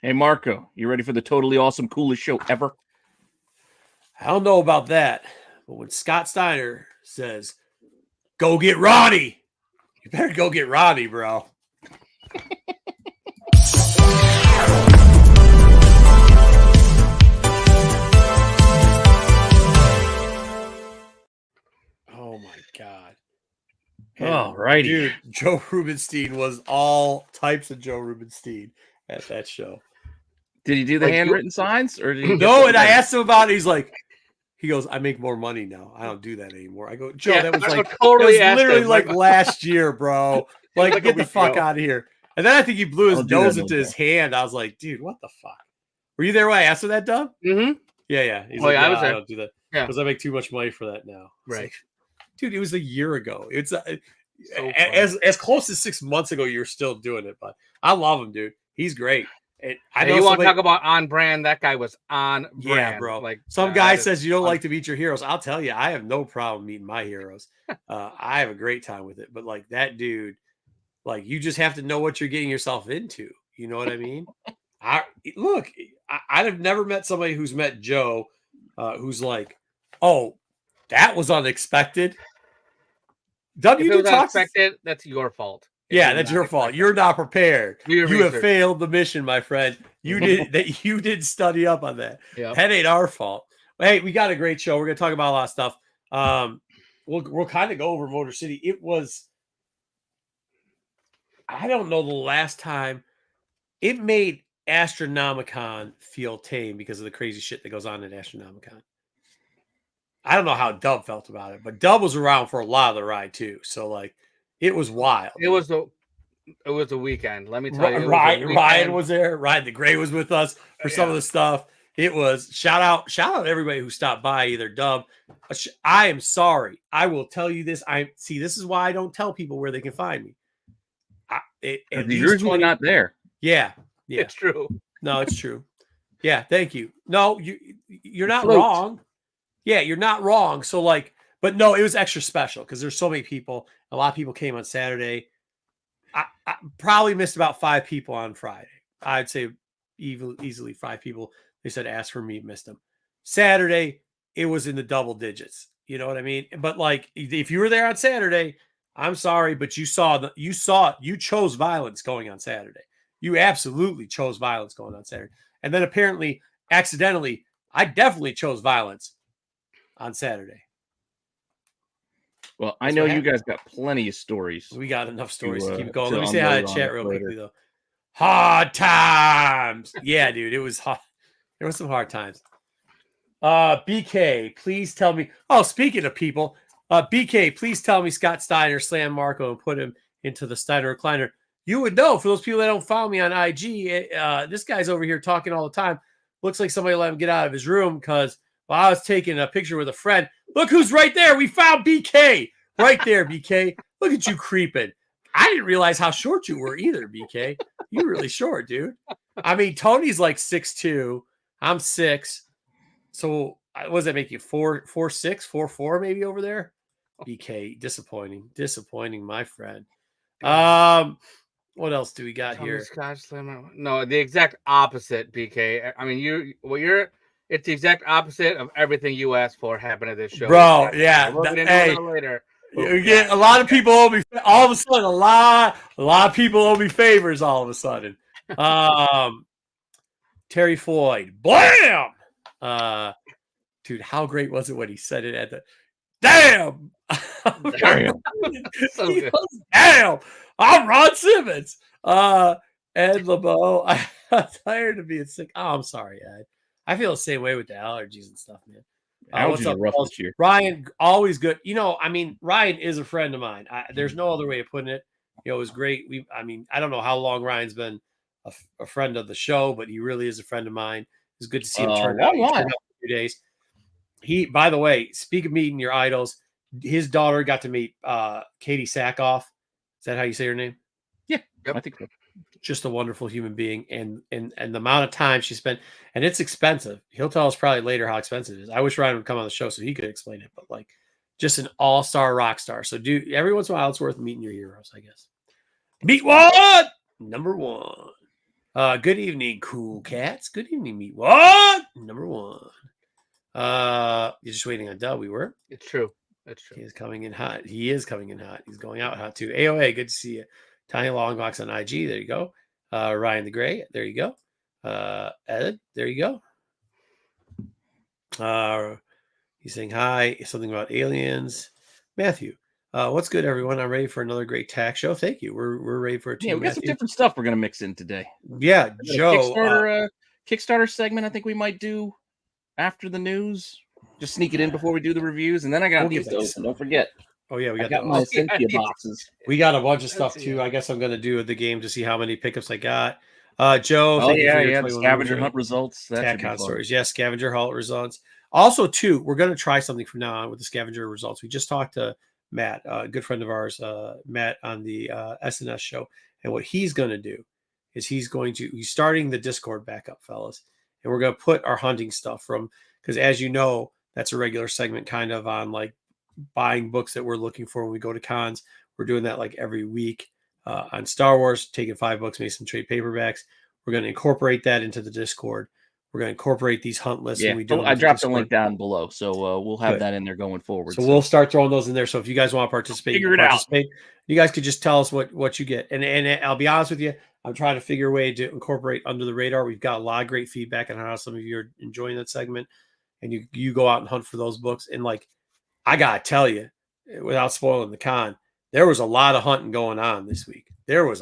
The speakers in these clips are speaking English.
Hey, Marco, you ready for the totally awesome, coolest show ever? I don't know about that, but when Scott Steiner says, "Go get Ronnie," you better go get Ronnie, bro. Oh my God. All righty. Dude, Joe Rubenstein was all types of Joe Rubenstein at that show. Did he do the handwritten signs? Or did he No, and I asked him about it. He goes, I make more money now. I don't do that anymore. I go, Joe, Yeah, that was like totally that was literally him, like last year, bro. Like, get the fuck out of here. And then I think he blew his nose into his hand. I was like, dude, what the fuck? Were you there when I asked him that, Doug? Mm-hmm. Yeah. He's I was there. I don't do that. Yeah. Because I make too much money for that now. Right. Like, dude, it was a year ago. It's as close as 6 months ago, you're still doing it. But I love him, dude. He's great. I know you want to talk about on brand. That guy was on brand. Yeah, bro. Like some guy says you don't like to meet your heroes. I'll tell you, I have no problem meeting my heroes. I have a great time with it. But like that dude, like you just have to know what you're getting yourself into. You know what I mean? I've never met somebody who's met Joe, who's like, oh, that was unexpected. If it was unexpected, that's your fault. Yeah, that's your fault. You're not prepared. You have failed the mission, my friend. You didn't study up on that. Yep. That ain't our fault. Hey, we got a great show. We're gonna talk about a lot of stuff. We'll kind of go over Motor City. It was, I don't know the last time it made Astronomicon feel tame because of the crazy shit that goes on at Astronomicon. I don't know how Dub felt about it, but Dub was around for a lot of the ride too. So like, it was wild. It was a weekend. Let me tell you. Ryan was there. Ryan the Gray was with us for some of the stuff. It was shout out everybody who stopped by, either Dub. I am sorry. I will tell you this. This is why I don't tell people where they can find me. You're usually not there. Yeah. It's true. No, it's true. Yeah, thank you. No, you're not wrong. Yeah, you're not wrong. So like, but no, it was extra special because there's so many people. A lot of people came on Saturday. I probably missed about 5 people on Friday. I'd say easily 5 people. They said ask for me, missed them. Saturday, it was in the double digits. You know what I mean? But like, if you were there on Saturday, I'm sorry, but you chose violence going on Saturday. You absolutely chose violence going on Saturday. And then apparently, accidentally, I definitely chose violence on Saturday. Well, I know you guys got plenty of stories. We got enough stories to keep it going. Let me say hi to chat real quickly, though. Hard times. Yeah, dude, it was hard. There were some hard times. BK, please tell me. Oh, speaking of people, BK, please tell me Scott Steiner slammed Marco and put him into the Steiner recliner. You would know. For those people that don't follow me on IG, this guy's over here talking all the time. Looks like somebody let him get out of his room because while I was taking a picture with a friend, look who's right there. We found BK right there, BK. Look at you creeping. I didn't realize how short you were either, BK. You're really short, dude. I mean, Tony's like 6'2". I'm 6. So what does that make you? 4'6", 4'4", maybe over there? BK, disappointing, my friend. What else do we got here? No, the exact opposite, BK. I mean, it's the exact opposite of everything you asked for happened at this show. Bro, yeah. Hey, later. You get a lot of people owe me all of a sudden. A lot of people owe me favors all of a sudden. Terry Floyd, blam! Dude, how great was it when he said it at the damn? So good. Damn! I'm Ron Simmons. Ed LeBeau. I'm tired of being sick. Oh, I'm sorry, Ed. I feel the same way with the allergies and stuff, man. What's up, rough this year? Ryan, always good. You know, I mean, Ryan is a friend of mine. There's no other way of putting it. You know, it was great. I don't know how long Ryan's been a friend of the show, but he really is a friend of mine. It's good to see him turn out. For a few days. By the way, speak of meeting your idols, his daughter got to meet Katie Sackhoff. Is that how you say her name? Yeah, yep. I think so. Just a wonderful human being, and the amount of time she spent, and it's expensive. He'll tell us probably later how expensive it is. I wish Ryan would come on the show so he could explain it, but like just an all-star rock star. So every once in a while it's worth meeting your heroes, I guess. Meet one, number one. Good evening, cool cats. Good evening, meat. What? Number one. You're just waiting on Dub. We were. It's true. That's true. He is coming in hot. He is coming in hot. He's going out hot too. AOA, good to see you. Tiny Long Box on IG. There you go. Ryan the Gray. There you go. Ed. There you go. He's saying hi. Something about aliens. Matthew. What's good, everyone? I'm ready for another great tax show. Thank you. We're ready for a team. Yeah, we got some different stuff we're gonna mix in today. Yeah, Joe. Kickstarter segment. I think we might do after the news. Just sneak it in before we do the reviews, and then I got those. Don't forget. Oh yeah, we got my Ascencia boxes. We got a bunch of stuff too. I guess I'm gonna do the game to see how many pickups I got. Joe. Oh yeah, the scavenger hunt results. TAC stories. Yeah, scavenger hunt results. Also, too, we're gonna try something from now on with the scavenger results. We just talked to Matt, a good friend of ours, Matt on the SNS show, and what he's gonna do is he's starting the Discord back up, fellas, and we're gonna put our hunting stuff from, because as you know, that's a regular segment kind of on like buying books that we're looking for when we go to cons. We're doing that like every week on Star Wars, taking 5 books, made some trade paperbacks. We're going to incorporate that into the Discord. We're going to incorporate these hunt lists. Yeah, I dropped the link down below, so we'll have that in there going forward. So we'll start throwing those in there. So if you guys want to participate, you guys could just tell us what you get. And I'll be honest with you, I'm trying to figure a way to incorporate under the radar. We've got a lot of great feedback on how some of you are enjoying that segment. And you go out and hunt for those books. And like, I got to tell you, without spoiling the con, there was a lot of hunting going on this week. This week. It was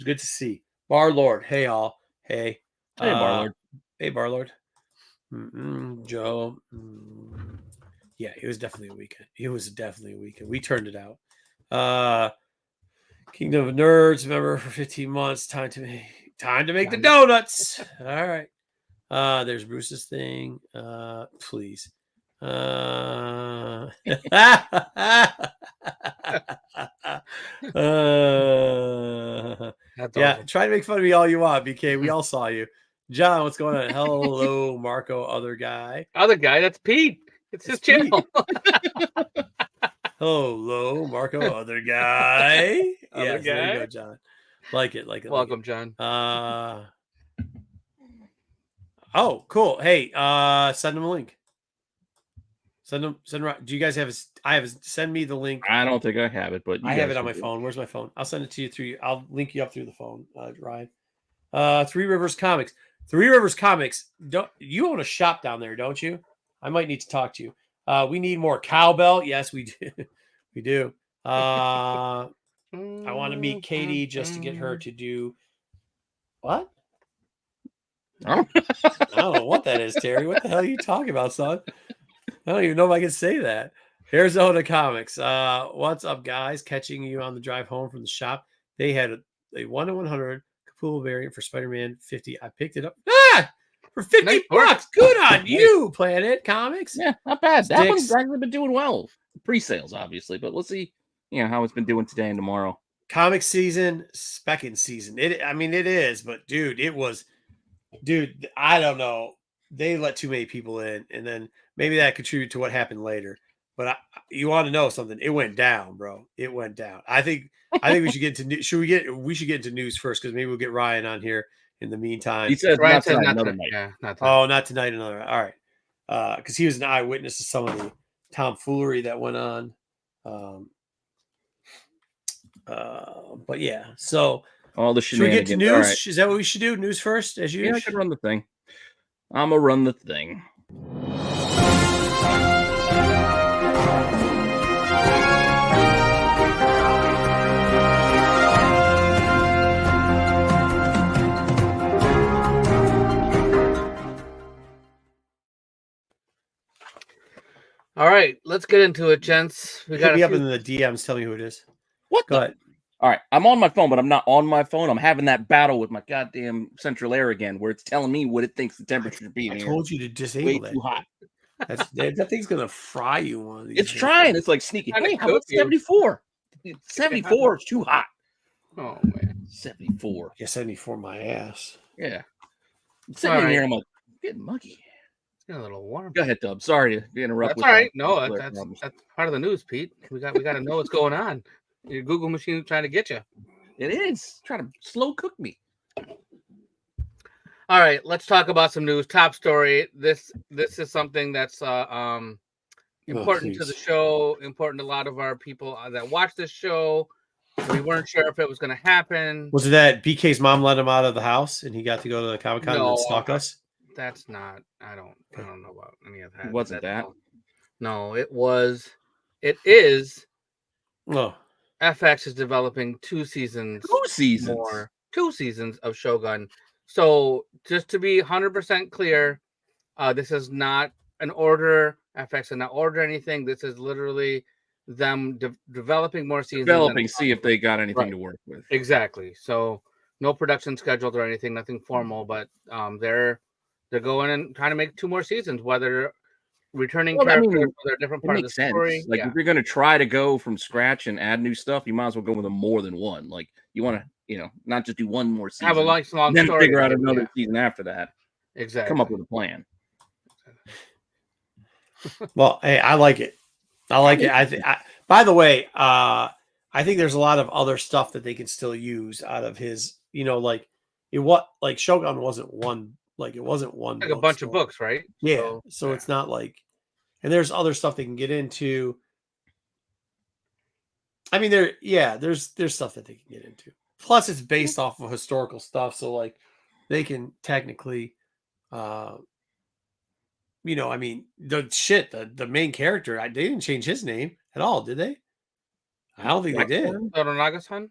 good to see. Bar Lord. Hey, all. Hey. Hey, Barlord. Hey, Barlord. Joe. Yeah, it was definitely a weekend. We turned it out. Kingdom of Nerds, member for 15 months. Time to make the donuts. All right. There's Bruce's thing. Please. Yeah, try to make fun of me all you want, BK. We all saw you. John, what's going on? Hello, Marco, other guy. That's Pete. It's his channel. Hello, Marco, other guy. Other guy. There you go, John. Like it. Welcome, John. Oh, cool. Hey, send them a link. Send them. Do you guys have send me the link. I don't think I have it, but I have it on my phone. Where's my phone? I'll send it to you I'll link you up through the phone, Ryan. Three Rivers Comics. Three Rivers Comics. You own a shop down there, don't you? I might need to talk to you. We need more cowbell. Yes, we do. We do. I want to meet Katie just to get her to do what? I don't know what that is, Terry. What the hell are you talking about, son? I don't even know if I can say that. Arizona Comics. What's up, guys? Catching you on the drive home from the shop. They had a 1-100 Capullo variant for Spider-Man 50. I picked it up for $50. Good on you, Planet Comics. Yeah, not bad. That one's actually been doing well. Pre-sales, obviously, but let's see, how it's been doing today and tomorrow. Comic season, specking season. It is, but dude, I don't know. They let too many people in, and then maybe that contributed to what happened later. But you want to know something? It went down, bro. It went down. I think we should get into we should get into news first, because maybe we'll get Ryan on here in the meantime. He says Ryan said not another tonight. night. Yeah, not tonight. Oh, not tonight. Another. All right. Because he was an eyewitness to some of the tomfoolery that went on. But yeah. So all the should we get to news? Right. Is that what we should do? News first, as usual. Yeah, I can run the thing. I'm gonna run the thing. All right, let's get into it, gents. We got to be up in the DMs. Tell me who it is. What? Go ahead. All right, I'm on my phone, but I'm not on my phone. I'm having that battle with my goddamn central air again, where it's telling me what it thinks the temperature should be. I told you to disable that. Too hot. That thing's gonna fry you one of these. It's trying. It's like sneaky. Hey, how about 74? 74 is too hot. Oh man, 74. Yeah, 74 my ass. Yeah. I'm sitting in here. I'm like getting muggy. It's getting a little warm. Go ahead, Dub. Sorry to interrupt. That's all right. No, that's part of the news, Pete. We got to know what's going on. Your Google machine is trying to get you. It is. Trying to slow cook me. All right, let's talk about some news. Top story. This is something that's important to the show, important to a lot of our people that watch this show. We weren't sure if it was going to happen. Was it that BK's mom let him out of the house and he got to go to the Comic-Con and stalk us? That's not. I don't know about any of that. It wasn't that. No, it was. It is. Oh. FX is developing 2 seasons. 2 seasons more. 2 seasons of Shogun. So just to be 100% clear, this is not an order. FX did not order anything. This is literally them developing more seasons. See if they got anything to work with. Exactly. So no production scheduled or anything, nothing formal, but they're going and trying to make 2 more seasons, whether returning characters or they're a different part of the story. Like if you're going to try to go from scratch and add new stuff, you might as well go with a more than one. Like you want to, not just do one more season. Have a long then story. Figure out another season after that. Exactly. Come up with a plan. Well, hey, I like it. I like it. By the way, I think there's a lot of other stuff that they can still use out of his, like Shogun wasn't one, it wasn't one. Like a bunch of books, right? Yeah. So it's not like, and there's other stuff they can get into. I mean, there's stuff that they can get into. Plus, it's based off of historical stuff, so they can technically, the main character, they didn't change his name at all, did they? I don't think they did. Toranaga-san?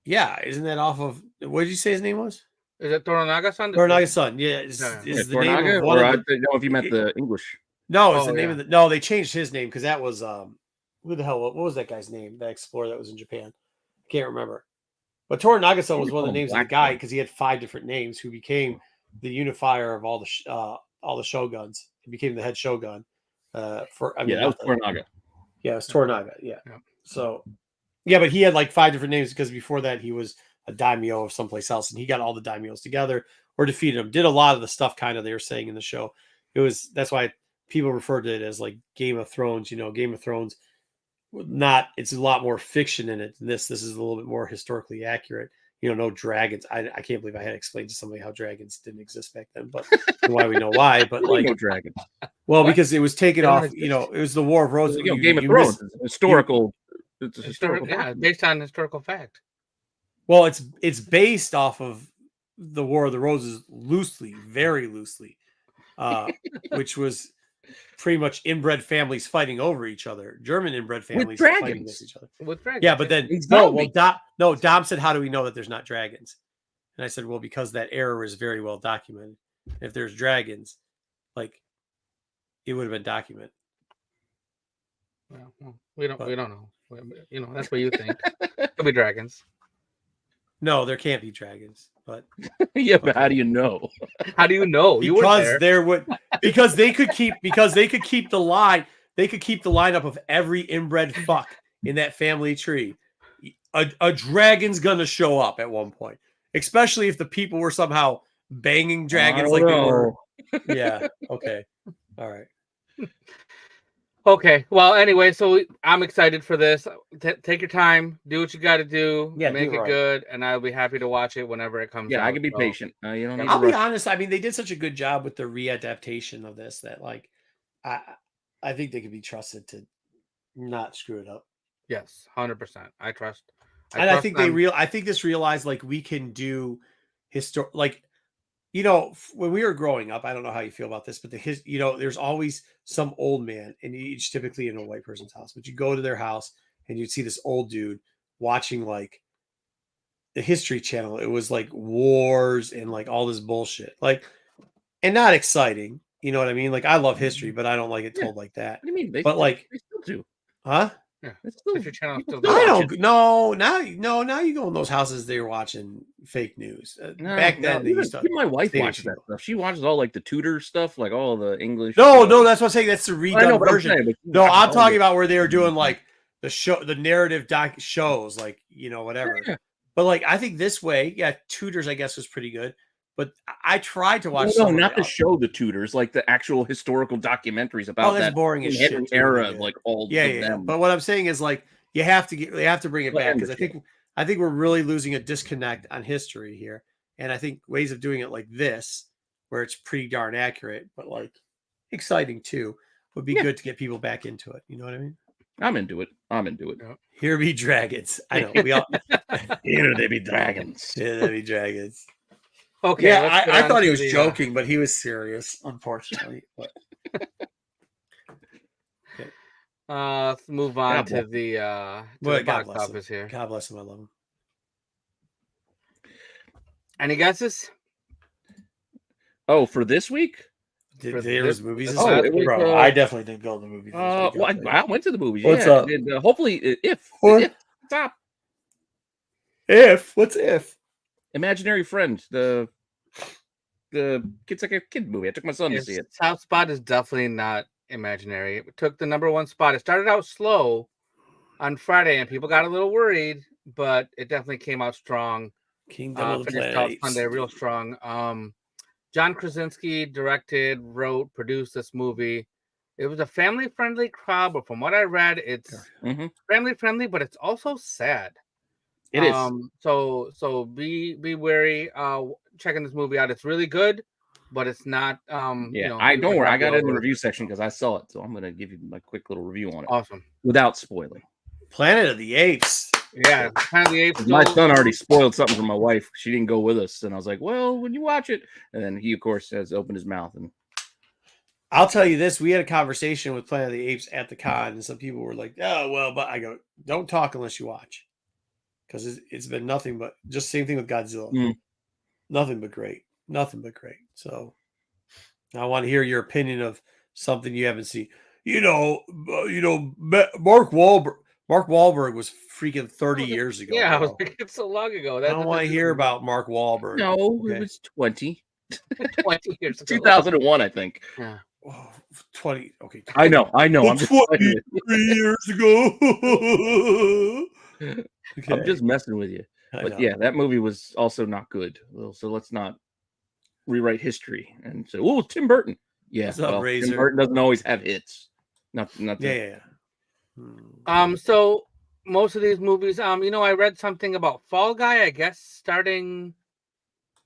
Yeah, isn't that off of, what did you say his name was? Is it Toranaga-san? Toranaga-san, yeah. Is the name of one I don't know if you meant the English. No, it's the name of the. No, they changed his name because that was who the hell? What was that guy's name? That explorer that was in Japan. I can't remember. But Toranaga-san was one of the names of the guy because he had 5 different names who became the unifier of all the shoguns. He became the head shogun. That was Toranaga. Yeah, it was Toranaga. Yeah. So, yeah, but he had 5 different names because before that he was a daimyo of someplace else, and he got all the daimyos together or defeated them. Did a lot of the stuff kind of they were saying in the show. That's why people refer to it as Game of Thrones. Game of Thrones. It's a lot more fiction in it than this. This is a little bit more historically accurate. No dragons. I can't believe I had explained to somebody how dragons didn't exist back then, but why we know why. But no dragons. Well, because it was taken off. It was the War of Roses. Game of Thrones. Historical. It's a historical. Yeah, based on historical fact. Well, it's based off of the War of the Roses loosely, very loosely, which was pretty much inbred families fighting over each other. German inbred families fighting against each other. With dragons. Yeah, but then Dom said, "How do we know that there's not dragons?" And I said, "Well, because that error is very well documented. If there's dragons, it would have been documented." Well, we don't know. That's what you think. Could be dragons. No, there can't be dragons. But yeah, but how do you know? How do you know? Because they could keep the line. They could keep the lineup of every inbred fuck in that family tree. A dragon's gonna show up at one point, especially if the people were somehow banging dragons they were. Yeah. Okay. All right. Okay. Well, anyway, so I'm excited for this. Take your time, do what you got to do, make it good, and I'll be happy to watch it whenever it comes out. Yeah, I can be patient. You don't need I'll be honest. I mean, they did such a good job with the readaptation of this that, I think they could be trusted to not screw it up. Yes, 100%. I trust. I think I think this realized we can do when we were growing up, I don't know how you feel about this, but there's always some old man, and it's typically in a white person's house, but you go to their house and you'd see this old dude watching the History Channel. It was wars and all this bullshit, and not exciting. You know what I mean? I love history, but I don't like it told like that. What do you mean? They still do. Huh? Yeah, History Channel. I don't. No, now you go in those houses. They're watching fake news. Back then, they used to. My wife watches that stuff. She watches all the Tudor stuff, all the English. No, that's what I'm saying. That's the redone version. I'm talking about where they were doing the narrative shows, whatever. Yeah. But I think this way, Tudors, I guess, was pretty good. But I tried to watch. No, not the show, the Tudors, the actual historical documentaries about that boring as shit era of all of them. But what I'm saying is you have to bring it back because I think I think we're really losing a disconnect on history here. And I think ways of doing it like this, where it's pretty darn accurate, but like exciting too, would be good to get people back into it. You know what I mean? I'm into it. Here be dragons. I know we all. Here they be dragons. Here they be dragons. Okay. Yeah, I thought he was joking, but he was serious, unfortunately. But... Okay. Let's move on to the box office here. God bless him. I love him. Any guesses? Oh, for this week? There was movies. Bro, I definitely didn't go to the movies. I went to the movies. What's up? And, hopefully, if stop. What's if? Imaginary Friend, the It's Like a Kid movie. I took my son to see it. Top spot is definitely not imaginary. It took the #1 spot. It started out slow on Friday, and people got a little worried, but it definitely came out strong. Kingdom of the finished out Sunday real strong. John Krasinski directed, wrote, produced this movie. It was a family-friendly crowd, but from what I read, it's family-friendly, but it's also sad. It is. So be wary checking this movie out. It's really good, but it's not don't worry. I got it in the review section because I saw it. So I'm gonna give you my quick little review on it. Awesome. Without spoiling. Planet of the Apes. Yeah, Planet of the Apes. My son already spoiled something for my wife. She didn't go with us, and I was like, "Well, when you watch it," and then he, of course, has opened his mouth. And I'll tell you this: we had a conversation with Planet of the Apes at the con, and some people were like, "Oh, well," but I go, "Don't talk unless you watch," because it's been nothing but just same thing with Godzilla. Nothing but great. So I want to hear your opinion of something you haven't seen. Mark Wahlberg was freaking 30 years ago. Yeah, I was like, it's so long ago. I don't want to hear about Mark Wahlberg. No, it was 20. 20 years ago. 2001, I think. Yeah. Oh, 20. Okay. 20. I know. I'm just 23 years ago. Okay. I'm just messing with you. But yeah, that movie was also not good. So let's not rewrite history and say, "Oh, Tim Burton." Yeah, Tim Burton doesn't always have hits. Nothing. Yeah. So most of these movies, I read something about Fall Guy, I guess, starting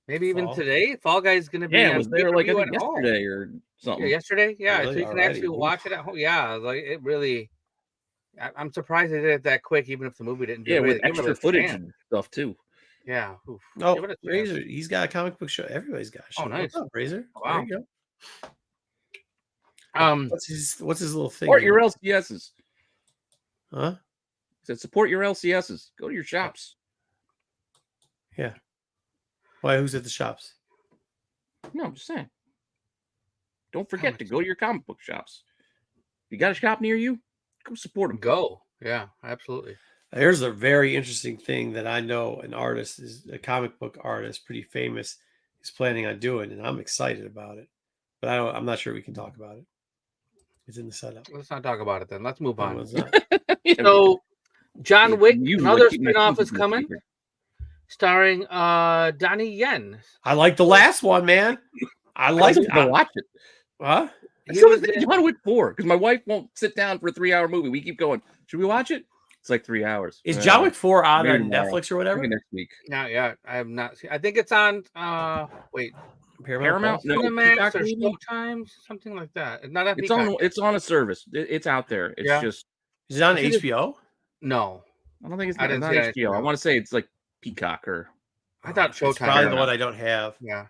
maybe even today. Fall Guy is going to be it was there like yesterday or something. Yeah, yesterday. Yeah, really? so you can actually watch it at home. Yeah, like it really. I'm surprised they did it that quick, even if the movie didn't do it. Yeah, with extra footage and stuff too. Yeah. Oh, Razor, he's got a comic book show. Everybody's got a show. Oh, nice. What's up, Razor? Wow. There you go. What's his little thing? Support your LCSs. Huh? He said support your LCSs. Go to your shops. Yeah. Why? Who's at the shops? No, I'm just saying. Don't forget to go to your comic book shops. If you got a shop near you, go support them. Go. Yeah, absolutely. Here's a very interesting thing that I know an artist is a comic book artist, pretty famous, is planning on doing, and I'm excited about it. But I'm not sure we can talk about it. It's in the setup. Let's not talk about it then. Let's move on. Yeah, so, John Wick, another spinoff is coming, starring Donnie Yen. I like the last one, man. I like it. I watch it. Huh? So is John Wick 4 because my wife won't sit down for a 3-hour movie. We keep going. Should we watch it? It's like 3 hours. Is John Wick 4 on Netflix or whatever? Maybe next week. Not yet. I have not seen. I think it's on. Wait, Paramount? No, Cinemax or Showtime, something like that. It's not on. It's on a service. It's out there. It's just. Is it on HBO? No, I don't think it's not HBO. I want to say it's like Peacock or. I thought Showtime. It's probably the one I don't have. Yeah,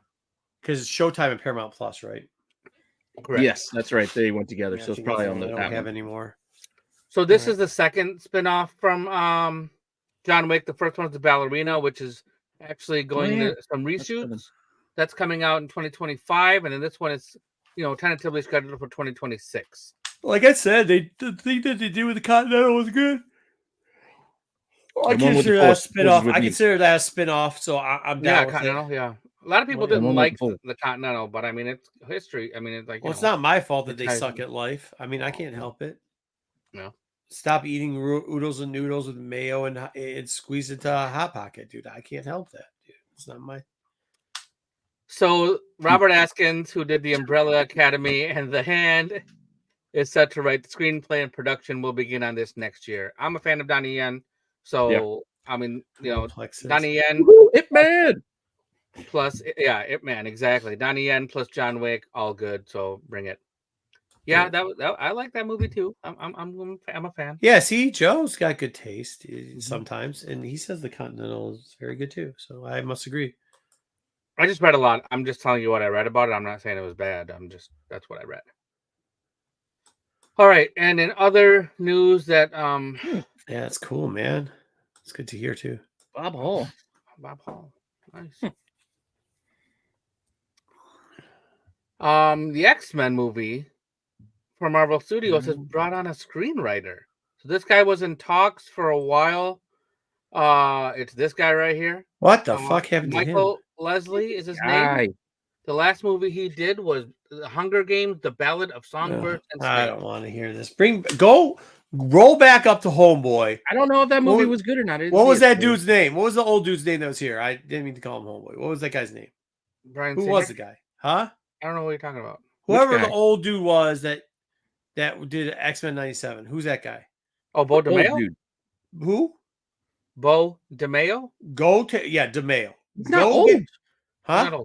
because it's Showtime and Paramount Plus, right? Correct. Yes, that's right. They went together, so it's probably on the. I don't have anymore. So this is the second spinoff from John Wick. The first one is The Ballerina, which is actually going to some reshoots. That's coming out in 2025, and then this one is, tentatively scheduled for 2026. Like I said, the thing that they did with the Continental was good. I consider that a spinoff. I consider that a spinoff, so I'm down with Continental. Yeah, a lot of people didn't like the Continental, but I mean, it's history. I mean, it's like it's not my fault that they suck at life. I mean, I can't help it. No. Stop eating oodles and noodles with mayo and squeeze it to a hot pocket, dude. I can't help that, dude. It's not my. So Robert Askins, who did the Umbrella Academy and The Hand, is set to write the screenplay and production will begin on this next year. I'm a fan of Donnie Yen, so I mean, you know, Plexus. Donnie Yen Ip Man plus Ip Man, exactly. Donnie Yen plus John Wick, all good. So bring it. Yeah, that I like that movie too. I'm a fan. Yeah, see, Joe's got good taste sometimes, and he says the Continental is very good too. So I must agree. I just read a lot. I'm just telling you what I read about it. I'm not saying it was bad. That's what I read. All right, and in other news that yeah, it's cool, man. It's good to hear too. Bob Hall. Nice. The X-Men movie from Marvel Studios has brought on a screenwriter. So this guy was in talks for a while. It's this guy right here. What the fuck happened to him? Michael Leslie is his name. The last movie he did was The Hunger Games: The Ballad of Songbirds and Snakes. I don't want to hear this. Roll back up to Homeboy. I don't know if that movie was good or not. What was that dude's name? What was the old dude's name that was here? I didn't mean to call him Homeboy. What was that guy's name? Brian Who Singer? was the guy? Huh? I don't know what you're talking about. Whoever the old dude was that did X-Men 97. Who's that guy? Oh, Bo DeMeo? Dude. Who? Bo DeMeo? DeMeo. He's not old. Huh?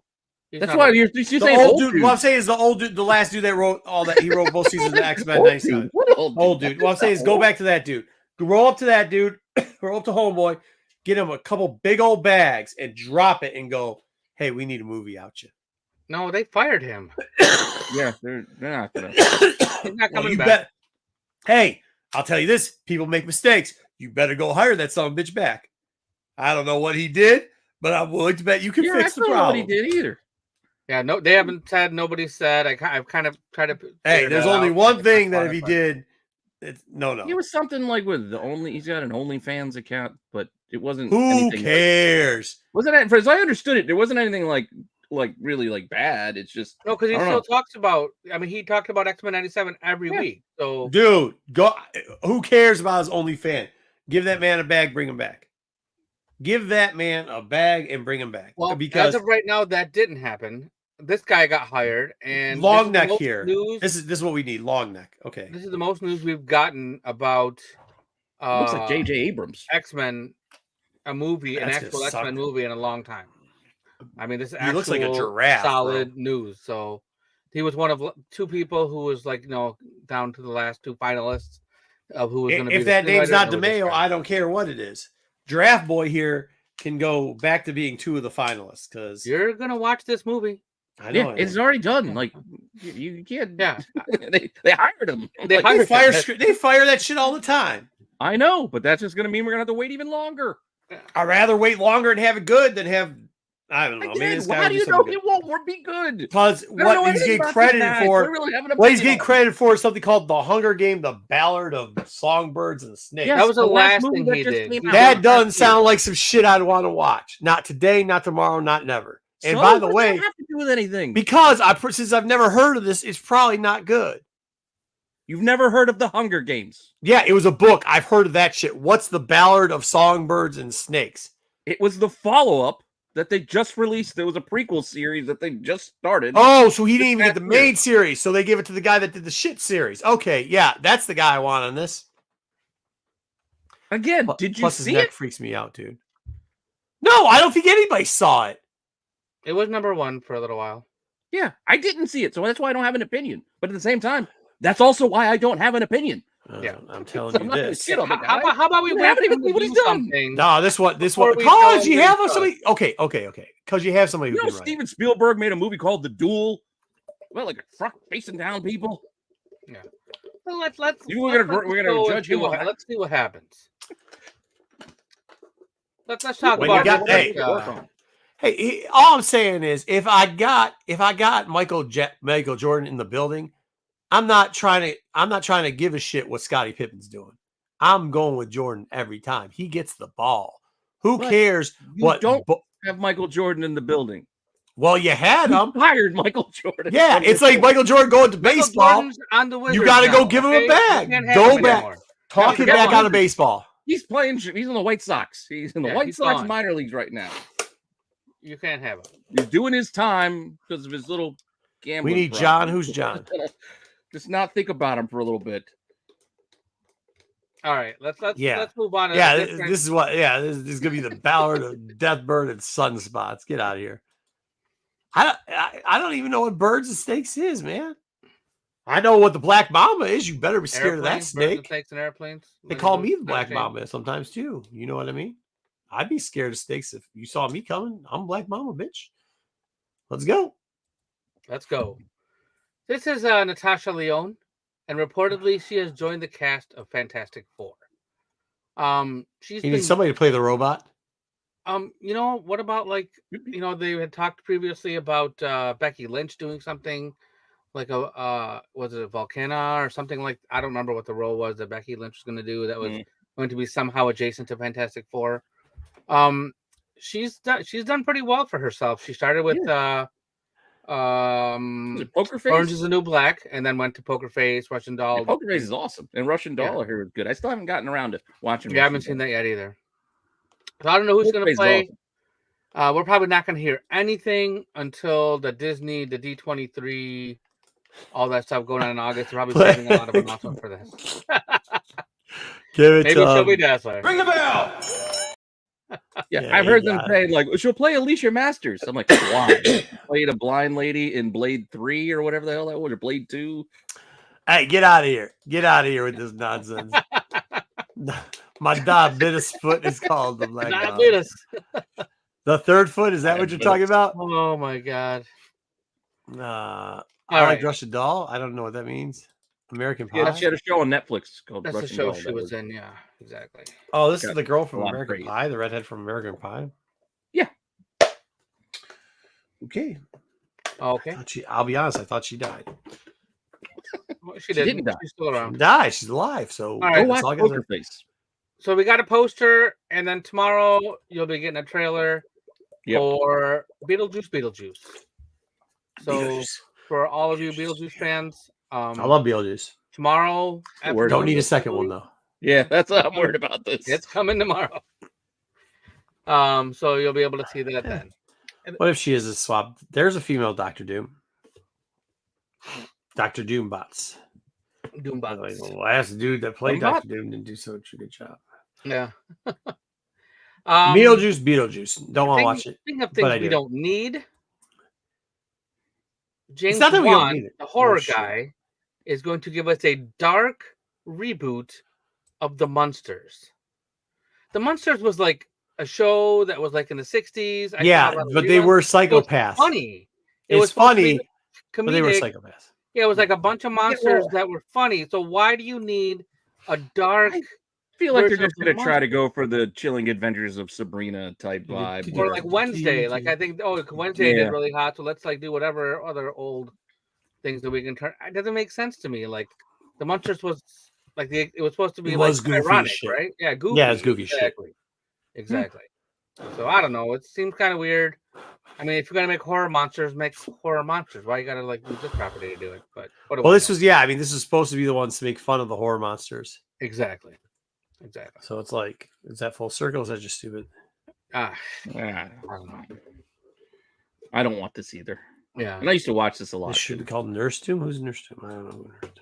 That's why you're saying old dude. What I'm saying is the old dude, the last dude that wrote all that. He wrote both seasons of X-Men 97. Old dude. What I'm saying is go back to that dude. Roll up to that dude. Roll up to Homeboy. Get him a couple big old bags and drop it and go, hey, we need a movie out you. No, they fired him. Yeah, they're not gonna. He's not coming back. Hey, I'll tell you this: people make mistakes. You better go hire that son of a bitch back. I don't know what he did, but I'm willing to bet you can fix the problem. I don't know what he did either. Yeah, no, they haven't said. Nobody said. I've kind of tried to. Hey, there's only one thing that if he did, no. It was something like with he's got an OnlyFans account, but it wasn't. Who cares? Wasn't it? As I understood it, there wasn't anything like really like bad. It's just no, because he still talks about. I mean, he talked about X-Men 97 every week. So, dude, go. Who cares about his OnlyFans? Give that man a bag, bring him back. Give that man a bag and bring him back. Well, because as of right now, that didn't happen. This guy got hired, and long neck here. This is what we need. Long neck. Okay. This is the most news we've gotten about. Looks like J.J. Abrams. X-Men, an actual X-Men movie in a long time. I mean, this is looks like a giraffe. Solid news. So he was one of two people who was down to the last two finalists of who was going to be. If that name's not DeMeo, I don't care what it is. Giraffe Boy here can go back to being two of the finalists because you're going to watch this movie. I know it's already done. Like you can't. Yeah, they hired him. They fire that shit all the time. I know, but that's just going to mean we're going to have to wait even longer. I'd rather wait longer and have it good than have. I don't know. Again, how do you know it won't be good? Because what he's getting credited for, he's getting credited for is something called The Hunger Game, The Ballad of Songbirds and Snakes. Yes, that was the last thing he did. That doesn't sound like some shit I'd want to watch. Not today, not tomorrow, not never. And by the way, what does that have to do with anything? Because since I've never heard of this, it's probably not good. You've never heard of The Hunger Games? Yeah, it was a book. I've heard of that shit. What's The Ballad of Songbirds and Snakes? It was the follow-up that they just released. There was a prequel series that they just started. Oh, so he didn't even get the main series. So they gave it to the guy that did the shit series. Okay, yeah, that's the guy I want on this. Again, did you Plus see his neck it? Freaks me out, dude. No, I don't think anybody saw it. It was number one for a little while. Yeah, I didn't see it, so that's why I don't have an opinion. But at the same time, that's also why I don't have an opinion. Yeah, I'm telling you this. How about we haven't even what he's done? No, this one. Because you have somebody. Okay. Because you have somebody. You know, Steven Spielberg made a movie called The Duel. Well, like a truck facing down people. Yeah. Well, let's. We're gonna judge him. Let's see what happens. Let's talk about it. Hey, all I'm saying is, if I got Michael Jordan in the building, I'm not trying to give a shit what Scottie Pippen's doing. I'm going with Jordan every time. He gets the ball. Who cares what? Don't have Michael Jordan in the building. Well, you had him. Hired Michael Jordan. Yeah, it's like Michael Jordan going to baseball. You got to go give him a bag. Go back. Talk him back out of baseball. He's playing. He's in the White Sox. He's in the White Sox minor leagues right now. You can't have him. He's doing his time because of his little gambling. We need John. Who's John? Just not think about him for a little bit. All right, let's Yeah. move on. To Yeah, a different... this is what. Yeah, this is gonna be the Ballard of Deathbird and Sunspots. Get out of here. I don't even know what birds and snakes is, man. I know what the black mamba is. You better be scared of that Airplanes, birds and snake. snakes and airplanes. They call me the black mamba sometimes too. You know what I mean? I'd be scared of snakes if you saw me coming. I'm black mamba, bitch. Let's go. Let's go. This is Natasha Lyonne, and reportedly she has joined the cast of Fantastic Four. She's You need somebody to play the robot. You know, what about like, you know, they had talked previously about Becky Lynch doing something like was it a Volcana or something like, I don't remember what the role was that Becky Lynch was going to do that was going to be somehow adjacent to Fantastic Four. She's done pretty well for herself. She started with Poker Face? Orange is the New Black, and then went to Poker Face, Russian Doll. Yeah, Poker Face is awesome, and Russian Doll I heard is good. I still haven't gotten around to watching. Yeah, I haven't seen that yet either. So I don't know who's going to play. Awesome. We're probably not going to hear anything until the Disney, the D23, all that stuff going on in August. They're probably saving a lot of announcements for this. Maybe she'll be Dazzler. Ring the bell. Yeah, I've heard them say like she'll play Alicia Masters. I'm like, why? Played a blind lady in Blade 3 or whatever the hell that was, or Blade 2. Hey, get out of here! Get out of here with this nonsense. My diabetes foot is called the black diabetes. The third foot, is that what you're talking about? Oh my god. I like Russian Doll. I don't know what that means. American Pie. Yeah, she had a show on Netflix called That's Russian the show Doll she was in, yeah, exactly. Oh, this is the girl from American Pie, the redhead from American Pie. Yeah. Okay. Okay. I'll be honest, I thought she died. Well, she didn't die. She's still around. She died. She's alive. So right, go watch Poker Face. So we got a poster, and then tomorrow you'll be getting a trailer for Beetlejuice. So for all of you Beetlejuice fans, I love Beetlejuice. Tomorrow, don't need a second one though. Yeah, that's what I'm worried about this. It's coming tomorrow. So you'll be able to see that then. What if she is a swap? There's a female Doctor Doom. Dr. Doombots. Doombots. Like the last dude that played Dr. Doom didn't do such a good job. Yeah. Beetlejuice. Don't want to watch it. Speaking of things we don't need, James Wan, the horror guy, is going to give us a dark reboot of The Munsters. The Munsters was like a show that was like in the 60s. But they were psychopaths. It was funny. It's funny, but they were psychopaths. Yeah, it was like a bunch of monsters that were funny. So why do you need a dark... I feel like they're just going to try to go for the Chilling Adventures of Sabrina type vibe. Or like Wednesday. Like I think, Wednesday did really hot, so let's like do whatever other old things that we can turn. It doesn't make sense to me. Like the Munsters was like it was supposed to be like ironic, right? Yeah, goofy. Yeah, it's goofy exactly. shit. Exactly. So I don't know. It seems kind of weird. I mean, if you're gonna make horror monsters, make horror monsters. Why you gotta like use this property to do it? But this is supposed to be the ones to make fun of the horror monsters. Exactly. So it's like, is that full circle? Or is that just stupid? I don't know. I don't want this either. Yeah. And I used to watch this a lot. This should be called Nurse Doom. Who's Nurse Doom? I don't know who Nurse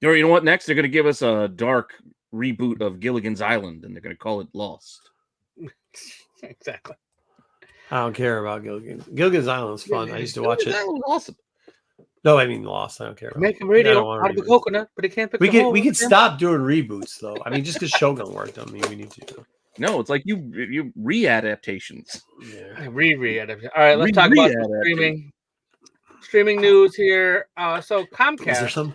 Doom. You know what? Next, they're going to give us a dark reboot of Gilligan's Island, and they're going to call it Lost. Exactly. I don't care about Gilligan. Gilligan's Island's fun. I used to watch it. That was awesome. No, I mean Lost. I don't care. Make a radio out of a coconut, but it can't fix we can stop doing reboots though. I mean, just because Shogun worked on me, we need to. No, it's like you re-adaptations. Yeah. Re-adaptation. All right, let's talk about streaming news here. So Comcast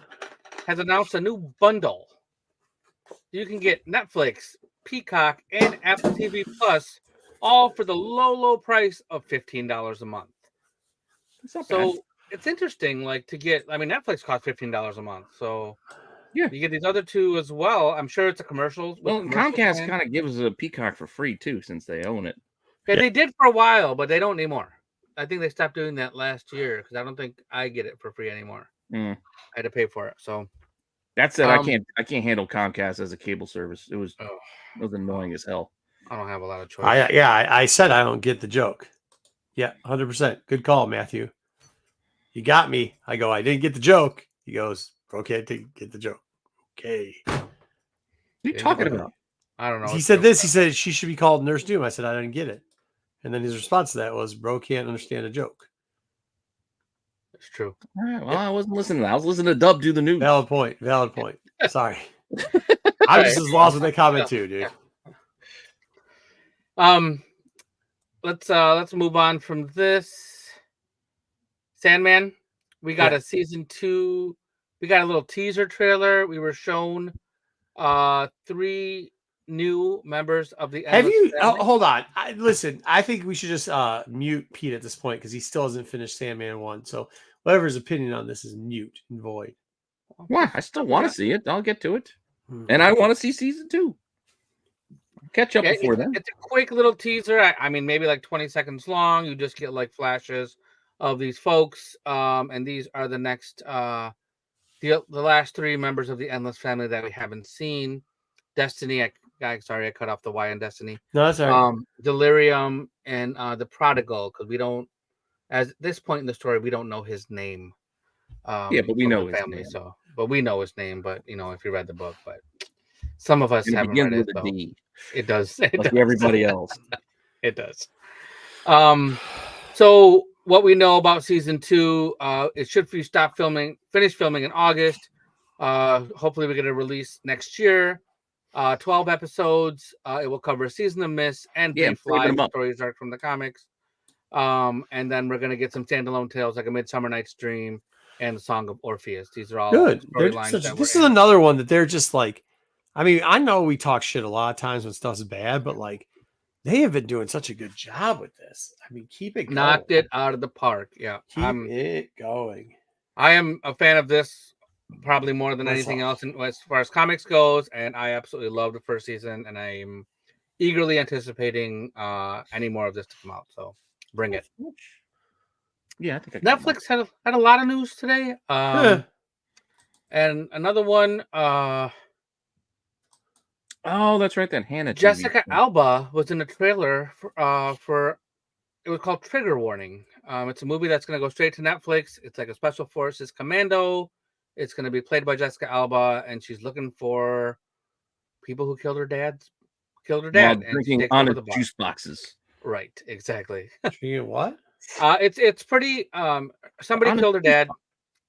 has announced a new bundle. You can get Netflix, Peacock, and Apple TV Plus, all for the low price of $15 a month. That's not bad. It's interesting, like to get. I mean, Netflix costs $15 a month, so yeah, you get these other two as well. I'm sure it's a commercial. Well, Comcast kind of gives a Peacock for free too, since they own it. Yeah, they did for a while, but they don't anymore. I think they stopped doing that last year because I don't think I get it for free anymore. I had to pay for it. So that said, I can't handle Comcast as a cable service. It was annoying as hell. I don't have a lot of choice. I said I don't get the joke. Yeah, 100%. Good call, Matthew. You got me. I go, I didn't get the joke. He goes, okay, I didn't get the joke. Okay. you talking about? I don't know. He said this. He said she should be called Nurse Doom. I said I didn't get it, and then his response to that was, "Bro can't understand a joke." It's true. All right, well, I wasn't listening. I was listening to Dub do the news. Valid point. Valid point. Sorry, I'm just as lost with that comment too, dude. Let's move on from this. Sandman, we got a season 2. We got a little teaser trailer. We were shown 3 new members of the Have you family. hold on, listen, I think we should just mute Pete at this point because he still hasn't finished Sandman 1, so whatever his opinion on this is mute and void. Why? I still want to see it. I'll get to it. And I want to see season 2. Catch up before then. It's a quick little teaser. I mean, maybe like 20 seconds long. You just get like flashes of these folks. And these are the next the last 3 members of the Endless family that we haven't seen. Destiny, sorry, I cut off the Y in Destiny. No, that's all right. Delirium and the Prodigal, because we don't, at this point in the story, we don't know his name. Yeah, but we know his family, name. so but we know his name. But you know, if you read the book, but some of us haven't read it. So it does. It like does. Everybody else. It does. So what we know about season 2, it should finish filming in August. Hopefully we get a release next year. 12 episodes. It will cover Season of Mist and Fly stories arc from the comics. And then we're gonna get some standalone tales like A Midsummer Night's Dream and The Song of Orpheus. These are all good. storylines. This is another one that they're just like, I mean, I know we talk shit a lot of times when stuff's bad, but like they have been doing such a good job with this. I mean, keep it going. Knocked it out of the park. Yeah. Keep it going. I am a fan of this probably more than anything else as far as comics goes, and I absolutely love the first season, and I'm eagerly anticipating any more of this to come out. So bring it. Yeah, I think Netflix had a lot of news today. And another one. Oh, that's right. Then Hannah. Jessica Alba was in the trailer for. It was called Trigger Warning. It's a movie that's going to go straight to Netflix. It's like a special forces commando. It's going to be played by Jessica Alba, and she's looking for people who killed her dad. While drinking honest juice boxes. Right, exactly. What? It's pretty. Somebody killed her dad,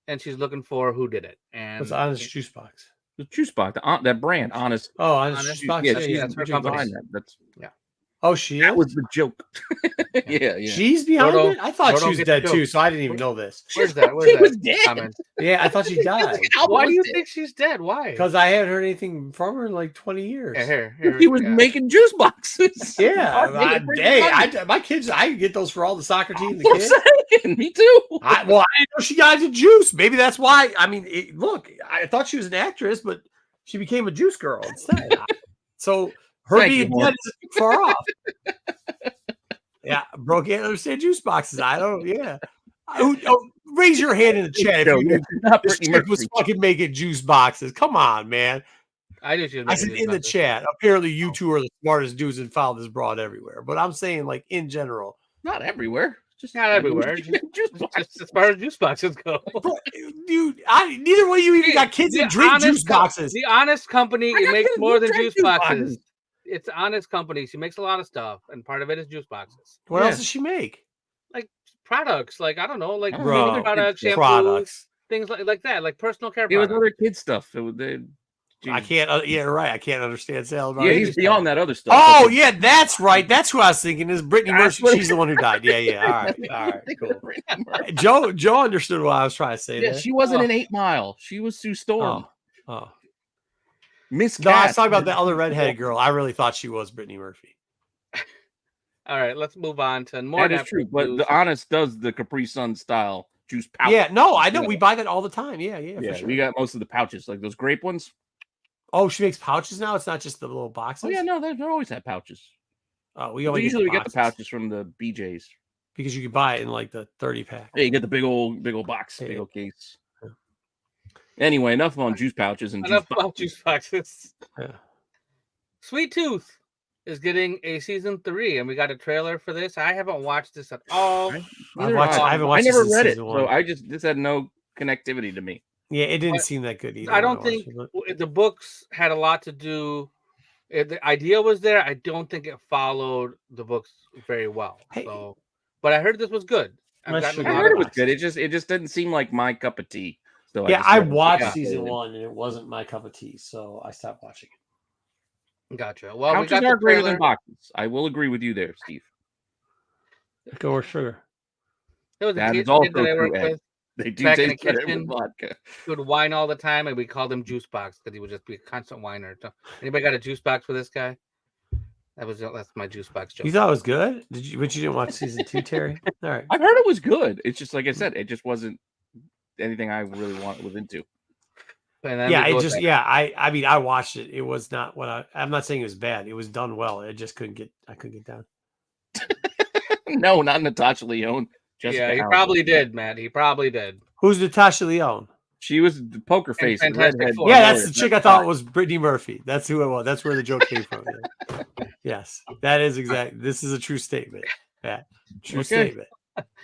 and she's looking for who did it. And what's honest juice box? The juice box, that brand, Honest. Oh, Honest Juice Box. Yeah, that's her company. That's Oh, she is? That was the joke. yeah. She's behind it? I thought she was dead too, so I didn't even know this. Where's that? She was dead. Yeah, I thought she died. Why do you think she's dead? Why? Because I haven't heard anything from her in like 20 years. Here he was making juice boxes. Yeah. My kids, I get those for all the soccer team. The kids. Saying, me too. I didn't know she got into juice. Maybe that's why. I mean, look, I thought she was an actress, but she became a juice girl instead. So her being dead isn't far off. Yeah, bro can't understand juice boxes. I don't. Yeah. Raise your hand in the chat if you this chick was fucking making juice boxes. Come on, man. I said in the chat. Apparently, you two are the smartest dudes and found this broad everywhere. But I'm saying, like in general, not everywhere. Just not everywhere. Just as far as juice boxes go. Bro, dude, neither one of you even got kids that drink juice boxes. The Honest Company, it makes more than juice boxes. It's Honest Company. She makes a lot of stuff, and part of it is juice boxes. What else does she make? Like products, like I don't know, like products, shampoo, things like that, like personal care products. It was other kid stuff. I can't. Yeah, right. I can't understand sales. Yeah, he's beyond that other stuff. Oh, yeah, that's right. That's who I was thinking. Is Brittany Murphy? She's the one who died. Yeah. All right, cool. Joe understood what I was trying to say. Yeah, she wasn't in 8 Mile. She was Sue Storm. Oh. Miss. No, I was talking about the other redheaded girl. I really thought she was Brittany Murphy. All right, let's move on to more. That is true, but the Honest does the Capri Sun style juice pouch. Yeah, no, I know. We buy that all the time. Yeah, for sure. We got most of the pouches, like those grape ones. Oh, she makes pouches now? It's not just the little boxes? Oh, yeah, no, they always have pouches. Oh, we usually get the pouches from the BJs. Because you can buy it in like the 30-pack. Yeah, you get the big old box, big old case. Yeah. Anyway, enough on juice pouches and juice boxes. Yeah. Sweet Tooth is getting a season 3, and we got a trailer for this. I haven't watched this at all. I haven't watched. I never read it, so this had no connectivity to me. Yeah, it didn't seem that good either. I don't think the books had a lot to do The idea was there. I don't think it followed the books very well. Hey. So, but I heard this was good. I heard it was good. It just didn't seem like my cup of tea. So yeah, I watched yeah. season 1 and it wasn't my cup of tea, so I stopped watching it. Gotcha. Well, we couches got are the greater trailer. than boxes. I will agree with you there, Steve. Go with sugar. There was a That kid is also that I worked true, Ed. with They do back in the taste better kitchen. with vodka. He would whine all the time, and we called him Juice Box because he would just be a constant whiner. Anybody got a juice box for this guy? That's my juice box joke. You thought it was good? But you didn't watch season 2, Terry? All right. I've heard it was good. It's just like I said, it just wasn't anything I really was into. I mean, I watched it. It was not what I'm not saying it was bad. It was done well. I couldn't get down. No, not Natasha Lyonne. Jessica he probably did, Matt. He probably did. Who's Natasha Lyonne? She was the poker face. The redhead. Yeah, that's the chick I thought was Brittany Murphy. That's who it was. That's where the joke came from. Yeah. Yes, that is exactly. This is a true statement. Yeah, true statement.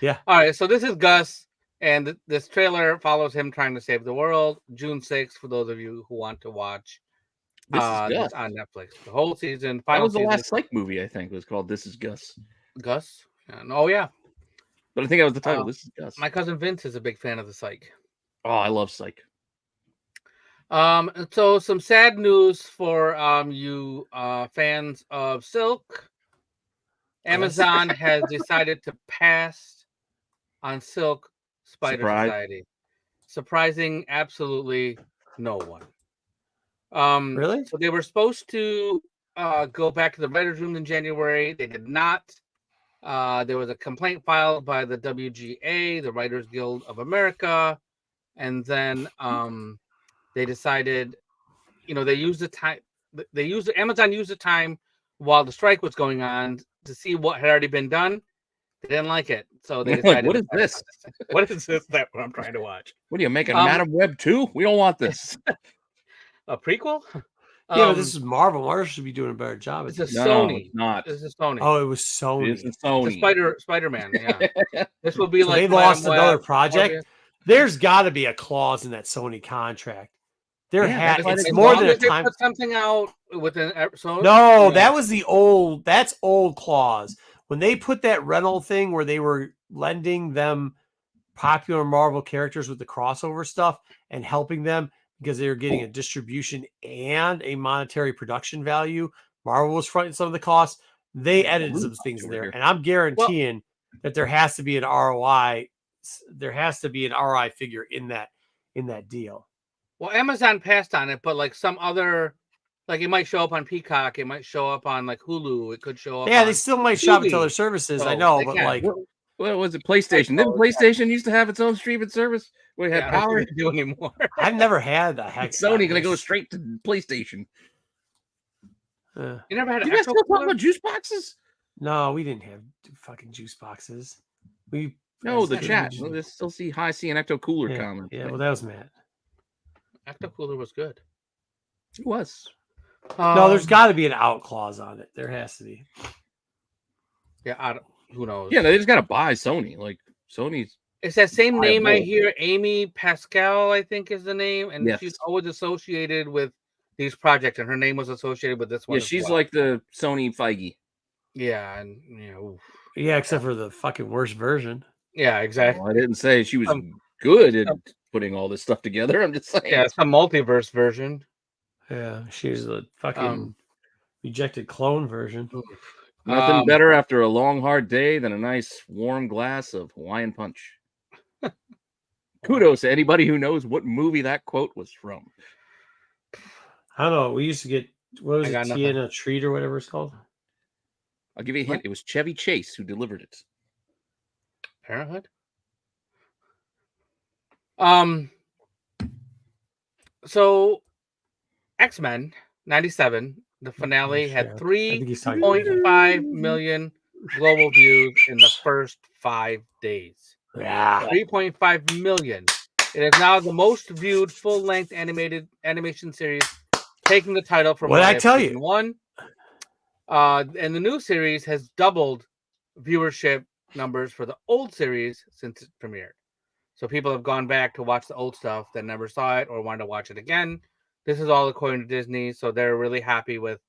Yeah. All right. So this is Gus, and this trailer follows him trying to save the world. June 6th, for those of you who want to watch. This is Gus. On Netflix. The whole season. That was the last Psych movie, I think, was called This Is Gus. Gus? Oh, yeah. But I think that was the title. This is Gus. My cousin Vince is a big fan of the Psych. Oh, I love Psych. So some sad news for you fans of Silk. Amazon has decided to pass on Silk Spider Society. Surprising absolutely no one. Really? So they were supposed to go back to the writers' room in January. They did not. There was a complaint filed by the WGA, the Writers Guild of America, and then they decided, they used the time. Amazon used the time while the strike was going on to see what had already been done. They didn't like it, so they decided. What is this? What is this? That what I'm trying to watch? What are you making, Madam Web 2? We don't want this. A prequel? Yeah, but this is Marvel. Marvel should be doing a better job. It's Sony. It's not. This is Sony. Oh, it was Sony. It's Sony. Spider-Man. Yeah. This will be so like they lost another project. There's got to be a clause in that Sony contract. It's more than a time. Put something out within episode. No, that was the old. That's old clause. When they put that rental thing where they were lending them popular Marvel characters with the crossover stuff and helping them because they were getting a distribution and a monetary production value. Marvel was fronting some of the costs. They edited some things in there, and I'm guaranteeing that there has to be an ROI. There has to be an ROI figure in that deal. Well, Amazon passed on it, but like some other, like it might show up on Peacock, it might show up on like Hulu, it could show up. Yeah, they still might shop into other services. I know, but like, what was it? PlayStation? Didn't PlayStation used to have its own streaming service where it had power? To do anymore. I've never had that. Heck, Sony gonna go straight to PlayStation. You never had? You guys still talking about juice boxes? No, we didn't have fucking juice boxes. The chat. They still see High C and Ecto Cooler comments. Yeah, well, that was Matt. Ecto Cooler was good. It was. No, there's got to be an out clause on it. There has to be. Yeah, who knows? Yeah, they just got to buy Sony. Like Sony's. It's that same name I hear. Amy Pascal, I think, is the name, and she's always associated with these projects, and her name was associated with this one. Yeah, she's like the Sony Feige. Yeah, and yeah, except for the fucking worst version. Yeah, exactly. Well, I didn't say she was good at putting all this stuff together. I'm just saying. Yeah, it's a multiverse version. Yeah, she's the fucking rejected clone version. Nothing better after a long, hard day than a nice, warm glass of Hawaiian Punch. Kudos to anybody who knows what movie that quote was from. I don't know. We used to get, what was it, tea in a treat or whatever it's called? I'll give you a hint. It was Chevy Chase who delivered it. Parenthood? So X-Men 97, the finale had 3.5 million global views in the first 5 days. Yeah. 3.5 million. It is now the most viewed full-length animation series, taking the title from what did I tell you? One. And the new series has doubled viewership numbers for the old series since it premiered. So people have gone back to watch the old stuff that never saw it or wanted to watch it again. This is all according to Disney, so they're really happy with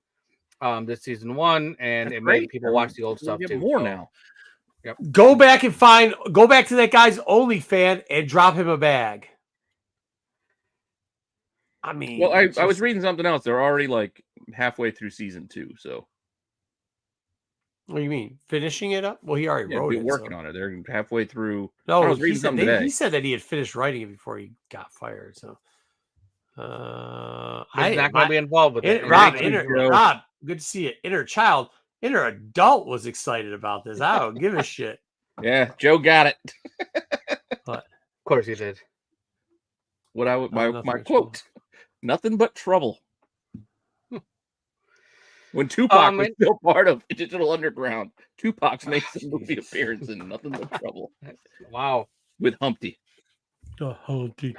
this season 1, and That's it great. made people watch the old stuff Get too. more So, now. Yep. Go back to that guy's OnlyFans and drop him a bag. I mean, Well, I was reading something else. They're already like halfway through season 2, so. What do you mean? Finishing it up? Well, he already wrote it. Working on it. They're halfway through. No, I was reading something today. He said that he had finished writing it before he got fired. So, he's not going to be involved with it. Rob, good to see you. Inner adult was excited about this. I don't give a shit. Yeah, Joe got it. What? Of course he did. My quote: "Nothing but trouble." When Tupac was still part of Digital Underground, Tupac makes a movie appearance in Nothing But Trouble. Wow. With Humpty. Humpty.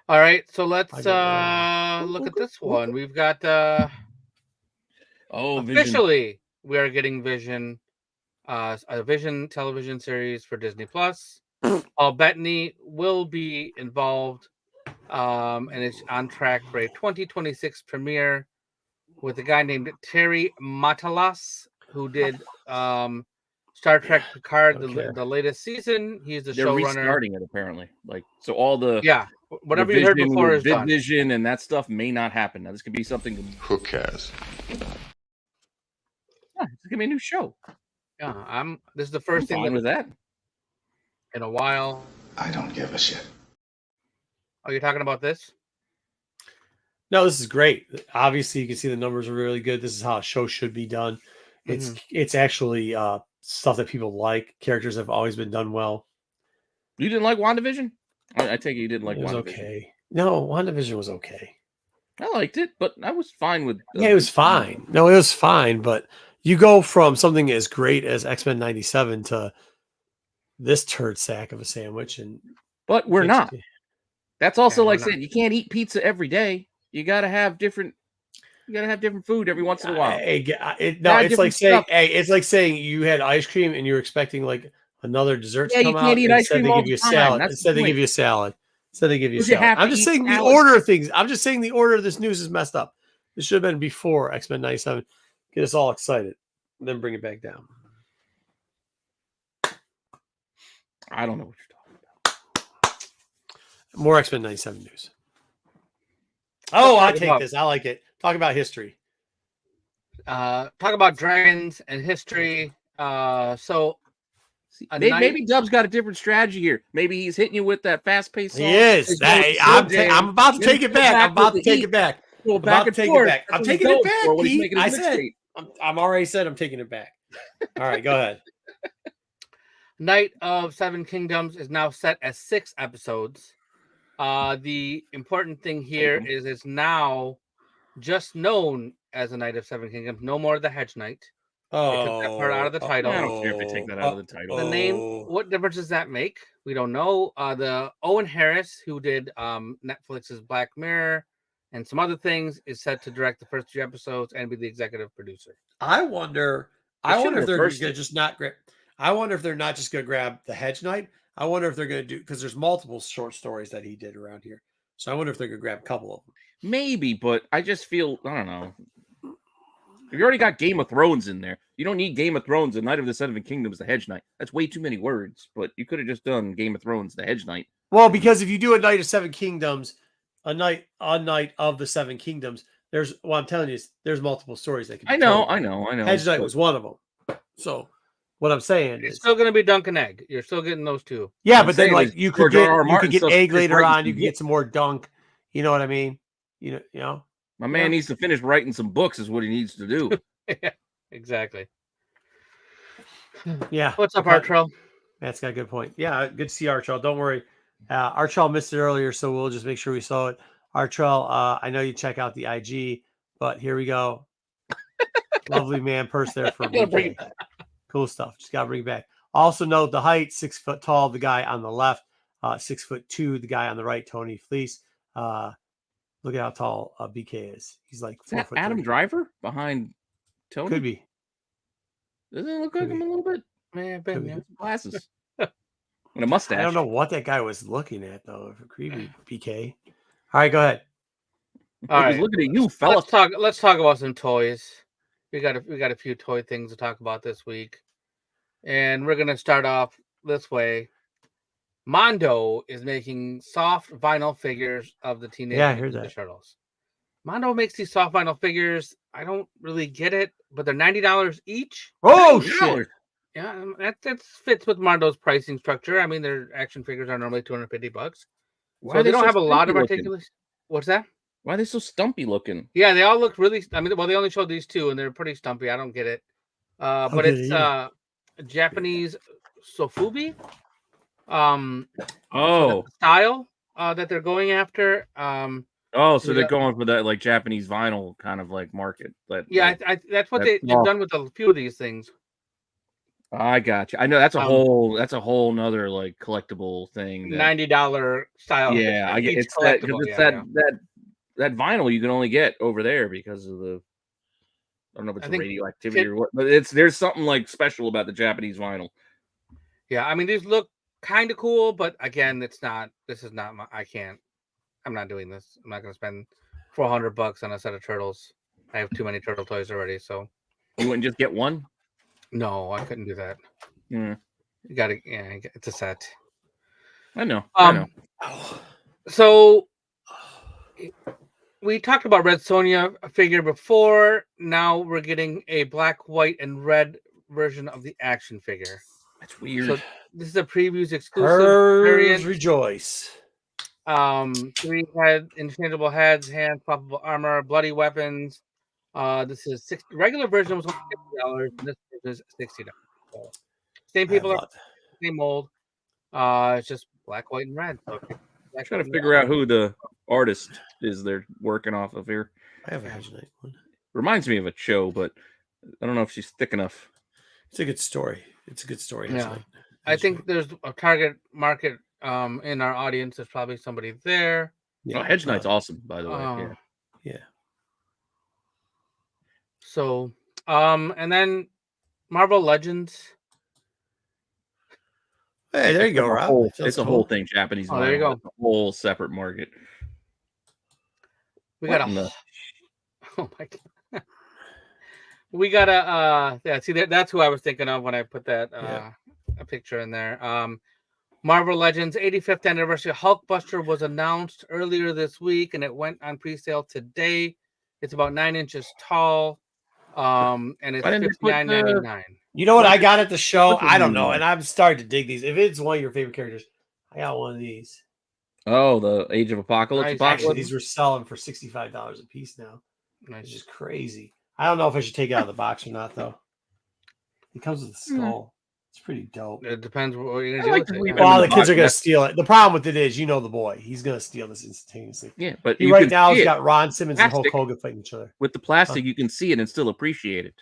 All right, so let's look at this one. We've got officially we are getting Vision, a Vision television series for Disney Plus. Paul Bettany will be involved. And it's on track for a 2026 premiere with a guy named Terry Matalas, who did Star Trek Picard, the latest season. He's the showrunner. They're restarting it apparently. Like, so all the whatever you heard before is done. Vision and that stuff may not happen. Now this could be something. Who cares? Yeah, it's gonna be a new show. Yeah, this is the first thing with that in a while. I don't give a shit. Are you talking about this? No, this is great. Obviously, you can see the numbers are really good. This is how a show should be done. It's actually stuff that people like. Characters have always been done well. You didn't like WandaVision? I take it you didn't like WandaVision. It was okay. No, WandaVision was okay. I liked it, but I was fine with. Yeah, it was fine. No, it was fine. But you go from something as great as X-Men '97 to this turd sack of a sandwich, but we're not. That's also like saying you can't eat pizza every day. You gotta have different. You gotta have different food every once in a while. It's like saying, it's like saying you had ice cream and you're expecting like another dessert to come you can't eat ice cream all the time. Instead, they give you a salad. I'm just saying the order of things. I'm just saying the order of this news is messed up. This should have been before X-Men '97. Get us all excited, and then bring it back down. I don't know what you're talking about. More X-Men '97 news. Oh, I take this. I like it. Talk about history. Talk about dragons and history. Maybe Dub's got a different strategy here. Maybe he's hitting you with that fast-paced song. He is. I'm about to take it back. I'm about to take it back. I'm taking it back, Pete. I said. I'm already said I'm taking it back. All right, go ahead. Night of Seven Kingdoms is now set as 6 episodes. The important thing here is it's now just known as a Night of Seven Kingdoms. No more the Hedge Knight. They took that part out of the title. I don't care if they take that out of the title. The name, what difference does that make? We don't know. The Owen Harris, who did Netflix's Black Mirror and some other things, is set to direct the first 3 episodes and be the executive producer. I wonder if they're just not great. I wonder if they're not just going to grab the Hedge Knight. I wonder if they're going to do, because there's multiple short stories that he did around here. So I wonder if they're going to grab a couple of them. Maybe, but I just feel, I don't know. You already got Game of Thrones in there. You don't need Game of Thrones, the Night of the Seven Kingdoms, the Hedge Knight. That's way too many words, but you could have just done Game of Thrones, the Hedge Knight. Well, because if you do a Night of Seven Kingdoms, a night of the Seven Kingdoms, I'm telling you, there's multiple stories that can be I know. Hedge Knight was one of them. So what I'm saying is, still going to be Dunk and Egg. You're still getting those 2. Yeah, but then like you could get Egg later on. You can get some more Dunk. You know what I mean? You know. My man needs to finish writing some books. Is what he needs to do. Yeah, exactly. Yeah. What's up, Artrell? That's got a good point. Yeah, good to see Artrell. Don't worry. Artrell missed it earlier, so we'll just make sure we saw it. Artrell, I know you check out the IG, but here we go. Lovely man purse there for me. Cool stuff. Just gotta bring it back. Also note the height: 6 foot tall, the guy on the left, 6'2", the guy on the right, Tony Fleece. Look at how tall BK is. He's like 4 foot. Adam Driver behind Tony? Could be. Doesn't it look like him a little bit? Man, glasses. And a mustache. I don't know what that guy was looking at though. For creepy BK. All right, go ahead. All I was right. looking at you, fella. Let's talk about some toys. We got a few toy things to talk about this week, and we're gonna start off this way. Mondo is making soft vinyl figures of the Teenage Yeah, I heard Mutant Ninja that. Turtles. Mondo makes these soft vinyl figures. I don't really get it, but they're $90 each. Oh $90. shit! Yeah, that fits with Mondo's pricing structure. I mean, their action figures are normally $250. Why So are they don't so have a lot stumpy of looking? articulation. What's that? Why are they so stumpy looking? Yeah, they all look really. I mean, well, they only showed these two, and they're pretty stumpy. I don't get it. But get it's it either. Japanese sofubi. So that's Oh, the style that they're going after. so they're Yeah. going for that like Japanese vinyl kind of like market. Yeah, that's what that's they've done with a few of these things. I got you. I know that's a whole nother like collectible thing. $90 style. Yeah, I get each it's that collectible, because it's that vinyl you can only get over there because of the I don't know if it's I think radioactivity or what, but there's something like special about the Japanese vinyl. Yeah, I mean these look kind of cool, but again, it's not. This is not my. I'm not doing this. I'm not going to spend $400 on a set of turtles. I have too many turtle toys already, so You wouldn't just get one? no, I couldn't do that. Yeah, You got to. Yeah, it's a set. I know. I know. So we talked about Red Sonja figure before. Now we're getting a black, white, and red version of the action figure. That's weird. So this is a previews exclusive Hers variant. rejoice. 3 interchangeable heads, hands, swappable armor, bloody weapons. This is regular version was $50. And this version is $60. So same people are same mold. It's just black, white, and red. So I'm trying to figure out who the artist is they're working off of here. I have a Hedge Knight one. Reminds me of a Cho, but I don't know if she's thick enough. It's a good story. It's a good story. Yeah. I think there's a target market in our audience. There's probably somebody there. Yeah. Oh, Hedge Knight's awesome, by the way. Yeah. So, and then Marvel Legends. Hey, there you go, Rob. It's a whole thing, Japanese. Oh, there you go. It's a whole separate market. We got oh my god. We got a yeah, see that's who I was thinking of when I put that a picture in there. Marvel Legends 85th anniversary Hulkbuster was announced earlier this week and it went on pre-sale today. It's about 9 inches tall. And it's $59.99. You know what I got at the show? I don't know, and I'm starting to dig these. If it's one of your favorite characters, I got one of these. Oh, the Age of Apocalypse. Actually, these were selling for $65 a piece now. Nice. It's just crazy. I don't know if I should take it out of the box or not, though. It comes with a skull. It's pretty dope. It depends what you're gonna do with it. Well, the kids are gonna steal it. The problem with it is, you know, the boy. He's gonna steal this instantaneously. Yeah, but right now he's got Ron Simmons and Hulk Hogan fighting each other. With the plastic, you can see it and still appreciate it.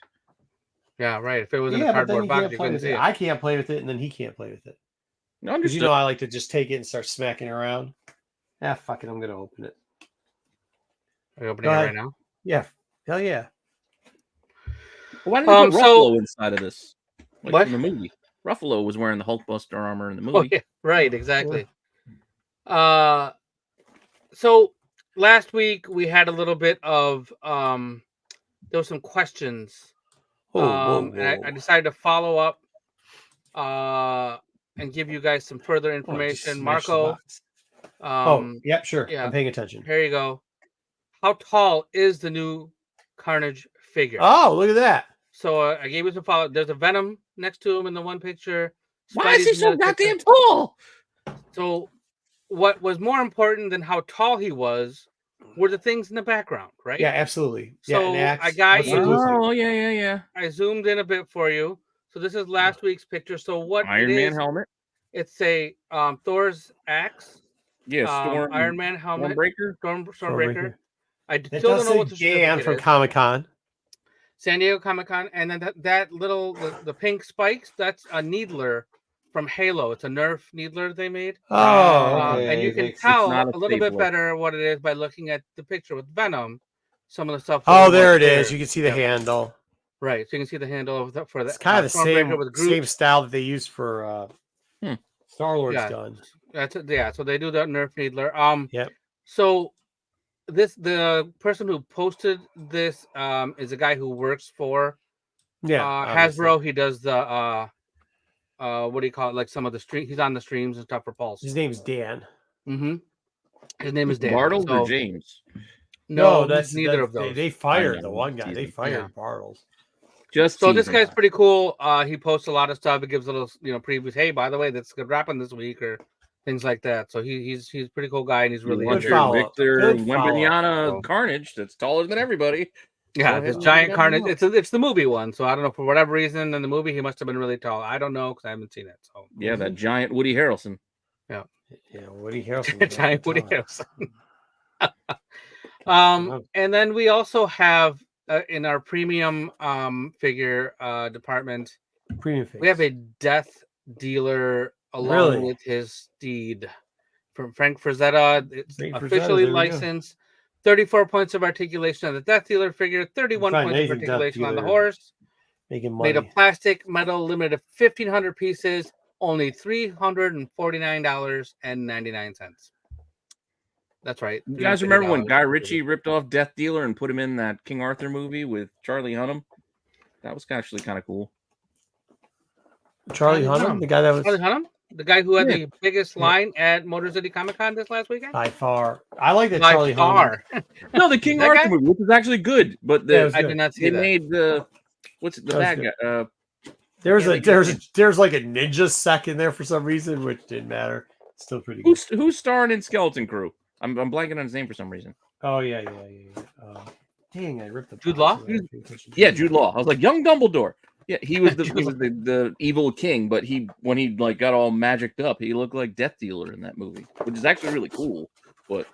Yeah, right. If it was in a cardboard box, you couldn't see it. I can't play with it, and then he can't play with it. No, because you know I like to just take it and start smacking around. Ah, fuck it. I'm gonna open it. Are you opening it right now? Yeah. Hell yeah. Why didn't they put Ruffalo inside of this? Like what? In the movie. Ruffalo was wearing the Hulkbuster armor in the movie. Oh, yeah. Right, exactly. So last week we had a little bit of there was some questions. And I decided to follow up and give you guys some further information. Marco. Yep, sure. Yeah. I'm paying attention. Here you go. How tall is the new Carnage figure? Oh, look at that. So I gave you some follow. There's a Venom next to him in the one picture. Why is he so goddamn tall? So what was more important than how tall he was were the things in the background, right? Yeah, absolutely. So I got you. Oh, yeah. I zoomed in a bit for you. So this is last week's picture. So what Iron Man helmet? It's a Thor's axe. Yeah, Storm. Iron Man helmet. Stormbreaker. I still don't know what the from Comic-Con. San Diego Comic-Con, and then that little the pink spikes, that's a Needler from Halo. It's a Nerf Needler they made. Oh, and you can tell a little bit better what it is by looking at the picture with Venom. Some of the stuff. Oh, there it is. You can see the handle. Right, so you can see the handle for that. It's kind of the same style that they used for Star-Lord's gun. So they do that Nerf Needler. Yep. So the person who posted this is a guy who works for obviously. Hasbro. He does the what do you call it? Like some of the stream. He's on the streams and stuff for Pulse. His name's Dan. Mm-hmm. His name is Dan. Bartles So, or James? no, that's neither of those. They fired the know, one guy. They teasing. fired Bartles. Just So this teasing. guy's pretty cool. He posts a lot of stuff. He gives little, previews. Hey, by the way, that's good wrapping this week or things like that. So he's a pretty cool guy and he's really Good into follow. it. Victor Good Wembanyama follow. Carnage that's taller than everybody. Yeah, Go this ahead. giant Yeah, carnage. look. It's the movie one. So I don't know, for whatever reason in the movie he must have been really tall. I don't know because I haven't seen it. So Yeah, that giant Woody Harrelson. Yeah, Woody Harrelson. giant Woody Harrelson. And then we also have in our premium figure department, Premium we have face. a Death Dealer along Really? with his steed from Frank Frazetta. It's Frank Frazetta, officially there we go. licensed. 34 points of articulation on the Death Dealer figure, 31 Find points of anything Death articulation on the Dealer horse. making money. Made of plastic, metal, limited to 1,500 pieces, only $349.99. That's right. You guys remember when $350. Guy Ritchie ripped off Death Dealer and put him in that King Arthur movie with Charlie Hunnam? That was actually kind of cool. Charlie Charlie Hunnam, the guy that was Charlie Hunnam? The guy who had Yeah. the biggest line at Motor City Comic Con this last weekend? by far. I like that By Charlie Hunnam. far. No, the King That Arthur guy? movie, which is actually good, but Yeah, it the was I good. did not see they that. made the what's it, the That was bad guy? There's Yeah, a they there's like a ninja sec in there for some reason, which didn't matter. Still pretty good. Who's starring in Skeleton Crew? I'm blanking on his name for some reason. Oh yeah. Dang, I ripped the Jude box Law? away. Yeah, Jude Law. I was like, young Dumbledore. Yeah, he was the evil king, but when he like got all magicked up, he looked like Death Dealer in that movie, which is actually really cool. But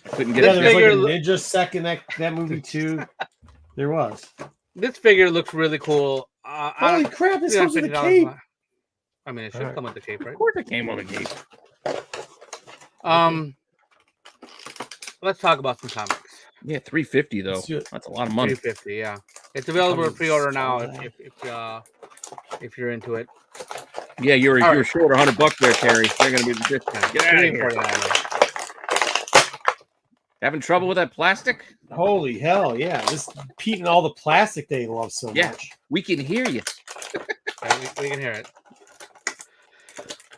I couldn't get Yeah, it. there's like a figure- ninja sec in that movie too. There was. This figure looks really cool. Holy crap! This yeah, comes with a $50 cape. I mean, it should Alright. come with the cape, right? Of course, it came on a cape. Let's talk about some comics. Yeah, $350 though. Let's do it. That's a lot of money. $350, yeah. It's available for Comes pre-order now with if you're into it. Yeah, you're All you're short $100 there, Terry. They're gonna be Yeah, get out of here. $349. Having trouble with that plastic? Holy hell! Yeah, this Pete and all the plastic they love so Yeah. much. We can hear you. Yeah, we can hear it.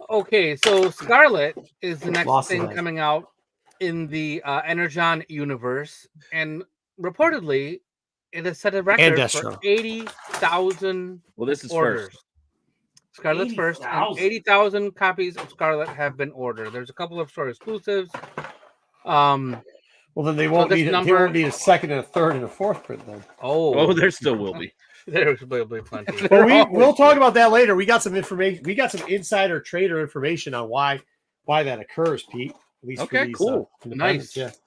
Okay, so Scarlet is the next Lost thing it. coming out in the Energon universe, and reportedly, it has set a record for Destro. 80,000 Well, this is orders. first. Scarlet's first, and 80,000. 80,000 copies of Scarlet have been ordered. There's a couple of store exclusives. Well, then they won't this need number- they won't need a second and a third and a fourth print then. Oh, there still will be. There will be plenty. But we'll talk about that later. We got some information. We got some insider trader information on why that occurs, Pete. At least Okay, cool. independents, Nice.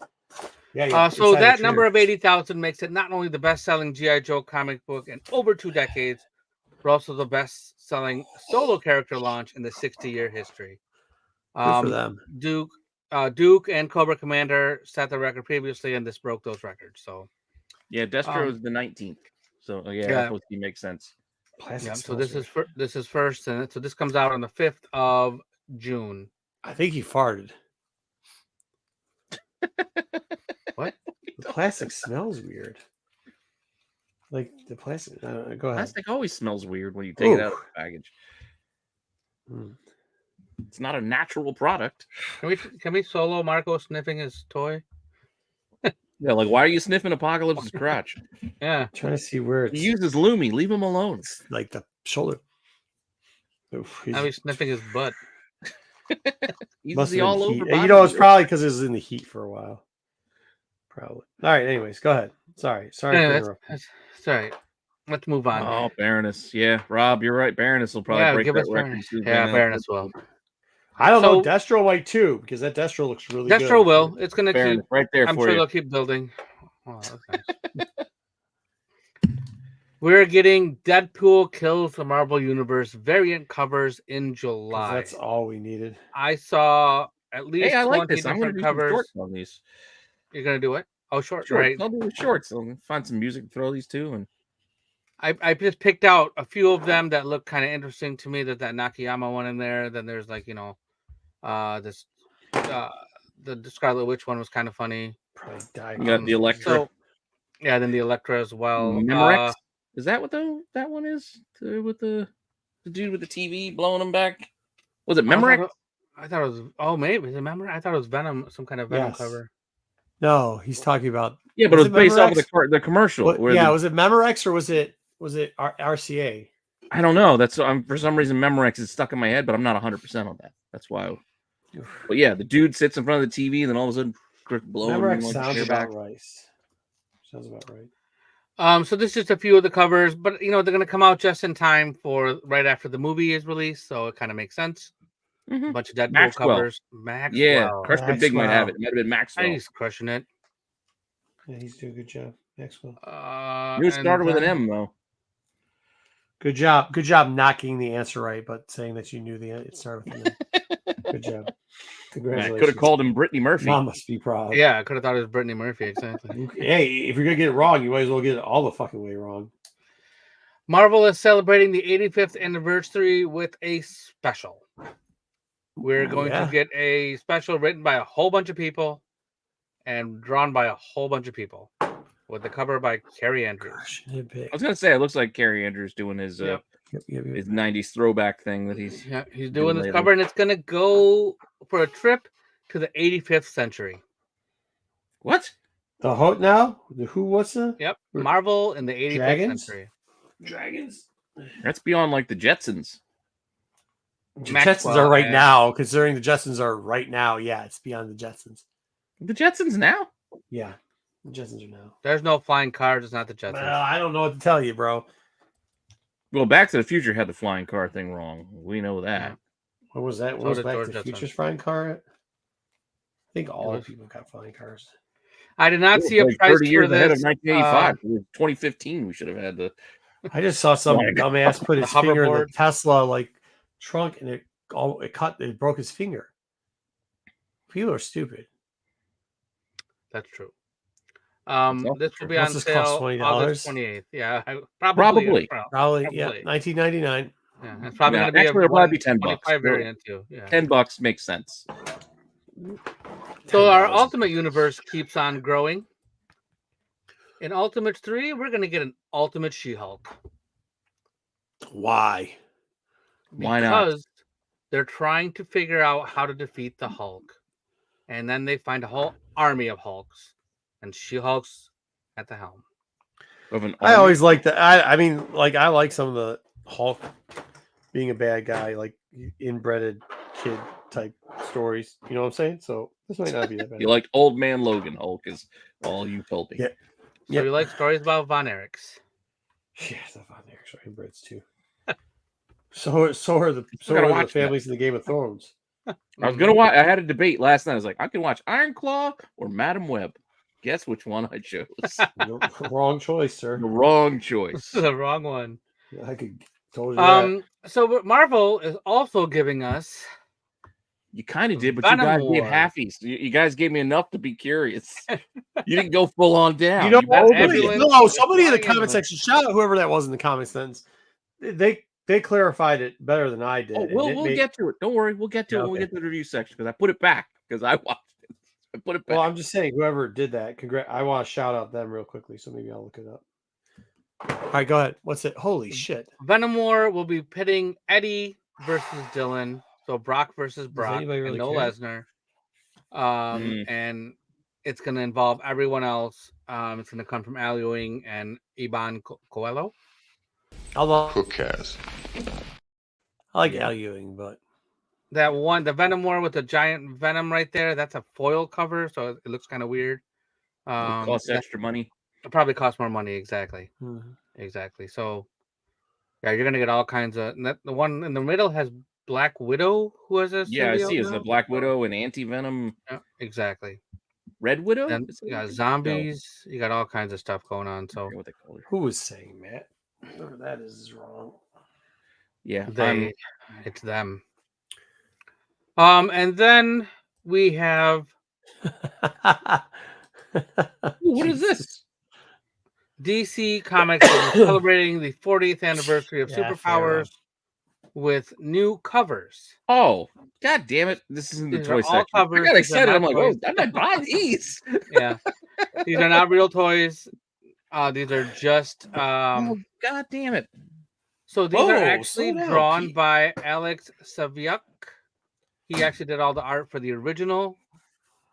Yeah. So insider that number trader. of 80,000 makes it not only the best-selling G.I. Joe comic book in over 2 decades, but also the best-selling solo character launch in the 60-year history. Good for them. Duke and Cobra Commander set the record previously, and this broke those records. So Yeah, Destro is the 19th. So yeah, yeah. that make sense. Plastic yeah, so smells this weird. is first, and so this comes out on the 5th of June. I think he farted. What? The plastic smells weird. Like the plastic. Go ahead. Plastic always smells weird when you take it out of Oof. the package. Mm. It's not a natural product. Can we solo Marco sniffing his toy? Yeah, like why are you sniffing Apocalypse's crotch? Yeah. Trying to see where it's He uses Lumi. Leave him alone. like the shoulder. Oof, Now he's sniffing his butt. He's must the have been all heat. over. And, it's probably because it was in the heat for a while. Probably. All right. Anyways, go ahead. Sorry. Yeah, to that's interrupt. sorry. Let's move on. Oh, Baroness. Yeah, Rob, you're right. Baroness will probably Yeah, break give that us record. Baroness. too, Yeah, man. Baroness will. I don't know. So- Destro might too, because that Destro looks really good. Destro will. It's gonna keep. Baroness, right there I'm for sure you. they'll keep building. Oh, that's nice. We're getting Deadpool Kills the Marvel Universe variant covers in 'Cause July. That's all we needed. I saw at least Hey, I 20 like this. I'm going different to do some covers. shorts on these. You're gonna do it? Oh, short, Shorts. right? I'll do shorts. I'll find some music to throw these to. And I just picked out a few of them that look kind of interesting to me. That Nakayama one in there. Then there's like this the Scarlet Witch one was kind of funny. Probably died. You got the Electra. So, yeah, then the Electra as well. Memorex. Is that what that one is? With the dude with the TV blowing him back? Was it Memorex? I thought it was. Oh, maybe was it Memorex? I thought it was Venom, some kind of Venom cover. No, he's talking about. Yeah, but it was based off of the commercial. Was it Memorex or was it RCA? I don't know. That's for some reason Memorex is stuck in my head, but I'm not 100% on that. That's why. But yeah, the dude sits in front of the TV, and then all of a sudden, blowing. Memorex sounds about right. Sounds about right. So this is just a few of the covers, but they're going to come out just in time for right after the movie is released, so it kind of makes sense. Mm-hmm. A bunch of Deadpool covers. Maxwell. Yeah, Crushman Big might have it. It might have been Maxwell. He's crushing it. Yeah, he's doing a good job. Maxwell. You started with an M though. Good job knocking the answer right, but saying that you knew it started with an M. Good job. Congratulations. I could have called him Brittany Murphy. Mom must be proud. Yeah, I could have thought it was Brittany Murphy, exactly. Hey, if you're going to get it wrong, you might as well get it all the fucking way wrong. Marvel is celebrating the 85th anniversary with a special. We're going to get a special written by a whole bunch of people and drawn by a whole bunch of people with the cover by Carrie Andrews. I was going to say, it looks like Carrie Andrews doing his his 90s throwback thing that he's doing this cover, and it's going to go for a trip to the 85th century. What? The Hope now? The who? What's the? Yep. Marvel in the 85th century. Dragons? That's beyond like the Jetsons. The Jetsons are right now, considering the Jetsons are right now. Yeah, it's beyond the Jetsons. The Jetsons now? Yeah, the Jetsons are now. There's no flying cars. It's not the Jetsons. Well, I don't know what to tell you, bro. Well, Back to the Future had the flying car thing wrong. We know that. What was that? What was Back to the Future's flying car? I think all people got flying cars. I did not see a price 30 years for ahead this. of 1985. 2015, we should have had the. I just saw some dumbass put his finger in the Tesla trunk, and it broke his finger. People are stupid. That's true. This will be on sale August 28th. Yeah, probably. Yeah, $19.99. Yeah, it's probably going to be it'll probably be $10. Variant too. Yeah, $10 makes sense. So our Ultimate Universe keeps on growing. In Ultimate 3, we're going to get an Ultimate She-Hulk. Why? Why not? Because they're trying to figure out how to defeat the Hulk. And then they find a whole army of Hulks. And She-Hulk's at the helm. I always like that. I like some of the Hulk being a bad guy, like inbred kid type stories. You know what I'm saying? So this might not be that bad. You like Old Man Logan Hulk is all you told me. Yeah. So you like stories about Von Erichs? Yeah, the Von Erichs are inbreds too. So are the families in the Game of Thrones. I was gonna watch. I had a debate last night. I was like, I can watch Iron Claw or Madam Web. Guess which one I chose. Wrong choice, sir. The wrong choice. The wrong one. I could told you that. So Marvel is also giving us. You kind of did, but you guys gave halfies. You guys gave me enough to be curious. You didn't go full on down. You know, somebody in the comment section, shout out whoever that was in the comment sentence. They clarified it better than I did. Oh, we'll get to it. Don't worry, we'll get to it when we get to the review section because I put it back because I watched it. I put it back. Well, I'm just saying, whoever did that, I want to shout out them real quickly, so maybe I'll look it up. All right, go ahead. What's it? Holy shit! Venom War will be pitting Eddie versus Dylan. So Brock versus Brock, and no Lesnar. And it's going to involve everyone else. It's going to come from Al Ewing and Iban Coelho. Who cares? I like Al Ewing, but that one, the Venom War with the giant Venom right there, that's a foil cover, so it looks kind of weird. It costs extra money. It probably costs more money, exactly. Mm-hmm. Exactly. So, yeah, you're going to get all kinds of... The one in the middle has Black Widow, who has a I see. It's the Black Widow and Anti-Venom. Yeah, exactly. Red Widow? And you got zombies. No. You got all kinds of stuff going on. So who was saying that? Whoever that is wrong. Yeah, it's them. And then we have what is this? DC Comics is celebrating the 40th anniversary of Superpowers with new covers. Oh, God damn it! This isn't the These toy are all section. I covers. got These are excited. I'm not like, oh, toys. I'm not buying these. Yeah, these are not real toys. These are just. Oh, God damn it! So these are Whoa, actually slow down, drawn Pete. by Alex Saviuk. He actually did all the art for the original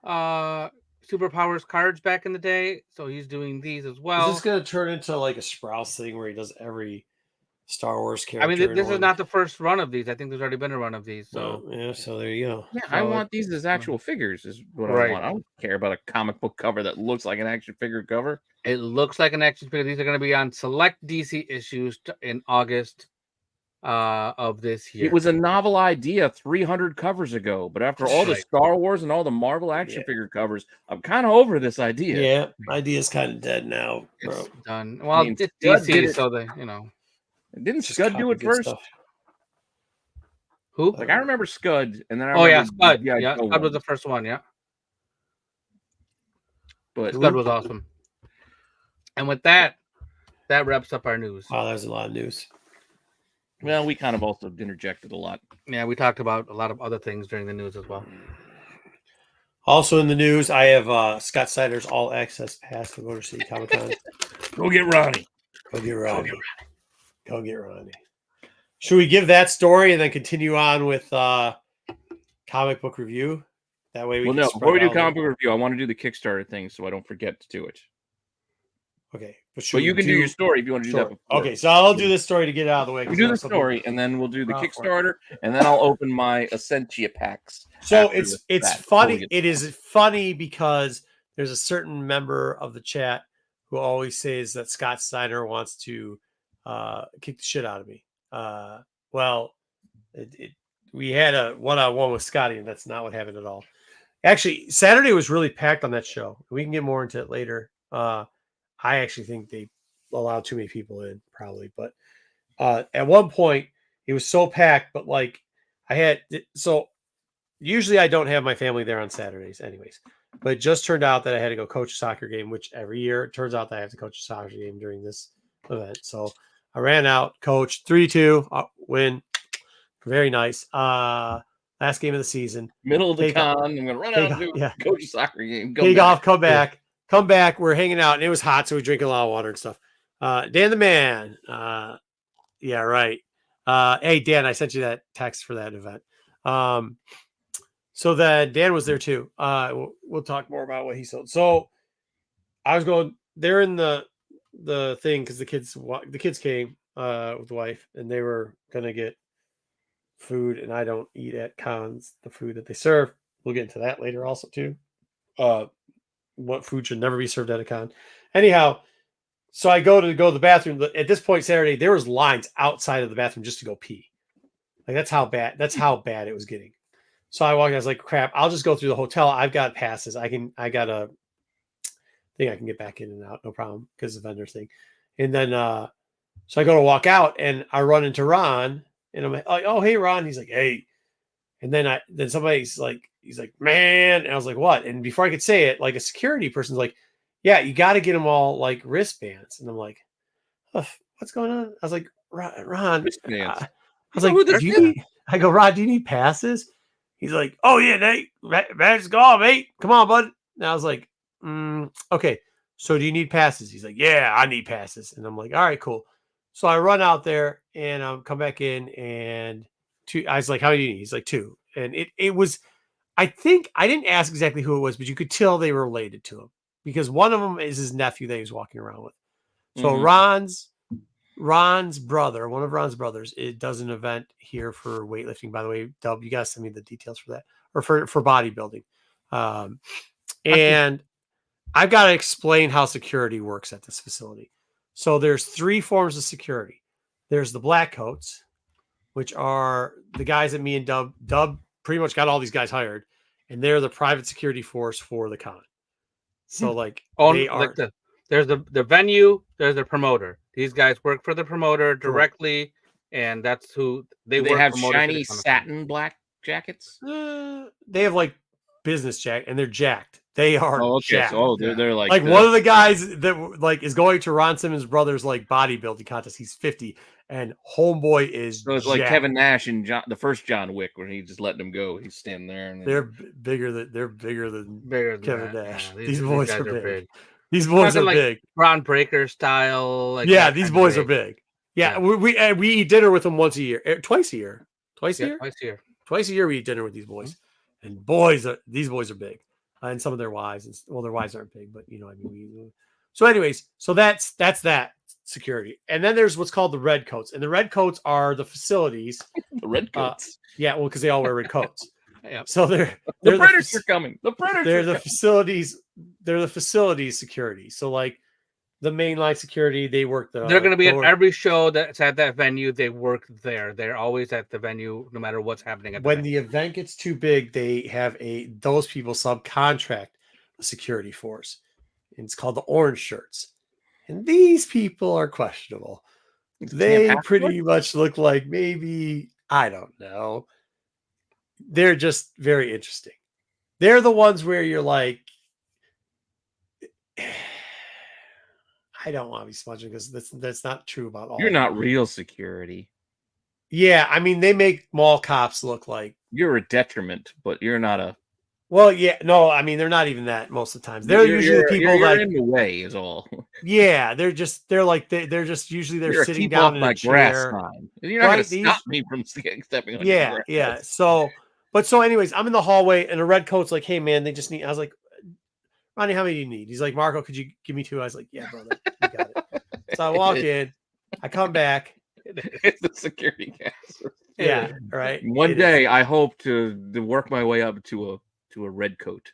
Superpowers cards back in the day. So he's doing these as well. Is this going to turn into like a Sprouse thing where he does every Star Wars I character? mean, this is not the first run of these. I think there's already been a run of these. So yeah, so there you go. Yeah, So I want these as actual figures. Is what I want. I don't care about a comic book cover that looks like an action figure cover. It looks like an action figure. These are going to be on select DC issues in August of this year. It was a novel idea 300 covers ago, but after all the Right. Star Wars and all the Marvel action figure covers, I'm kind of over this idea. Yeah, idea's kind of dead now, bro. It's done. Well, I mean, it's Scud did DC, it. so they, Didn't Just Scud do copy it good first? stuff. Who? Like I remember Scud, and then I Oh yeah, remember Scud. the Yeah, Joe Scud was one. the first one. Yeah, But Scud was awesome. And with that, that wraps up our news. Wow, there's a lot of news. well, we kind of also interjected a lot. Yeah, we talked about a lot of other things during the news as well. Also in the news, I have Scott Snyder's All Access Pass to Motor City Comic Con. Go get Ronnie. Go get Ronnie. Go get Ronnie. Should we give that story and then continue on with comic book review? That way we can Before we do spread out a comic book little. review, I want to do the Kickstarter thing so I don't forget to do it. Okay, But you can do your story if you want to do that before. Okay, so I'll do this story to get it out of the way. You 'cause do I know the some story, people- and then we'll do the Wow, for it. Kickstarter, and then I'll open my Ascencia packs. So after it's that, funny. before we get It is funny because there's a certain member of the chat who always says that Scott Snyder wants to kick the shit out of me. Well, we had a one-on-one with Scotty, and that's not what happened at all. Actually, Saturday was really packed on that show. We can get more into it later. I actually think they allowed too many people in, probably. But at one point, it was so packed. But like, usually I don't have my family there on Saturdays, anyways. But it just turned out that I had to go coach a soccer game, which every year it turns out that I have to coach a soccer game during this event. So I ran out, coached 3-2, win. Very nice. Last game of the season. middle of the Take con. off. I'm going to run out and do Yeah. coach a soccer game. Take off, come back. Come back. We're hanging out, and it was hot, so we drinking a lot of water and stuff. Dan the man. Yeah, right. Hey, Dan, I sent you that text for that event. So that Dan was there too. We'll talk more about what he sold. So I was going. They're in the thing because the kids came with the wife, and they were gonna get food, and I don't eat at cons the food that they serve. We'll get into that later also too. What food should never be served at a con. Anyhow, so I go to the bathroom. At this point Saturday, there was lines outside of the bathroom just to go pee. Like that's how bad it was getting. So I walked in, I was like, crap, I'll just go through the hotel. I've got passes. I got a thing I can get back in and out, no problem, because of the vendor thing. And then so I go to walk out and I run into Ron, and I'm like, oh hey Ron. He's like, hey. And then somebody's like, he's like, man. And I was like, what? And before I could say it, like a security person's like, yeah, you got to get them all like wristbands. And I'm like, oh, what's going on? I was like, Ron. Wristbands. I was like, I go, Ron, do you need passes? He's like, oh yeah, Nate, let's go, mate. Come on, bud. And I was like, okay. So do you need passes? He's like, yeah, I need passes. And I'm like, all right, cool. So I run out there and I come back in, and I was like, how many do you need? He's like 2. And it was, I think I didn't ask exactly who it was, but you could tell they were related to him because one of them is his nephew that he was walking around with. So Ron's brother, one of Ron's brothers, it does an event here for weightlifting. By the way, Dub, you guys send me the details for that, or for bodybuilding. And I've got to explain how security works at this facility. So there's 3 forms of security. There's the black coats, which are the guys that me and Dub pretty much got all these guys hired, and they're the private security force for the con. So like they are like there's the venue, there's the promoter. These guys work for the promoter directly, and that's who they work. have for shiny satin black jackets. They have like business jack, and they're jacked. They are jacked. So, they're like one of the guys that like is going to Ron Simmons' brother's like bodybuilding contest. He's 50, and homeboy is So it's like jacked. Kevin Nash and the first John Wick, where he just letting him go. He's standing there, and They're bigger than Kevin Nash. Yeah, these boys guys are big. These boys Talking are like big. Ron Breaker style. Like Yeah, these boys are big. Yeah, Yeah. we eat dinner with them once a year, twice a year, Twice a year. twice a year. We eat dinner with these boys, and these boys are big, and some of their wives. And, their wives aren't big, but you know, I mean, so anyways, so that's that security, and then there's what's called the red coats, and the red coats are the facilities. the red coats. Yeah, well, because they all wear red coats. Yeah. So they're The predators are coming. The predators. They're the facilities. They're the facilities security. So like the mainline security, they work the. They're going to be at every show that's at that venue. They work there. They're always at the venue, no matter what's happening. When the event gets too big, they have those people subcontract a security force. And it's called the orange shirts. And these people are questionable. They pretty much look like maybe, I don't know. They're just very interesting. They're the ones where you're like, I don't want to be smudging because that's not true about all. You're not real security. Yeah, I mean, they make mall cops look like you're a detriment, but you're not a. Well, yeah, no, I mean, they're not even that most of the times. They're usually the people you're like in the way is all. Yeah, they're just usually You're sitting down in a chair. Sign. You're not going to stop me from stepping on your grass. Yeah. So anyways, I'm in the hallway and a red coat's like, "Hey man, they just need." I was like, "Ronnie, how many do you need?" He's like, "Marco, could you give me 2?" I was like, "Yeah, brother, you got it." So I walk in, I come back. It's the security guys. Yeah, right. One day, I hope to work my way up to a red coat.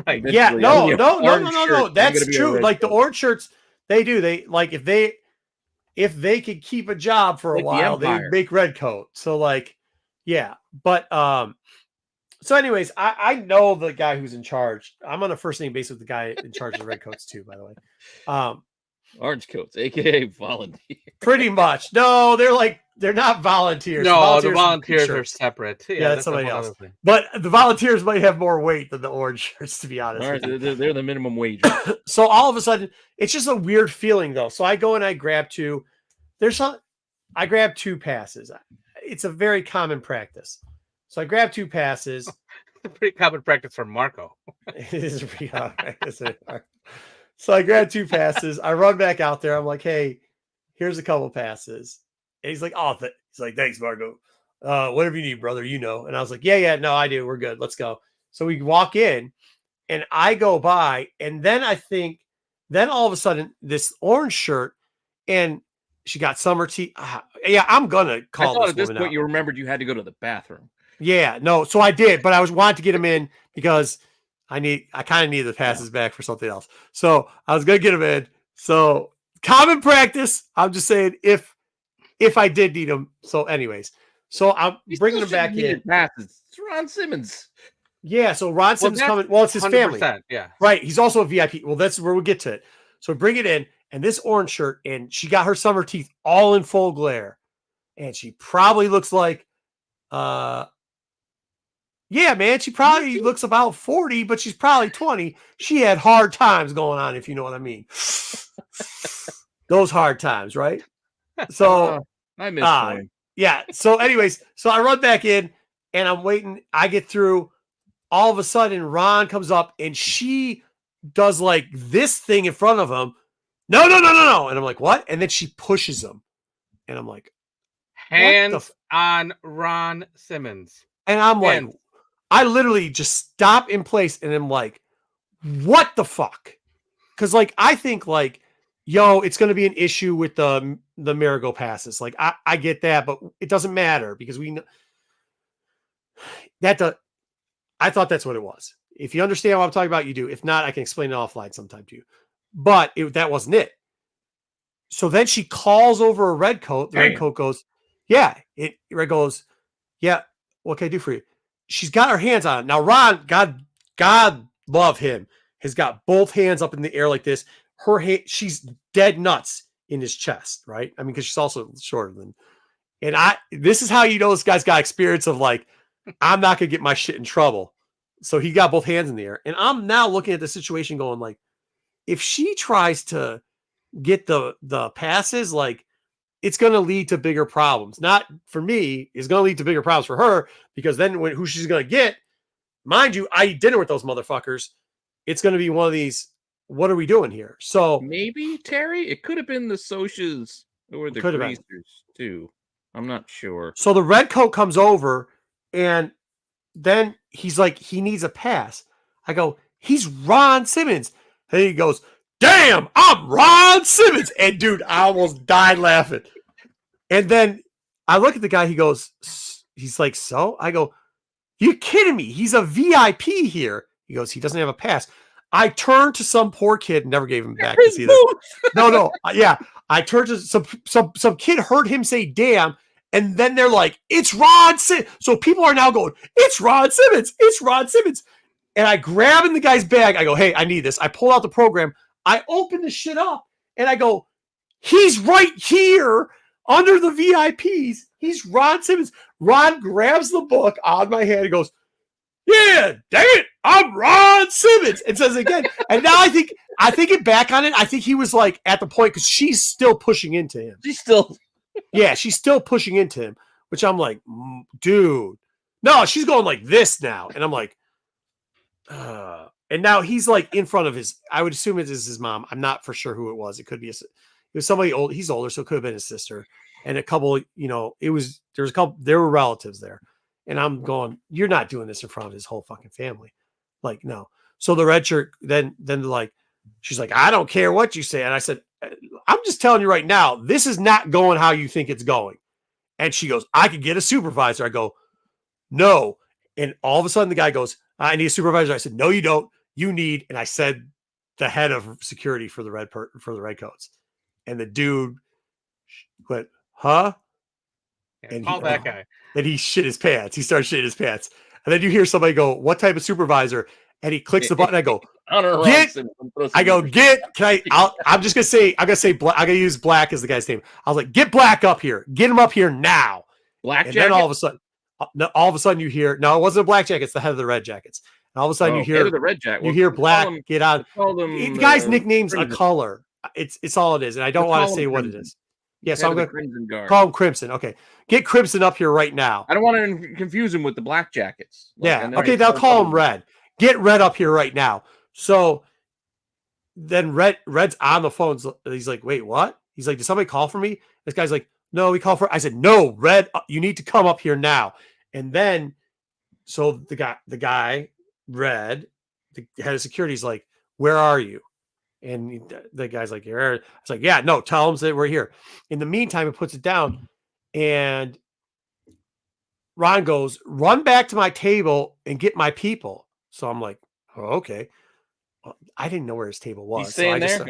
Right. Yeah. No. That's true. Like the orange shirts, they do. They like if they could keep a job for a while, they make red coat. So like, yeah. But so anyways, I know the guy who's in charge. I'm on a first name basis with the guy in charge of the red coats too, by the way. Orange coats, aka volunteer. Pretty much. No, they're not volunteers. No, the volunteers are separate. Yeah, that's somebody else. But the volunteers might have more weight than the orange shirts, to be honest. They're the minimum wage. So all of a sudden, it's just a weird feeling though. So I go and I grab two. I grab 2 passes. It's a very common practice. So I grab 2 passes. Pretty common practice for Marco. It is pretty common practice. So I grab 2 passes. I run back out there. I'm like, "Hey, here's a couple passes." And he's like, "Oh, he's like, thanks, Marco. Whatever you need, brother, you know." And I was like, yeah, no, I do. We're good. Let's go. So we walk in and I go by. And then then all of a sudden, this orange shirt and she got summer tea. Yeah, I'm going to call this woman at this point out. You remembered you had to go to the bathroom. Yeah, no. So I did, but I wanted to get him in because I kind of need the passes back for something else. So I was going to get him in. So common practice. I'm just saying if I did need them. So anyways, so I'm bringing them back in. Passes. It's Ron Simmons. Yeah. So Ron Simmons coming. Well, it's his family. Yeah. Right. He's also a VIP. Well, that's where we get to it. So bring it in and this orange shirt and she got her summer teeth all in full glare and she probably looks like, yeah, man, she probably looks about 40, but she's probably 20. She had hard times going on, if you know what I mean. Those hard times, right? So I missed one. Yeah. So anyways, so I run back in and I'm waiting. I get through. All of a sudden, Ron comes up and she does like this thing in front of him. No. And I'm like, what? And then she pushes him. And I'm like, hands on Ron Simmons. And I'm like, I literally just stop in place and I'm like, what the fuck? Because like, I think like, yo, it's going to be an issue with the Marigo passes. Like, I get that, but it doesn't matter because we know that I thought that's what it was. If you understand what I'm talking about, you do. If not, I can explain it offline sometime to you. But that wasn't it. So then she calls over a red coat. The red coat goes, yeah. Red goes, yeah. What can I do for you? She's got her hands on it. Now, Ron, God love him, has got both hands up in the air like this. She's dead nuts in his chest, right? I mean, because she's also shorter than. And this is how you know this guy's got experience of like, I'm not gonna get my shit in trouble. So he got both hands in the air, and I'm now looking at the situation, going like, if she tries to get the passes, like it's going to lead to bigger problems. Not for me, it's going to lead to bigger problems for her, because then who she's going to get, mind you, I eat dinner with those motherfuckers. It's going to be one of these, what are we doing here? So maybe, Terry, it could have been the Socias or the Greasers too. I'm not sure. So the red coat comes over, and then he's like, he needs a pass. I go, he's Ron Simmons. And he goes, damn, I'm Ron Simmons. And dude, I almost died laughing. And then I look at the guy, he's like, so? I go, you kidding me? He's a VIP here. He goes, he doesn't have a pass. I turned to some poor kid, never gave him back his either. No. Yeah. I turned to some kid, heard him say damn, and then they're like, it's Ron Simmons. So people are now going, it's Ron Simmons. It's Ron Simmons. And I grab in the guy's bag. I go, hey, I need this. I pull out the program. I open the shit up, and I go, he's right here under the VIPs. He's Ron Simmons. Ron grabs the book on my hand and goes, yeah, dang it, I'm Ron Simmons. And says again. And now I think it back on it. I think he was like at the point, because she's still pushing into him. She's still pushing into him, which I'm like, dude. No, she's going like this now. And I'm like, and now he's like in front of I would assume it is his mom. I'm not for sure who it was. It could be it was somebody old. He's older, so it could have been his sister. And a couple, there were relatives there. And I'm going, you're not doing this in front of his whole fucking family. Like, no. So the red shirt, then like, she's like, I don't care what you say. And I said, I'm just telling you right now, this is not going how you think it's going. And she goes, I could get a supervisor. I go, no. And all of a sudden the guy goes, I need a supervisor. I said, no, you don't. You need, and I said the head of security for the red coats. And the dude went, huh? Yeah, and call that guy. And he shit his pants. He started shitting his pants. And then you hear somebody go, what type of supervisor? And he clicks the button. I go, I'm going to use Black as the guy's name. I was like, get Black up here. Get him up here now. Black and jacket? Then all of a sudden you hear, no, it wasn't a Black Jacket. It's the head of the Red Jackets. And all of a sudden you hear, the Red Jacket. You hear Black, get out. The guy's nickname's a color. It's all it is. And I don't want to say what it is. Yeah, so I'm going to call him Crimson. Okay. Get Crimson up here right now. I don't want to confuse him with the Black Jackets. Okay, they'll call him Red. Get Red up here right now. So then Red's on the phone. He's like, wait, what? He's like, did somebody call for me? This guy's like, no, we call for. I said, no, Red, you need to come up here now. And then, so the guy, Red, the head of security, is like, where are you? And the guy's like, here. I was like, yeah, no, tell him that we're here. In the meantime, he puts it down, and Ron goes, run back to my table and get my people. So I'm like, oh, okay. Well, I didn't know where his table was. He's staying there?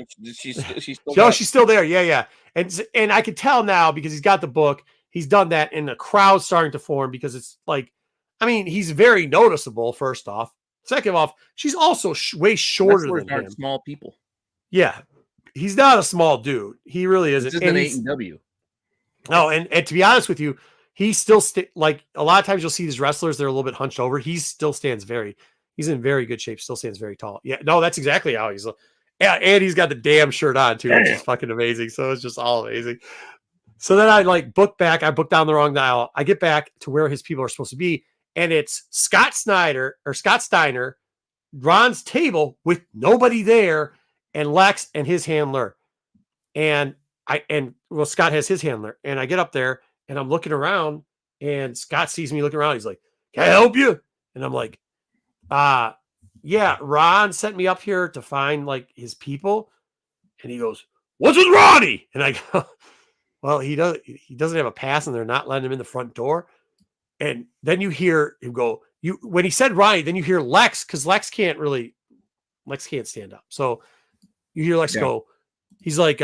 She's still there. Yeah. And I could tell now because he's got the book. He's done that, and the crowd's starting to form because it's like, I mean, he's very noticeable, first off. Second off, she's also way shorter than him. Small people. Yeah. He's not a small dude. He really isn't. This is an AEW. No, and to be honest with you, he still like a lot of times you'll see these wrestlers, they're a little bit hunched over. He still stands he's in very good shape, still stands very tall. Yeah, no, that's exactly how he's. Yeah, and he's got the damn shirt on too, which is fucking amazing. So it's just all amazing. So then I book down the wrong dial. I get back to where his people are supposed to be, and it's Scott Steiner, Ron's table with nobody there, and Lex and his handler. And Scott has his handler, and I get up there and I'm looking around, and Scott sees me looking around. He's like, can I help you? And I'm like, yeah, Ron sent me up here to find like his people. And he goes, what's with Ronnie? And I go, well, he doesn't have a pass, and they're not letting him in the front door. And then you hear him go, when he said Ronnie, then you hear Lex, because Lex can't stand up. So you hear Lex go, he's like,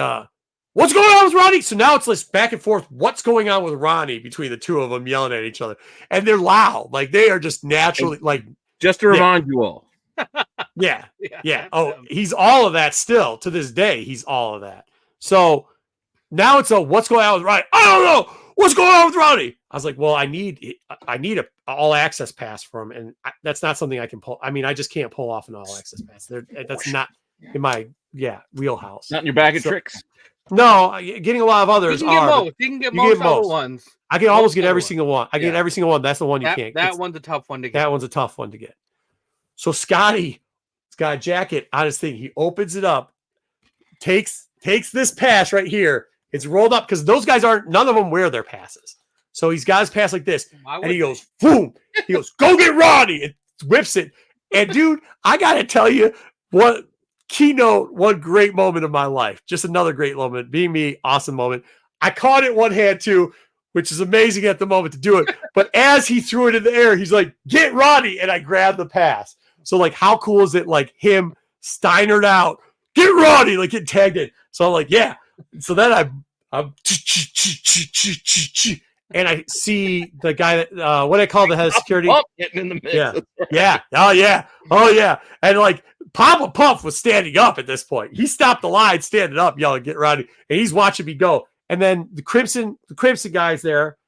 what's going on with Ronnie? So now it's this back and forth. What's going on with Ronnie between the two of them yelling at each other? And they're loud. Like they are just naturally like. Just to remind you all. Yeah. Oh, he's all of that still to this day. He's all of that. So now it's what's going on with Ronnie? I don't know. What's going on with Ronnie? I was like, well, I need a all access pass for him. And that's not something I can pull. I mean, I just can't pull off an all access pass. That's not in my wheelhouse. Not in your bag of tricks. No, getting a lot of others You can get are. most. You can get you most get other most. ones. I can almost get other every ones. single one. I get Yeah. every single one. That's the one you can't. That one's a tough one to get. That one's a tough one to get. So Scotty's got a jacket on his thing. He opens it up, takes this pass right here. It's rolled up because those guys none of them wear their passes. So he's got his pass like this, and he goes, boom. He goes, go get Ronnie, and whips it. And dude, I gotta tell you, one great moment of my life. Just another great moment. Being me, awesome moment. I caught it one hand too, which is amazing at the moment to do it. But as he threw it in the air, he's like, get Ronnie. And I grabbed the pass. So like, how cool is it? Like him Steinered out, get Ronnie, like get tagged in. So I'm like, yeah. So then I'm and I see the guy that what I call the head of security. Getting in the mix. Yeah. Oh yeah. And like Poppa Pump was standing up at this point. He stopped the line, standing up, yelling, get Ronnie. And he's watching me go. And then the Crimson guy's there.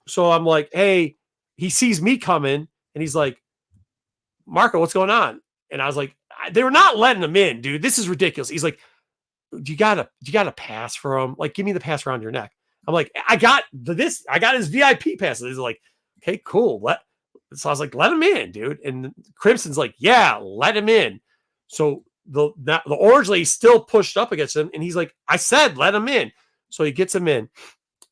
So I'm like, hey, he sees me coming and he's like, Marco, what's going on? And I was like, they were not letting him in, dude. This is ridiculous. He's like, you got a pass for him? Like, give me the pass around your neck. I'm like, I got his VIP pass. He's like, okay, cool. So I was like, let him in, dude. And Crimson's like, yeah, let him in. So the orange lady still pushed up against him. And he's like, I said, let him in. So he gets him in.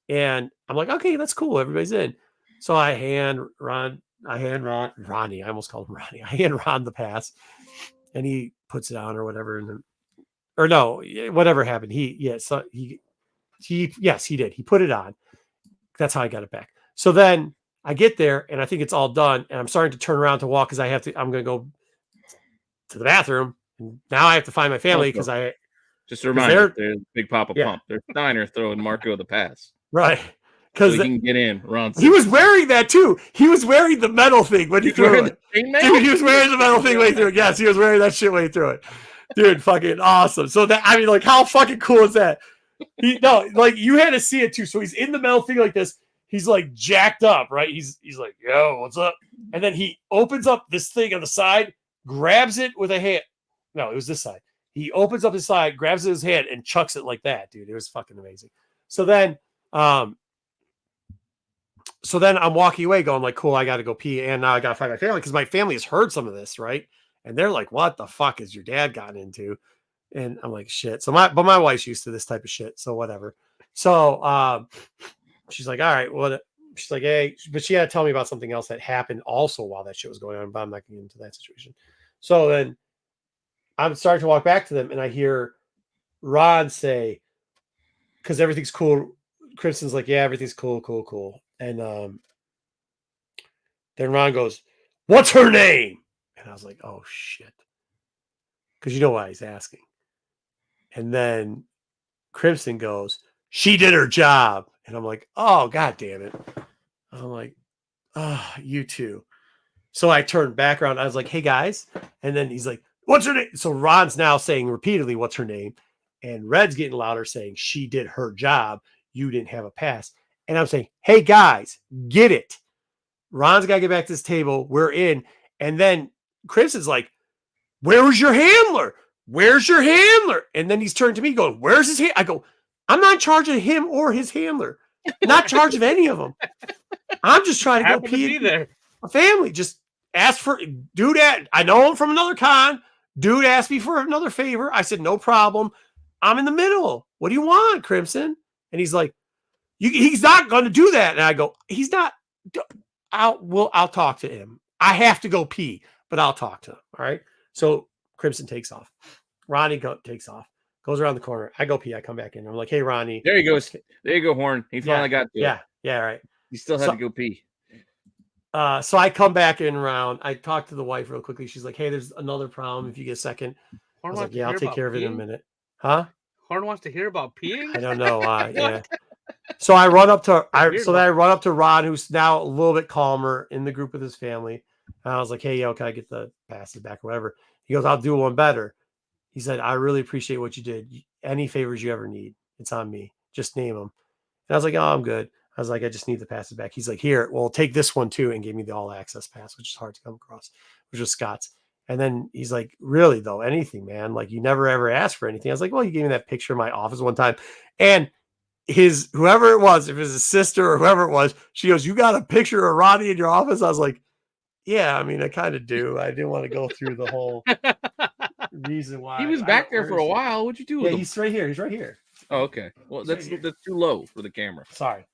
And I'm like, okay, that's cool. Everybody's in. So I hand Ronnie. I almost called him Ronnie. I hand Ron the pass and he puts it on or whatever. And then, or no, whatever happened. He did. He put it on. That's how I got it back. So then I get there and I think it's all done. And I'm starting to turn around to walk because I'm going to go to the bathroom. And now I have to find my family because just a reminder, there's Big Poppa Pump. There's Steiner throwing Marco the pass. Right. So he can get in. He was wearing that too. He was wearing the metal thing when he threw it. Dude, he was wearing the metal thing way through it. Yes, he was wearing that shit way through it. Dude, fucking awesome. So that, I mean, like, how fucking cool is that? You had to see it too. So he's in the metal thing like this. He's like jacked up, right? He's like, yo, what's up? And then he opens up this thing on the side, grabs it with a hand. No, it was this side. He opens up his side, grabs it with his hand, and chucks it like that, dude. It was fucking amazing. So then I'm walking away going like, cool, I got to go pee. And now I got to find my family because my family has heard some of this, right? And they're like, what the fuck is your dad gotten into? And I'm like, shit. So my wife's used to this type of shit. So whatever. So she's like, all right, well, she's like, hey, but she had to tell me about something else that happened also while that shit was going on, but I'm not getting into that situation. So then I'm starting to walk back to them and I hear Ron say, because everything's cool. Crimson's like, yeah, everything's cool. And then Ron goes, what's her name? And I was like, oh shit. Because you know why he's asking. And then Crimson goes, she did her job. And I'm like, oh, God damn it. I'm like, oh, you too. So I turned back around. I was like, hey guys. And then he's like, what's her name? So Ron's now saying repeatedly, what's her name? And Red's getting louder saying she did her job. You didn't have a pass. And I'm saying, hey guys, get it. Ron's got to get back to this table. We're in. And then Crimson's like, where was your handler? Where's your handler? And then he's turned to me going, where's his handler? I go, I'm not in charge of him or his handler. Not in charge of any of them. I'm just trying to go pee there. A family. Just ask for, dude, I know him from another con. Dude asked me for another favor. I said, no problem. I'm in the middle. What do you want, Crimson? And he's like, he's not going to do that. And I go, he's not. I'll talk to him. I have to go pee, but I'll talk to him. All right. So Crimson takes off. Ronnie takes off. Goes around the corner. I go pee. I come back in. I'm like, hey, Ronnie. There you go. There you go, Horn. He finally got to it. Yeah, right. He still had to go pee. So I come back in around. I talk to the wife real quickly. She's like, hey, there's another problem. If you get a second. I was like, yeah, I'll take care of it in a minute. Huh? Horn wants to hear about peeing? I don't know. Yeah. So I run up to Ron, who's now a little bit calmer in the group with his family. And I was like, hey, yo, can I get the passes back or whatever? He goes, I'll do one better. He said, I really appreciate what you did. Any favors you ever need, it's on me. Just name them. And I was like, oh, I'm good. I was like, I just need the passes back. He's like, here, well, take this one too, and gave me the all access pass, which is hard to come across, which was Scott's. And then he's like, really though, anything, man. Like you never ever asked for anything. I was like, well, you gave me that picture of my office one time. And his whoever it was, if it was his sister or whoever it was, she goes, you got a picture of Ronnie in your office? I was like, yeah, I mean, I kind of do. I didn't want to go through the whole reason why. He was back there for a while. What'd you do with him? He's right here. He's right here. Oh, okay. Well, that's too low for the camera. Sorry.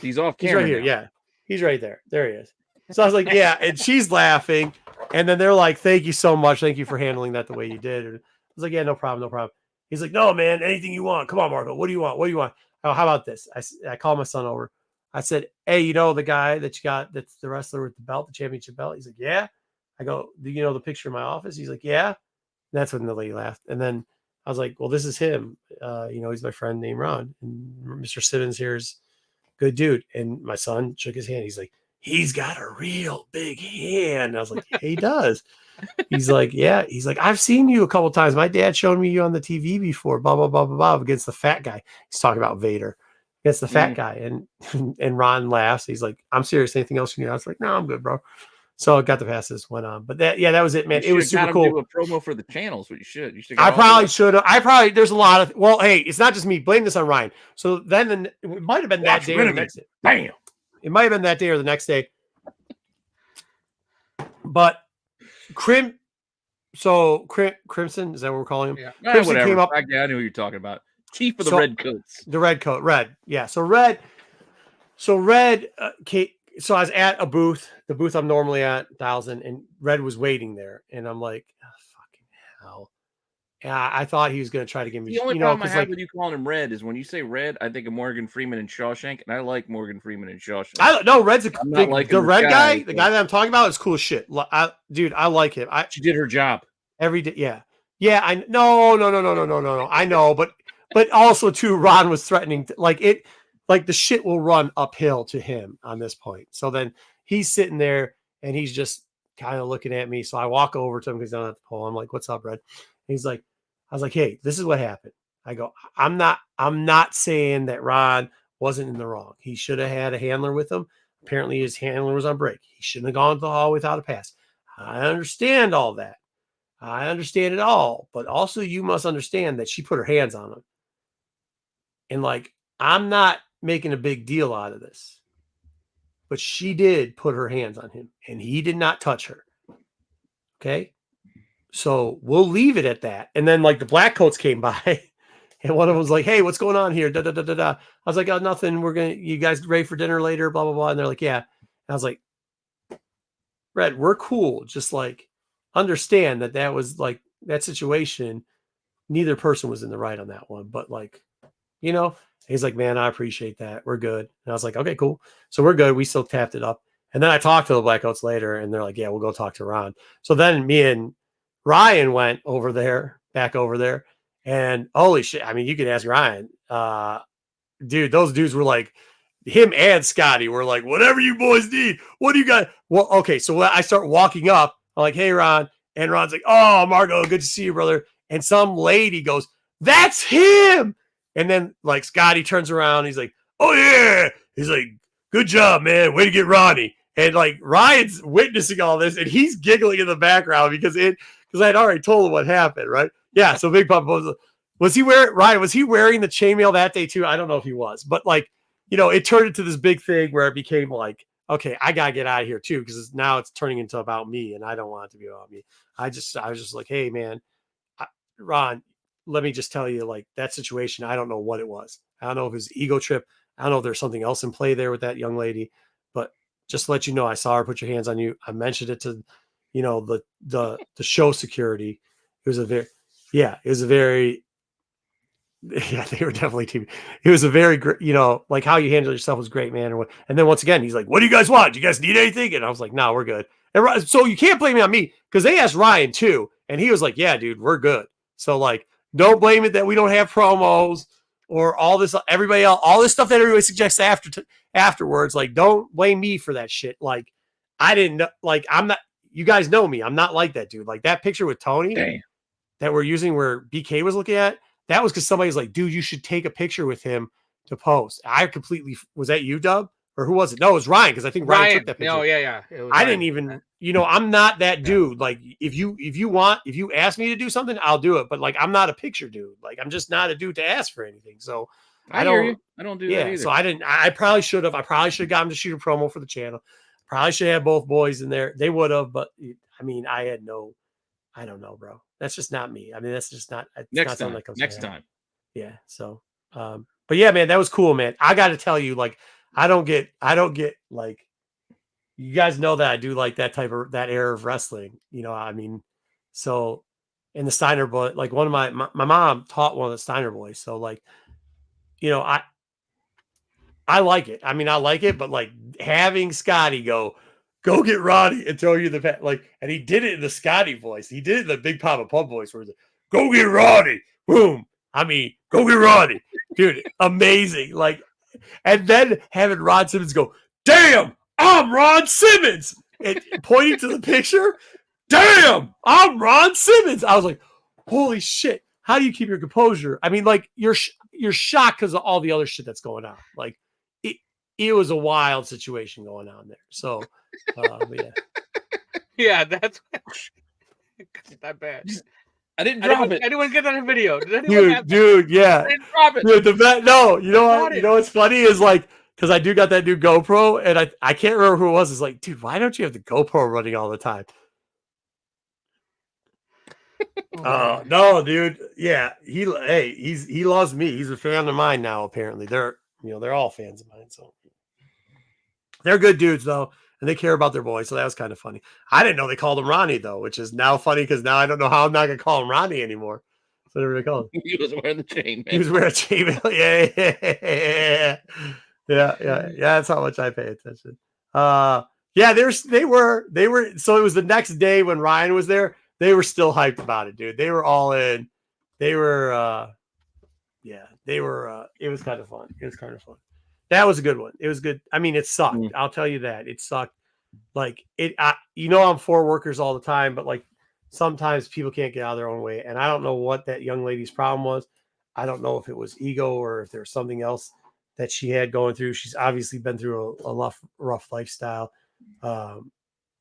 He's off He's camera. right here. Now. Yeah. He's right there. There he is. So I was like, yeah. And she's laughing. And then they're like, thank you so much. Thank you for handling that the way you did. And I was like, yeah, no problem. No problem. He's like, no, man, anything you want. Come on, Marco. What do you want? What do you want? Oh, how about this? I called my son over. I said, hey, you know the guy that you got that's the wrestler with the belt, the championship belt? He's like, yeah. I go, do you know the picture in my office? He's like, yeah. And that's when the lady laughed. And then I was like, well, this is him. He's my friend named Ron. And Mr. Simmons here's good dude. And my son shook his hand. He's like, he's got a real big hand. And I was like, yeah, he does. He's like, yeah. He's like, I've seen you a couple of times. My dad showed me you on the TV before, blah, blah, blah, blah, blah, against the fat guy. He's talking about Vader against the fat guy. And Ron laughs. He's like, I'm serious. Anything else you need? I was like, no, I'm good, bro. So I got the passes, went on. But that was it, man. It was super cool. Do a promo for the channels. What you should. I probably should have. There's a lot of, well, hey, it's not just me. Blame this on Ryan. So then it might have been that day or the next day. Bam. It might have been that day or the next day. But Crimson, is that what we're calling him? Yeah. Crimson came up. I knew who you're talking about. Chief of the red coats. The red coat, red. Yeah. So red. So I was at a booth, the booth I'm normally at, 1,000, and Red was waiting there. And I'm like, oh, fucking hell. Yeah, I thought he was going to try to give me. The only problem I have with you calling him Red is when you say Red, I think of Morgan Freeman and Shawshank, and I like Morgan Freeman and Shawshank. Red's the red guy. The guy that I'm talking about is cool as shit. Dude, I like him. She did her job every day. Yeah. No. I know, but also too, Ron was threatening like the shit will run uphill to him on this point. So then he's sitting there and he's just kind of looking at me. So I walk over to him because I'm at the pole. I'm like, what's up, Red? And he's like, I was like, hey, this is what happened. I go, I'm not saying that Ron wasn't in the wrong. He should have had a handler with him. Apparently his handler was on break. He shouldn't have gone to the hall without a pass. I understand all that. I understand it all. But also you must understand that she put her hands on him. And like, I'm not making a big deal out of this, but she did put her hands on him and he did not touch her. Okay. So we'll leave it at that. And then like the black coats came by and one of them was like, hey, what's going on here? Da, da, da, da, da. I was like, oh, nothing. You guys ready for dinner later? Blah, blah, blah. And they're like, yeah. And I was like, Red, we're cool. Just like understand that was like that situation. Neither person was in the right on that one, but like, he's like, man, I appreciate that. We're good. And I was like, okay, cool. So we're good. We still tapped it up. And then I talked to the Blackouts later and they're like, yeah, we'll go talk to Ron. So then me and Ryan went back over there. And holy shit. I mean, you can ask Ryan. Dude, those dudes were like, him and Scotty were like, whatever you boys need. What do you got? Well, okay. So I start walking up. I'm like, hey, Ron. And Ron's like, oh, Margo, good to see you, brother. And some lady goes, that's him. And then like Scotty turns around. He's like, oh yeah. He's like, good job, man. Way to get Ronnie. And like Ryan's witnessing all this and he's giggling in the background because I had already told him what happened. Right. Yeah. So Big Poppa was he wearing the chainmail that day too? I don't know if he was, but like, it turned into this big thing where it became like, okay, I got to get out of here too. Because now it's turning into about me and I don't want it to be about me. I was just like, hey man, Ron, let me just tell you, like that situation, I don't know what it was. I don't know if it was an ego trip. I don't know if there's something else in play there with that young lady, but just to let you know, I saw her put your hands on you. I mentioned it to, the show security. It was they were definitely team. It was a very great, like how you handle yourself was great, man. And then once again, he's like, what do you guys want? Do you guys need anything? And I was like, no, we're good. And so you can't blame me on me because they asked Ryan too. And he was like, yeah, dude, we're good. So like, don't blame it that we don't have promos or all this, everybody else, all this stuff that everybody suggests afterwards. Like, don't blame me for that shit. Like, I didn't know, like, I'm not, you guys know me. I'm not like that, dude. Like that picture with Tony that we're using where BK was looking at, that was because somebody's like, dude, you should take a picture with him to post. I completely, was that you, Dub? or who was it? No, it was Ryan because I think Ryan took that picture. No, yeah. It was I Ryan. didn't even, I'm not that dude. Like if you ask me to do something, I'll do it. But like I'm not a picture dude. Like I'm just not a dude to ask for anything. So I hear don't. you. I don't do that either. So I didn't. I probably should have. I probably should have gotten to shoot a promo for the channel. Probably should have both boys in there. They would have, but I mean, I had no. I don't know, bro. That's just not me. I mean, that's just not. Next time. Yeah. So, but yeah, man, that was cool, man. I got to tell you, like, I don't get like, you guys know that I do like that era of wrestling. I mean, so in the Steiner boy, like one of my mom taught one of the Steiner boys. So like, I like it. I mean, I like it, but like having Scotty go get Ronnie and throw you the pet, like, and he did it in the Scotty voice. He did it in the Big Poppa Pump voice where he's like, go get Ronnie. Boom. I mean, go get Ronnie. Dude, amazing. Like, and then having Ron Simmons go, damn, I'm Ron Simmons. And pointing to the picture, damn, I'm Ron Simmons. I was like, holy shit. How do you keep your composure? I mean, like, you're shocked because of all the other shit that's going on. Like, it was a wild situation going on there. So, yeah. Yeah, that's not bad. I didn't drop it. Anyone get that in video? Did anyone have dude, yeah. I didn't drop it. Dude, you know what? You know what's funny is like, because I do got that new GoPro, and I can't remember who it was. It's like, dude, why don't you have the GoPro running all the time? No, dude. Yeah, he loves me. He's a fan of mine now. Apparently, they're all fans of mine. So they're good dudes though, and they care about their boy. So that was kind of funny. I didn't know they called him Ronnie though, which is now funny because now I don't know how I'm not gonna call him Ronnie anymore. So they're gonna call him. He was wearing the chain. He was wearing a chain. Yeah. That's how much I pay attention. Yeah, they were. So it was the next day when Ryan was there. They were still hyped about it, dude. They were all in. They were, it was kind of fun. That was a good one. It was good. I mean, it sucked. I'll tell you that. It sucked. Like, I'm for workers all the time, but like sometimes people can't get out of their own way. And I don't know what that young lady's problem was. I don't know if it was ego or if there was something else that she had going through. She's obviously been through a rough lifestyle,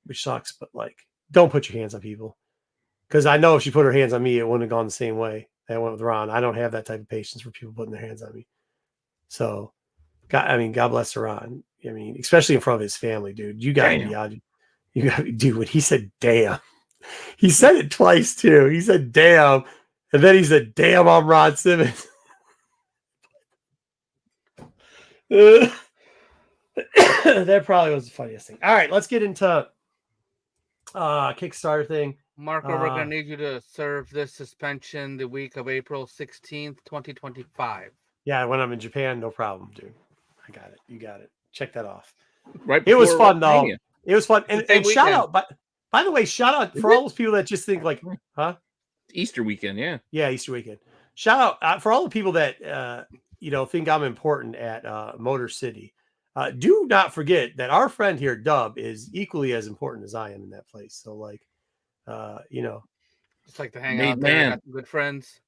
which sucks, but like, don't put your hands on people. Because I know if she put her hands on me, it wouldn't have gone the same way that went with Ron. I don't have that type of patience for people putting their hands on me. So, God bless Ron. I mean, especially in front of his family, dude. You got to be out. You got to, dude. When he said "damn," he said it twice too. He said "damn," and then he said "damn, I'm Ron Simmons." That probably was the funniest thing. All right, let's get into Kickstarter thing. Marco, we're going to need you to serve this suspension the week of April 16th, 2025. Yeah, when I'm in Japan, no problem, dude. I got it. You got it. Check that off. Right. It was fun, though. It was fun. And shout out, by the way, shout out for all those people that just think like, huh? Easter weekend, yeah. Yeah, Easter weekend. Shout out for all the people that, think I'm important at Motor City. Do not forget that our friend here, Dub, is equally as important as I am in that place. So, like, just like to hang out there, got some good friends.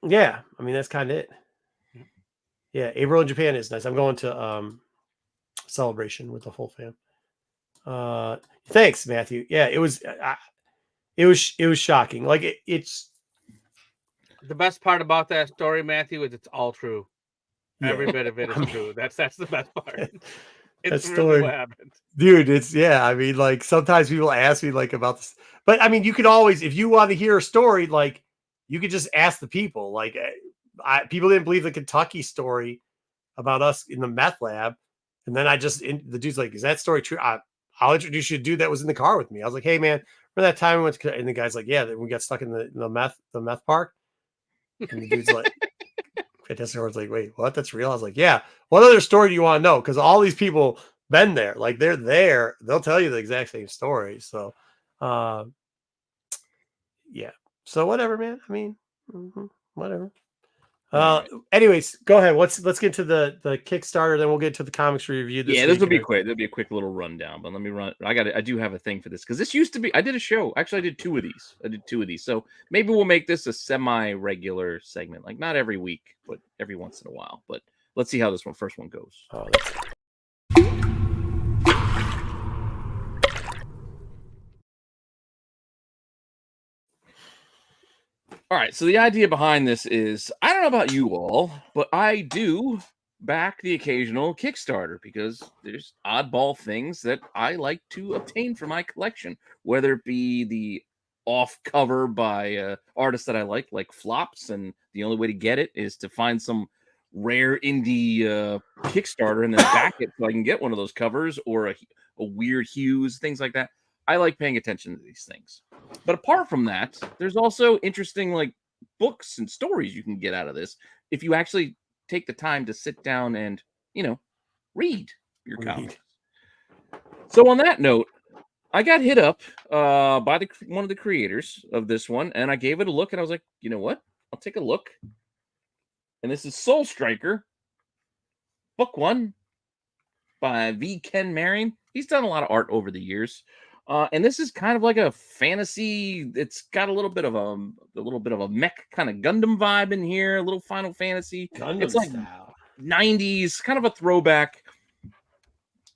Yeah, I mean that's kind of it. Yeah, April in Japan is nice. I'm going to Celebration with the whole fam. Thanks, Matthew. Yeah, it was shocking. Like it's the best part about that story, Matthew, is it's all true. Every bit of it is true. That's the best part. It's really what happened. Dude, I mean, like sometimes people ask me like about this, but I mean, you could always, if you want to hear a story, like you could just ask the people. Like people didn't believe the Kentucky story about us in the meth lab. And then the dude's like, is that story true? I'll introduce you to a dude that was in the car with me. I was like, hey man, remember that time we went to, and the guy's like, yeah, we got stuck in the meth park. And the dude's like, Fantastic was like, wait, what? That's real? I was like, yeah. What other story do you want to know? Because all these people been there. Like they're there. They'll tell you the exact same story. So, yeah. So whatever, man. I mean, whatever. Anyways, go ahead. Let's get to the Kickstarter, then we'll get to the comics review. This will be quick. There'll be a quick little rundown, but let me run. I do have a thing for this because this used to be. I did a show. Actually, I did two of these. So maybe we'll make this a semi-regular segment, like not every week, but every once in a while. But let's see how this first one goes. All right, so the idea behind this is, I don't know about you all, but I do back the occasional Kickstarter because there's oddball things that I like to obtain for my collection, whether it be the off cover by artists that I like flops, and the only way to get it is to find some rare indie Kickstarter and then back it so I can get one of those covers, or a weird hues, things like that. I like paying attention to these things. But apart from that, there's also interesting like books and stories you can get out of this if you actually take the time to sit down and, read your comics. So on that note, I got hit up by one of the creators of this one, and I gave it a look, and I was like, you know what? I'll take a look. And this is Sol-Stryker, book 1 by V. Ken Marion. He's done a lot of art over the years. And this is kind of like a fantasy. It's got a little bit of a mech kind of Gundam vibe in here, a little Final Fantasy. Gundam it's like style. 90s, kind of a throwback.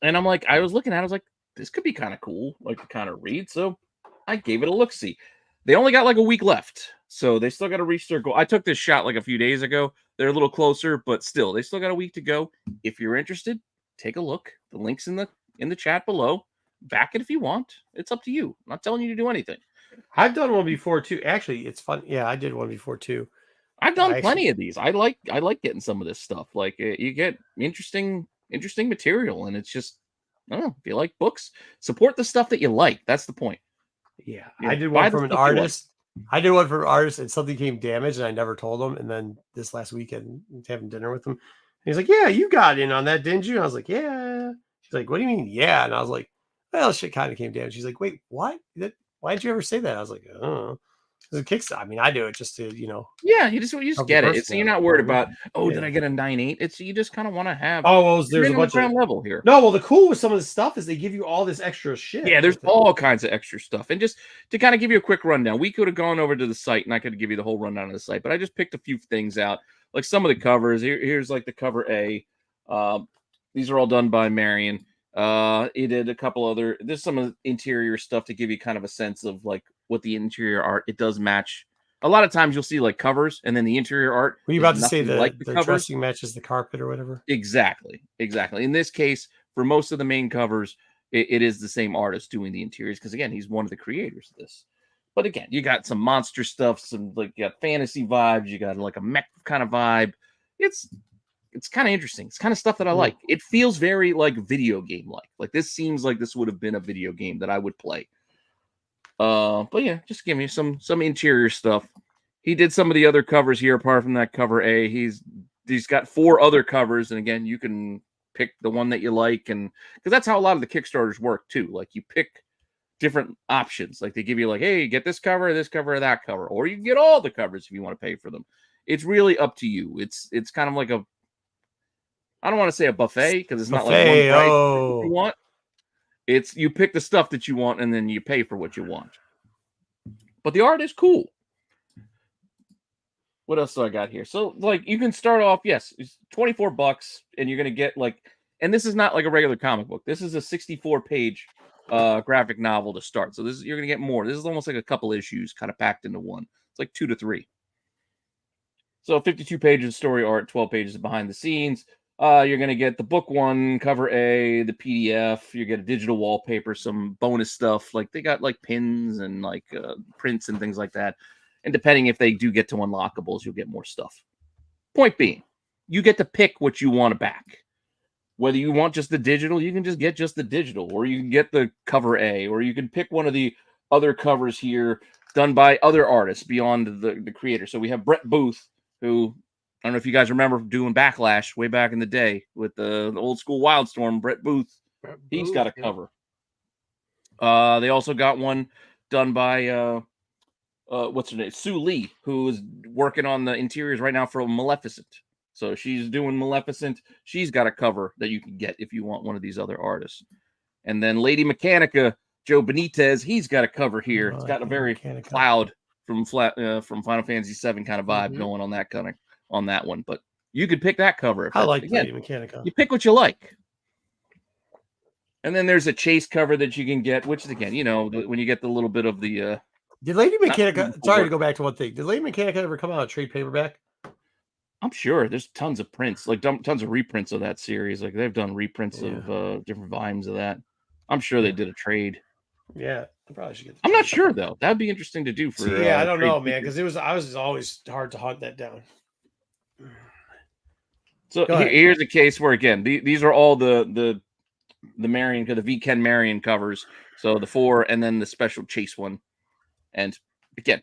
And I'm like, I was looking at it, I was like, this could be kind of cool, like to kind of read. So I gave it a look-see. They only got like a week left, so they still got to reach their goal. I took this shot like a few days ago. They're a little closer, but still, they still got a week to go. If you're interested, take a look. The link's in the chat below. Back it if you want. It's up to you. I'm not telling you to do anything. I've done one before too. Actually, it's fun. Yeah, I did one before too. I've done plenty of these. I like getting some of this stuff. Like you get interesting material, and it's just, I don't know, if you like books, support the stuff that you like. That's the point. Yeah, I did one from an artist. I did one from an artist, and something came damaged, and I never told him. And then this last weekend, having dinner with him, and he's like, "Yeah, you got in on that, didn't you?" And I was like, "Yeah." He's like, "What do you mean, yeah?" And I was like, "Well, shit kind of came damaged." She's like, "Wait, what? Why did you ever say that?" I was like, "Oh, it's a Kickstarter. I mean, I do it just to, Yeah, you just get it. So you're not worried about, did I get a 9.8? It's, you just kind of want to have. There's a bunch of level here. No, well, the cool with some of the stuff is they give you all this extra shit. Yeah, there's all kinds of extra stuff. And just to kind of give you a quick rundown, we could have gone over to the site and I could give you the whole rundown of the site, but I just picked a few things out, like some of the covers. Here's like the cover A. These are all done by Marion. He did a couple other. There's some of the interior stuff to give you kind of a sense of like what the interior art. It does match. A lot of times you'll see like covers, and then the interior art. Were you about to say the covers. dressing matches the carpet or whatever? Exactly. In this case, for most of the main covers, it is the same artist doing the interiors, because again, he's one of the creators of this. But again, you got some monster stuff, some like you got fantasy vibes, you got like a mech kind of vibe. It's kind of interesting. It's kind of stuff that I like. It feels very like video game like this seems like this would have been a video game that I would play. But yeah, just give me some interior stuff. He did some of the other covers here apart from that cover A. He's got 4 other covers, and again, you can pick the one that you like, and because that's how a lot of the Kickstarters work too. Like you pick different options. Like they give you like, hey, get this cover, or that cover, or you can get all the covers if you want to pay for them. It's really up to you. It's kind of like a, I don't want to say a buffet because it's not like one price you want. It's you pick the stuff that you want and then you pay for what you want. But the art is cool. What else do I got here? So like you can start off, yes, it's $24 and you're gonna get like, and this is not like a regular comic book. This is a 64-page graphic novel to start. So you're gonna get more. This is almost like a couple issues kind of packed into one. It's like 2 to 3. So 52 pages of story art, 12 pages of behind the scenes. You're going to get the book 1, cover A, the PDF. You get a digital wallpaper, some bonus stuff. Like they got like pins and like prints and things like that. And depending if they do get to unlockables, you'll get more stuff. Point being, you get to pick what you want to back. Whether you want just the digital, you can just get just the digital, or you can get the cover A, or you can pick one of the other covers here done by other artists beyond the creator. So we have Brett Booth, who, I don't know if you guys remember doing Backlash way back in the day with the old school Wildstorm. Brett Booth, he's got a cover. They also got one done by what's her name, Sue Lee, who is working on the interiors right now for Maleficent. So she's doing Maleficent. She's got a cover that you can get if you want one of these other artists. And then Lady Mechanica, Joe Benitez, he's got a cover here. It's got a very Cloud from Final Fantasy VII kind of vibe going on that kind of on that one. But you could pick that cover. I like Lady Mechanica. You pick what you like. And then there's a chase cover that you can get, which is again, when you get the little bit of the Did Lady Not Mechanica? before. Sorry to go back to one thing. Did Lady Mechanica ever come out a trade paperback? I'm sure there's tons of prints, like tons of reprints of that series. Like they've done reprints of different volumes of that. I'm sure they did a trade. Yeah, I probably should get. I'm not sure though. That'd be interesting to do for. See, yeah, I don't trade know, man, features. because I was always hard to hunt that down. So here's a case where again these are all the Marion, the V Ken Marion covers. So the 4 and then the special chase one, and again,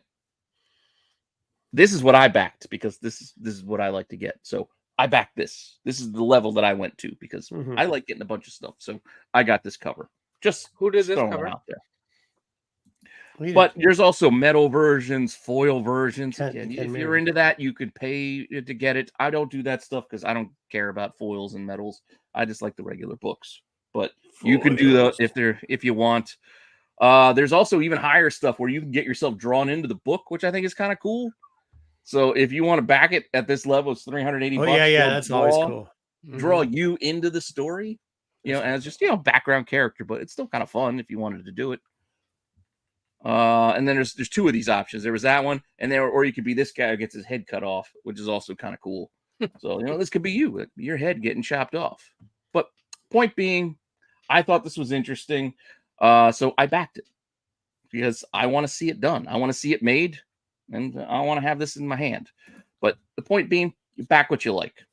this is what I backed because this is what I like to get. So I backed this. This is the level that I went to because I like getting a bunch of stuff. So I got this cover. Just who did this throwing cover it out there. But there's also metal versions, foil versions. Again, if you're into that, you could pay to get it. I don't do that stuff because I don't care about foils and metals. I just like the regular books. But you can do that if you want. There's also even higher stuff where you can get yourself drawn into the book, which I think is kind of cool. So if you want to back it at this level, it's $380. Oh yeah, that's always cool. Draw you into the story, as just background character, but it's still kind of fun if you wanted to do it. And then there's 2 of these options. There was that one, and or you could be this guy who gets his head cut off, which is also kind of cool. So this could be you, your head getting chopped off. But point being, I thought this was interesting, so I backed it because I want to see it done. I want to see it made. And I want to have this in my hand. But the point being, you back what you like.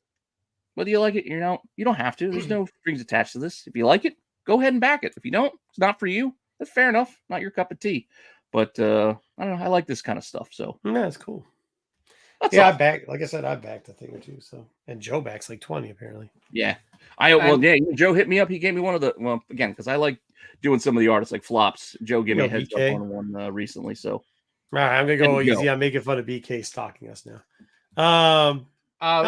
Whether you like it, you don't have to. There's no strings attached to this. If you like it, go ahead and back it. If you don't, it's not for you. That's fair enough. Not your cup of tea. But I don't know. I like this kind of stuff. So yeah, it's cool. That's I backed. Like I said, I backed a thing or two. So and Joe backs like 20 apparently. Yeah, Joe hit me up. He gave me one of the again because I like doing some of the artists like flops. Joe gave me a heads up on one recently. So. All right, I'm gonna go easy. I'm making fun of BK stalking us now.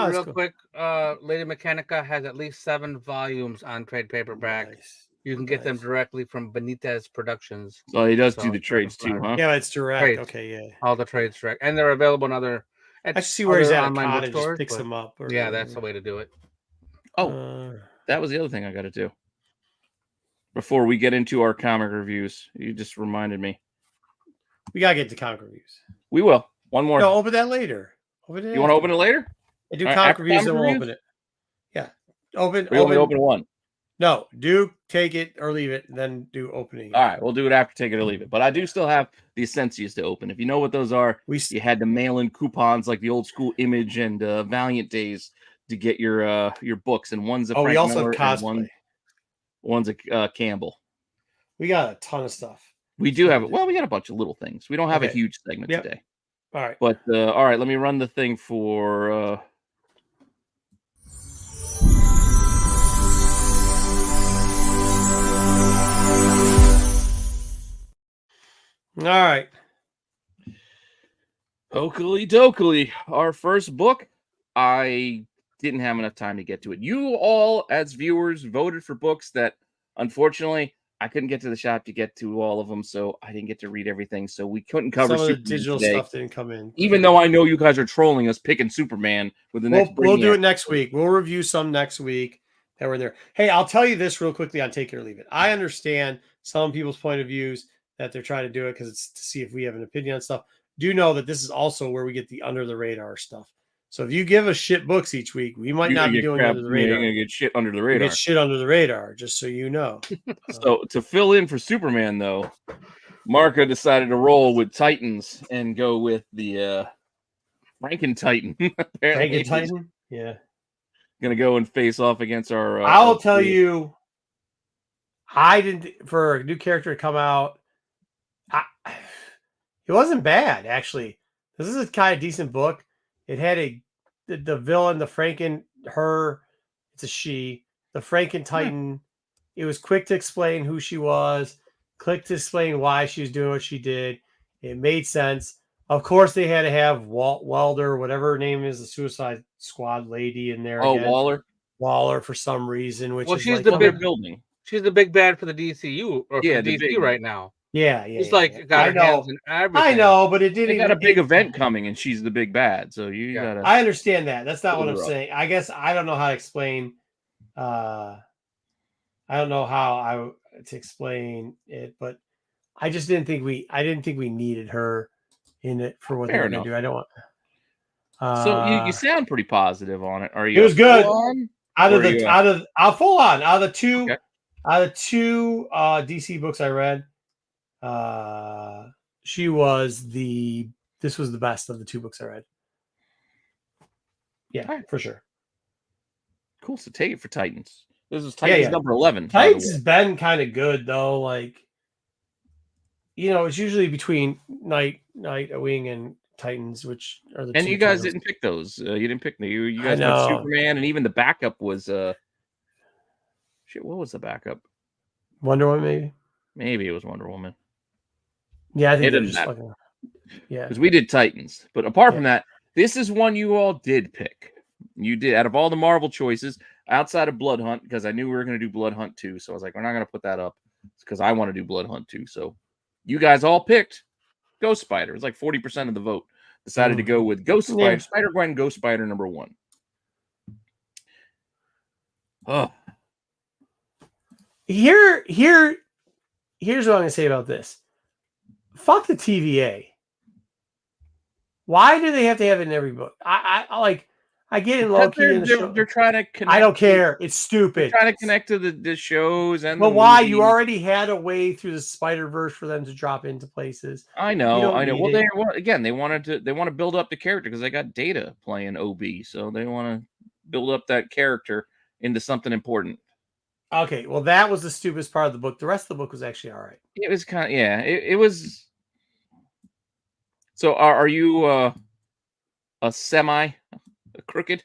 Real quick, Lady Mechanica has at least 7 volumes on trade paperback. Nice. You can get them directly from Benitez Productions. So he does do the trades too, huh? Yeah, it's direct. Trades. Okay, yeah. All the trades direct, and they're available in other. I see where he's at a cottage, just picks them up. Yeah, that's the way to do it. Oh, that was the other thing I got to do. Before we get into our comic reviews, you just reminded me. We gotta get to comic reviews. We will. One more. No, open that later. You want to open it later? I do comic reviews, and we'll open it. Yeah, open. We only open one. No, do take it or leave it, and then do opening. All right, we'll do it after take it or leave it. But I do still have the Ascencias to open. If you know what those are, you had to mail in coupons like the old school Image and Valiant days to get your books. And one's a Frank we also Miller have cosplay. One's a Campbell. We got a ton of stuff. We do have it. Well, we got a bunch of little things. We don't have a huge segment today. All right. But all right, let me run the thing for all right. Oakley dokley. Our first book. I didn't have enough time to get to it. You all, as viewers, voted for books that unfortunately I couldn't get to the shop to get to all of them, so I didn't get to read everything. So we couldn't cover some of the Superman digital today, stuff didn't come in. even though I know you guys are trolling us picking Superman with the next. We'll do it next week. We'll review some next week that were there. Hey, I'll tell you this real quickly on Take It or Leave It. I understand some people's point of views that they're trying to do it because it's to see if we have an opinion on stuff. Do know that this is also where we get the under the radar stuff. So if you give us shit books each week, we might not be doing under the radar. You're gonna get shit under the radar. Get shit under the radar, just so you know. So to fill in for Superman, though, Marco decided to roll with Titans and go with the Franken Titan. Franken Titan, yeah. Gonna go and face off against our. I'll tell you, I didn't for a new character to come out. It wasn't bad actually. This is a kind of decent book. It had the villain, the Franken, it's a she, the Franken Titan. It was quick to explain who she was, quick to explain why she was doing what she did. It made sense. Of course, they had to have Welder, whatever her name is, the Suicide Squad lady in there. Oh, again. Waller for some reason. Which she's like, the big building. She's the big bad for the DCU or for DC right now. Yeah. It's like got her hands in everything. I know, but it didn't. They got a big event coming, and she's the big bad. So you gotta. I understand that. That's not what I'm saying. I guess I don't know how to explain. I don't know how to explain it, but I just didn't think we needed her in it for what they Fair were going to enough. do. I don't want. So you sound pretty positive on it. Are you? It was good. On? Out of Or are the you, out of I'll full on out of the two Okay. out of two DC books I read, she was this was the best of the two books I read. Yeah, All right. for sure. Cool. So take it for Titans. This is Titans yeah. number 11. Titans has been kind of good though. Like, it's usually between Nightwing and Titans, which are the And two you guys titles. didn't pick those. You didn't pick you I guys went know. Superman, and even the backup was shit. What was the backup? Wonder Woman, maybe. Maybe it was Wonder Woman. Yeah, I think It they're didn't just matter. fucking. Yeah, Because we did Titans. But apart from that, this is one you all did pick. You did, out of all the Marvel choices, outside of Blood Hunt, because I knew we were going to do Blood Hunt 2. So I was like, we're not going to put that up because I want to do Blood Hunt 2. So you guys all picked Ghost Spider. It was like 40% of the vote. Decided to go with Ghost Spider, Spider-Gwen, Ghost Spider number 1. Oh. Here's what I'm gonna say about this. Fuck the TVA. Why do they have to have it in every book? I get in Loki in the show. They're trying to connect. I don't care. It's stupid. They're trying to connect to the shows and. But why? You already had a way through the Spider-Verse for them to drop into places. I know. Well, they want to build up the character because they got Data playing OB, so they want to build up that character into something important. Okay, well, that was the stupidest part of the book. The rest of the book was actually all right. It was kind of It was. So are you a crooked?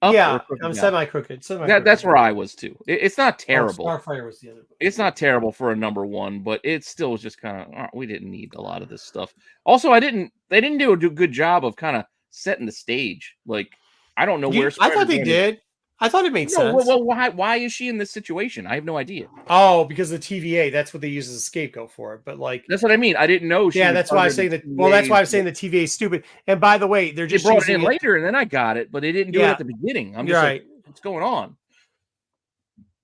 Yeah, I'm semi-crooked. That's where I was too. It's not terrible. Starfire was the other book. It's not terrible for a number 1, but it still was just kind of we didn't need a lot of this stuff. Also, they didn't do a good job of kind of setting the stage. Like, I don't know where I thought they did. I thought it made sense. Well, why is she in this situation? I have no idea. Oh, because of the TVA. That's what they use as a scapegoat for it. But like, that's what I mean. I didn't know. That's why I'm saying that. Well, that's why I'm saying the TVA is stupid. And by the way, they're just brought it in later, and then I got it, but they didn't do it at the beginning. I'm just right. Like, what's going on?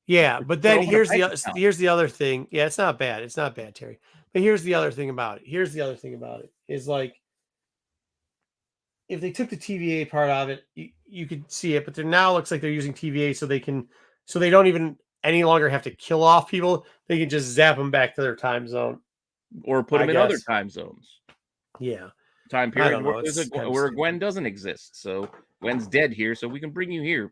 Yeah, but then here's the other thing. Yeah, it's not bad. It's not bad, Terry. But here's the other thing about it. Is like, if they took the TVA part out of it, you could see it, but there now looks like they're using TVA so they don't even any longer have to kill off people. They can just zap them back to their time zone, or put them in other time zones. Yeah, time period where Gwen doesn't exist. So Gwen's dead here, so we can bring you here.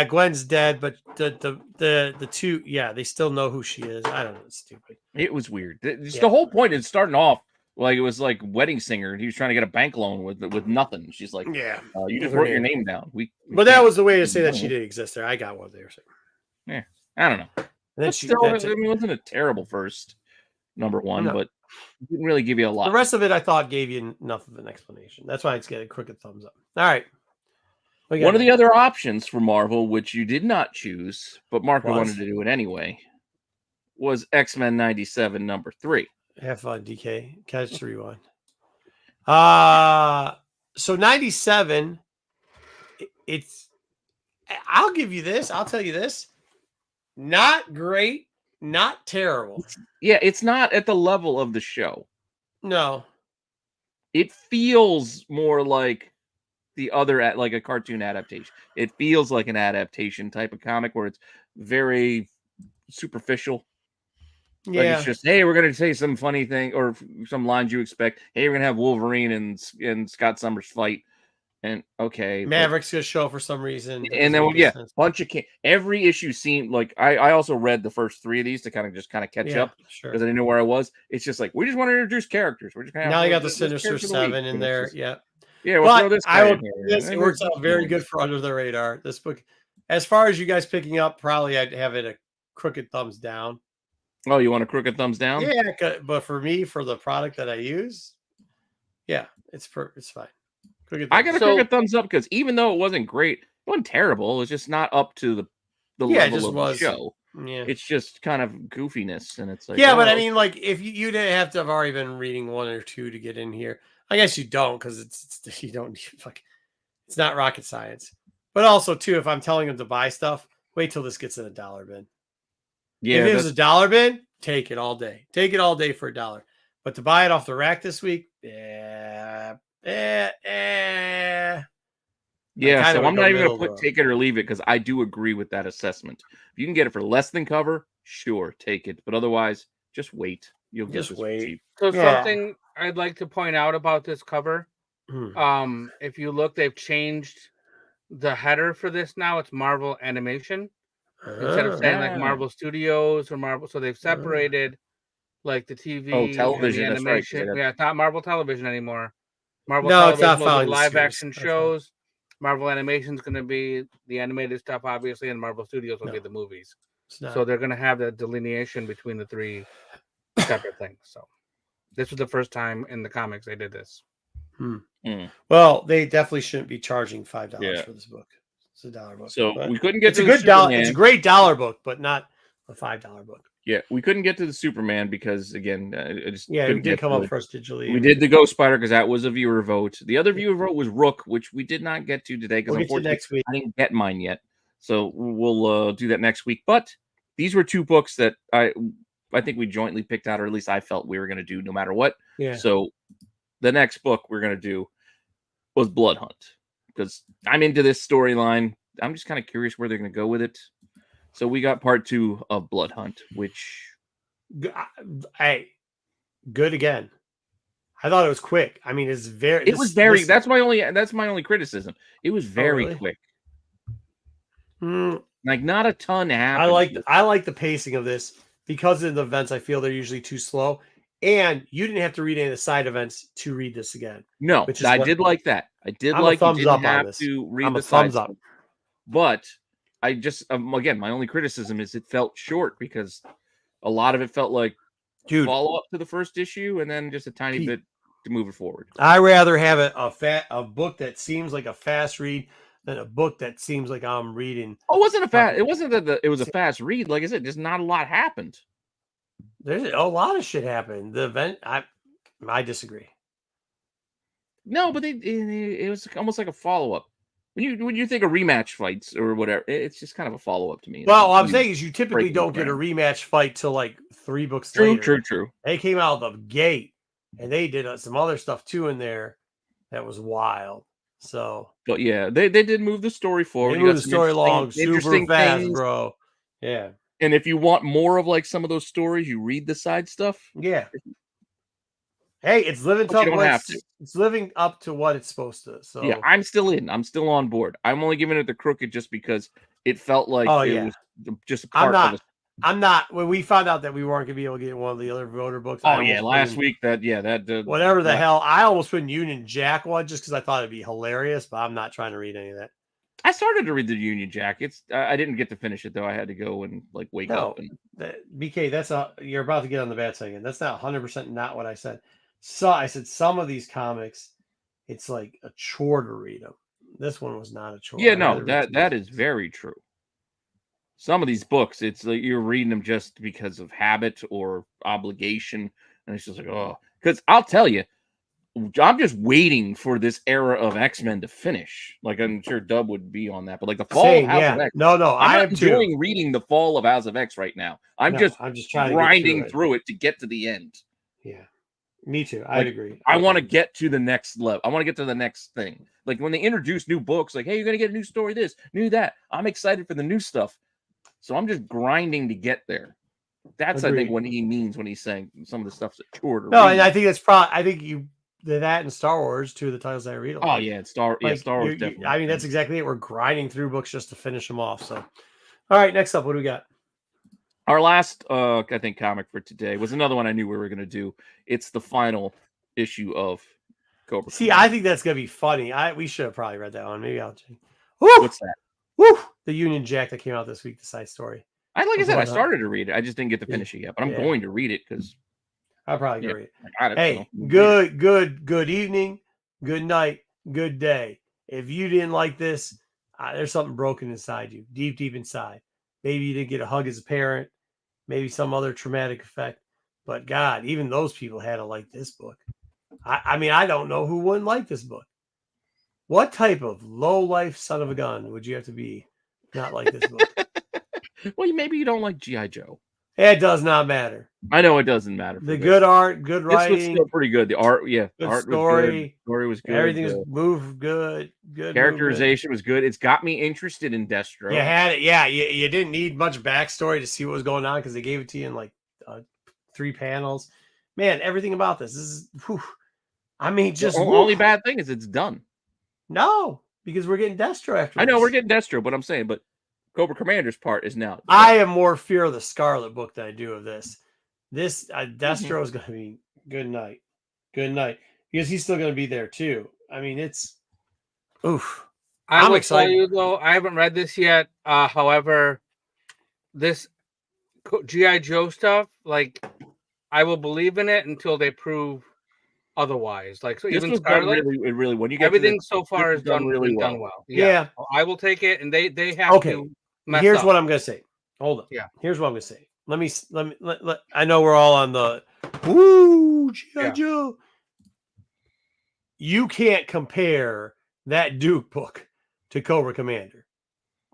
Gwen's dead, but the two, they still know who she is. I don't know. It's stupid. It was weird. The whole point is starting off. Like, it was like Wedding Singer. He was trying to get a bank loan with nothing. She's like, you just wrote your name down. But that was the way to say that she did exist there. I got what they were saying. Yeah, I don't know. And then it wasn't a terrible first number 1, but it didn't really give you a lot. The rest of it, I thought, gave you enough of an explanation. That's why it's getting a crooked thumbs up. All right. One of the other options for Marvel, which you did not choose, but Marco wanted to do it anyway, was X-Men 97 number 3. Have fun, DK. Catch the rewind. So 97, I'll give you this. I'll tell you this. Not great, not terrible. Yeah, it's not at the level of the show. No. It feels more like the other, like a cartoon adaptation. It feels like an adaptation type of comic where it's very superficial. Yeah, like it's just, hey, we're gonna say some funny thing or some lines you expect. Hey, we're gonna have Wolverine and Scott Summers fight, and okay, Maverick's gonna show for some reason. And then bunch of every issue seemed like I also read the first 3 of these to kind of catch up because I didn't know where I was. It's just like we just want to introduce characters. We're just gonna now you got the Sinister 7 in there. We'll throw this. It works out very good for Under the Radar. This book, as far as you guys picking up, probably I'd have it a crooked thumbs down. Oh, you want a crooked thumbs down? Yeah, but for me, for the product that I use, it's fine. I got a crooked thumbs up because even though it wasn't great, it wasn't terrible. It's just not up to the level of the show. Yeah, it's just kind of goofiness, and it's like but I mean, like if you didn't have to have already been reading 1 or 2 to get in here. I guess you don't because you don't it's not rocket science. But also too, if I'm telling them to buy stuff, wait till this gets in a dollar bin. Yeah, if it was a dollar bin, take it all day. Take it all day for $1. But to buy it off the rack this week, yeah. Yeah, so I'm not even going to put take it or leave it because I do agree with that assessment. If you can get it for less than cover, sure, take it. But otherwise, just wait. You'll get this cheap. So something I'd like to point out about this cover. If you look, they've changed the header for this now. It's Marvel Animation instead of saying like Marvel Studios or Marvel. So they've separated like the TV, television, and the animation. Right, yeah, it's not Marvel Television anymore. Marvel Television it's not following live action shows. Marvel Animation is going to be the animated stuff, obviously, and Marvel Studios will be the movies. So they're going to have that delineation between the three separate things. So this was the first time in the comics they did this. Well, they definitely shouldn't be charging $5 for this book. It's $1 book. So we couldn't get. It's a good dollar. It's a great $1 book, but not a $5 book. Yeah, we couldn't get to the Superman because again, it did come up first digitally. We did the Ghost Spider because that was a viewer vote. The other viewer vote was Rook, which we did not get to today because unfortunately next week. I didn't get mine yet. So we'll do that next week. But these were two books that I think we jointly picked out, or at least I felt we were going to do no matter what. Yeah. So the next book we're going to do was Blood Hunt because I'm into this storyline. I'm just kind of curious where they're going to go with it. So we got part 2 of Blood Hunt, which, hey, good again. I thought it was quick. I mean, it's very. It was very. That's my only criticism. It was very quick. Like not a ton happened. I like the pacing of this because of the events. I feel they're usually too slow, and you didn't have to read any of the side events to read this again. No, I did like that. I did like you didn't have to read the thumbs up. But I just again, my only criticism is it felt short because a lot of it felt like follow up to the first issue and then just a tiny bit to move it forward. I rather have a book that seems like a fast read than a book that seems like I'm reading. Oh, it wasn't a fast. It wasn't that it was a fast read. Like I said, just not a lot happened. There's a lot of shit happened. The event, I disagree. No, but it was almost like a follow up. When you think of rematch fights or whatever, it's just kind of a follow up to me. Well, what I'm saying is you typically don't get a rematch fight till like 3 books later. True. They came out of the gate and they did some other stuff too in there that was wild. So, but yeah, they did move the story forward. They moved the story along super fast, bro. Yeah. And if you want more of like some of those stories, you read the side stuff. Yeah. Hey, it's living up to what it's supposed to. So yeah, I'm still in. I'm still on board. I'm only giving it the crooked just because it felt like it was just a part of it. I'm not. When we found out that we weren't gonna be able to get one of the other voter books. Oh yeah, last week whatever the hell. I almost put Union Jack one just because I thought it'd be hilarious, but I'm not trying to read any of that. I started to read the Union Jack. I didn't get to finish it though. I had to go and like wake up. And BK, you're about to get on the bad side again. That's not 100% not what I said. So I said some of these comics, it's like a chore to read them. This one was not a chore. Yeah, no, that is very true. Some of these books, it's like you're reading them just because of habit or obligation, and it's just like, oh, because I'll tell you, I'm just waiting for this era of X-Men to finish. Like I'm sure Dub would be on that, but like the fall of House of X. No, I'm enjoying reading the fall of House of X right now. I'm just trying grinding through it to get to the end. Yeah. Me too. I'd agree. I want to get to the next level. I want to get to the next thing. Like when they introduce new books, like, hey, you're going to get a new story, this, new that. I'm excited for the new stuff. So I'm just grinding to get there. That's, I think, what he means when he's saying some of the stuff's a chore to read. And I think that's probably, I think you did that in Star Wars, two of the titles I read. Oh, yeah. Star Wars, definitely. I mean, that's exactly it. We're grinding through books just to finish them off. So, all right, next up, what do we got? Our last, I think, comic for today was another one I knew we were going to do. It's the final issue of Cobra. See, I think that's going to be funny. We should have probably read that one. Maybe I'll change. What's that? Woo! The Union Jack that came out this week, the side story. Like I said, I started to read it. I just didn't get to finish it yet, but I'm going to read it because I'll probably read it. Hey, good evening, good night, good day. If you didn't like this, there's something broken inside you, deep inside. Maybe you didn't get a hug as a parent, maybe some other traumatic effect. But God, even those people had to like this book. I mean, I don't know who wouldn't like this book. What type of low-life son of a gun would you have to be not like this book? Well, maybe you don't like G.I. Joe. It does not matter. I know it doesn't matter. The good art, good This was writing, still pretty good. The art, good art story, was good. Story was good. everything was moved good. Good characterization was good. It's got me interested in Destro. You had it, yeah. You didn't need much backstory to see what was going on because they gave it to you in like 3 panels. Man, everything about this is. Whew. I mean, just the only bad thing is it's done. No, because we're getting Destro after. I know we're getting Destro, but I'm saying, but Cobra Commander's part is now. I have more fear of the Scarlet book than I do of this. This Destro is going to be good night, because he's still going to be there too. I mean, it's oof. I'm excited. Tell you though, I haven't read this yet. However, this GI Joe stuff, like, I will believe in it until they prove otherwise. Like, so this even Scarlet, really when you get everything so far is done really well. Yeah, I will take it, and they have to. Here's what I'm going to say. Hold on. Yeah. Here's what I'm going to say. Let me. I know we're all on the woo GI Joe. You can't compare that Duke book to Cobra Commander.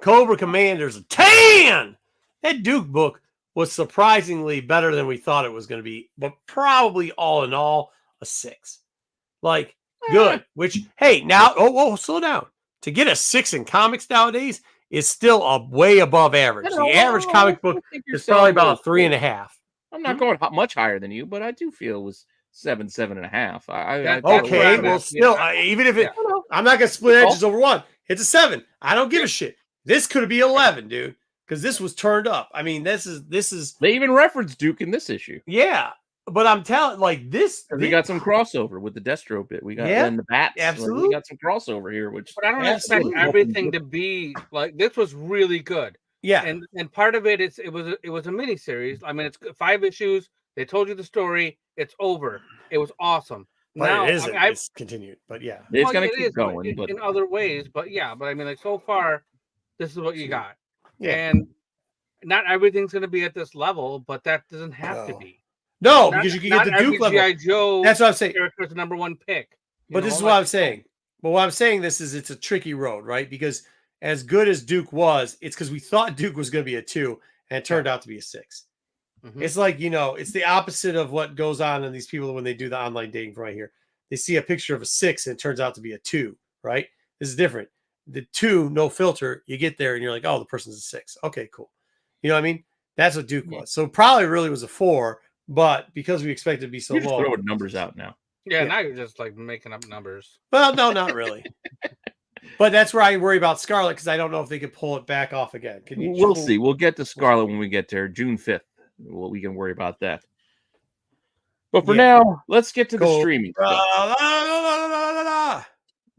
Cobra Commander's a 10. That Duke book was surprisingly better than we thought it was going to be, but probably all in all a 6. Like, good. Which, hey, now, slow down. To get a 6 in comics nowadays is still way above average. The average comic book is probably about 3.5. I'm not going much higher than you, but I do feel it was 7.5. Okay, well, still, even if it, I'm not gonna split edges over 1. It's a 7. I don't give a shit. This could be 11, dude, because this was turned up. I mean, this is. They even referenced Duke in this issue. Yeah, but I'm telling, like this. We got some crossover with the Destro bit. We got and the bats. Absolutely, we got some crossover here. But I don't expect everything to be like this. Was really good. Yeah, and part of it is it was a mini series. I mean, it's 5 issues. They told you the story. It's over. It was awesome. But now it isn't. It's continued. But yeah, it's gonna keep going. But in other ways. But yeah. But I mean, like, so far, this is what you got. Yeah. And not everything's going to be at this level, but that doesn't have to be. No, because you can get the Duke level. G.I. Joe. That's what I'm saying. Character is the #1 pick. But this is what I'm saying. But what I'm saying it's a tricky road, right? Because as good as Duke was, it's because we thought Duke was going to be a 2, and it turned out to be a 6. Mm-hmm. It's like, it's the opposite of what goes on in these people when they do the online dating from right here. They see a picture of a 6 and it turns out to be a 2, right? This is different. The 2, no filter, you get there and you're like, oh, the person's a 6. Okay, cool. You know what I mean? That's what Duke was. So probably really was a 4, but because we expect it to be so low. Throwing numbers out now. Yeah, now you're just like making up numbers. Well, no, not really. But that's where I worry about Scarlet because I don't know if they could pull it back off again. We'll see. We'll get to Scarlet when we get there, June 5th. Well, we can worry about that. But for now, let's get to the streaming stuff.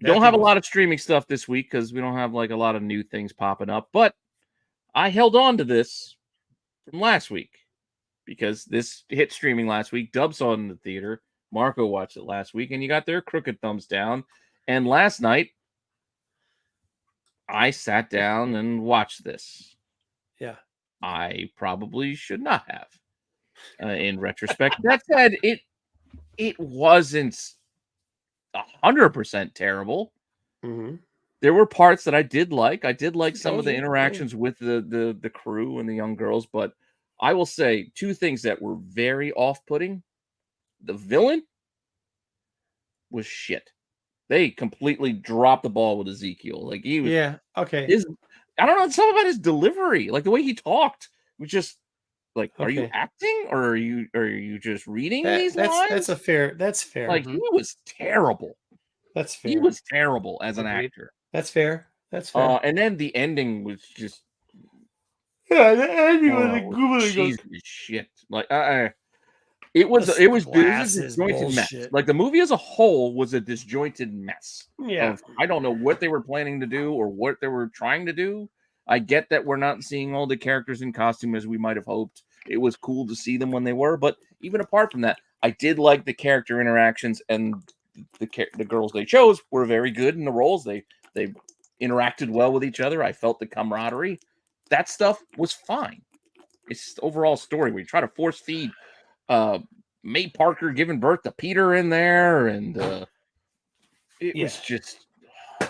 Don't have a lot of streaming stuff this week because we don't have like a lot of new things popping up. But I held on to this from last week because this hit streaming last week. Dub saw it in the theater. Marco watched it last week, and you got their crooked thumbs down. And last night, I sat down and watched this. Yeah. I probably should not have. In retrospect, that said, it wasn't 100% terrible. Mm-hmm. There were parts that I did like. I did like some of the interactions with the crew and the young girls, but I will say 2 things that were very off-putting. The villain was shit. They completely dropped the ball with Ezekiel. Like he was, okay. I don't know, something about his delivery, like the way he talked, was just like, are you acting or are you just reading these lines? That's fair. Like he was terrible. That's fair. He was terrible as an actor. That's fair. And then the ending was just the ending was Jesus shit. Like it was a disjointed mess. Like the movie as a whole was a disjointed mess. Yeah. I don't know what they were planning to do or what they were trying to do. I get that we're not seeing all the characters in costume as we might have hoped. It was cool to see them when they were, but even apart from that, I did like the character interactions, and the girls they chose were very good in the roles. They interacted well with each other. I felt the camaraderie. That stuff was fine. It's the overall story. We try to force feed May Parker giving birth to Peter in there, and it was just.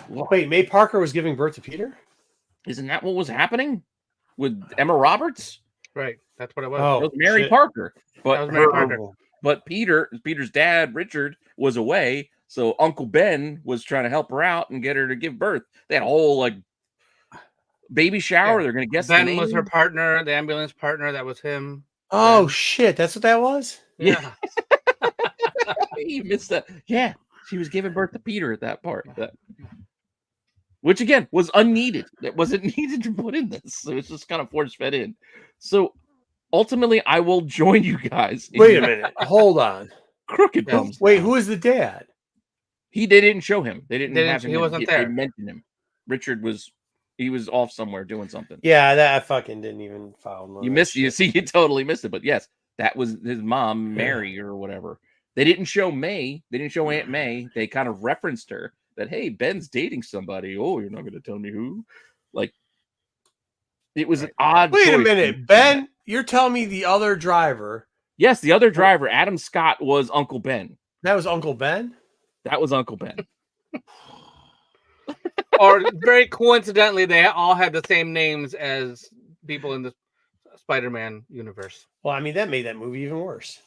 Wait, May Parker was giving birth to Peter? Isn't that what was happening with Emma Roberts? Right. That's what it was. Oh, It was Mary shit. Parker. But That was Mary her- Parker. But Peter's dad, Richard, was away, so Uncle Ben was trying to help her out and get her to give birth. They had a whole like baby shower. Yeah. They're gonna guess Ben the name. was her partner, the ambulance partner. That was him. Oh Ben. shit, that's what that was? Yeah. You missed that. Yeah, she was giving birth to Peter at that part. Which again was unneeded. It wasn't needed to put in this. So it's just kind of force fed in. So ultimately, I will join you guys. in Wait a your minute. Hold on. Crooked Yeah. thumbs. Wait, down. who is the dad? They didn't show him. They didn't have him. He wasn't They there. mentioned him. Richard was. He was off somewhere doing something. Yeah, that I fucking didn't even follow. You missed. You see, you totally missed it. But yes, that was his mom, Mary, or whatever. They didn't show May. They didn't show Aunt May. They kind of referenced her that, hey, Ben's dating somebody. Oh, you're not going to tell me who? Like, it was an odd. Wait a choice. minute, Ben. You're telling me the other driver? Yes, the other driver, Adam Scott, was Uncle Ben. That was Uncle Ben. That was Uncle Ben. Or very coincidentally, they all had the same names as people in the Spider-Man universe. Well, I mean, that made that movie even worse.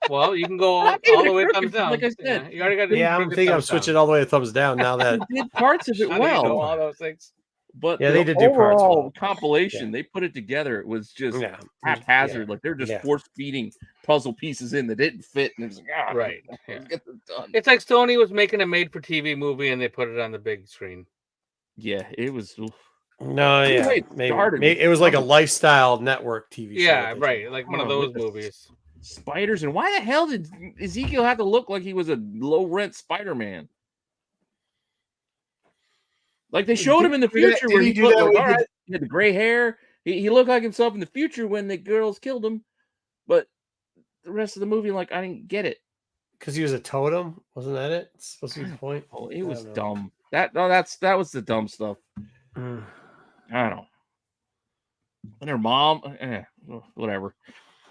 Well, you can go Not all even the way crooked, thumbs down. like I said. Yeah, you already got. Yeah, I'm thinking I'm switching all the way to thumbs down now that. They did parts of it How do you know well, all those things. but Yeah, the they did do parts overall well. compilation, they put it together. It was just Yeah, haphazard. Like they're just Yeah. force feeding puzzle pieces in that didn't fit, and it was like, Right. let's Yeah. get this done. It's like Sony was making a made-for-TV movie and they put it on the big screen. Yeah, it was. No, yeah, Anyway, it maybe, started maybe with it was like a something. lifestyle network TV show. Yeah, that they right. did. Like one of Oh, those with the movies. Spiders, and why the hell did Ezekiel have to look like he was a low rent Spider-Man? Like they showed him in the Did he- future did where he he do looked that like, when all he did- right, he had the gray hair. He looked like himself in the future when the girls killed him, but the rest of the movie, like I didn't get it. Because he was a totem, wasn't that it? It's supposed to be the point. Oh, it was don't know. dumb. That was the dumb stuff. I don't know. And her mom, whatever.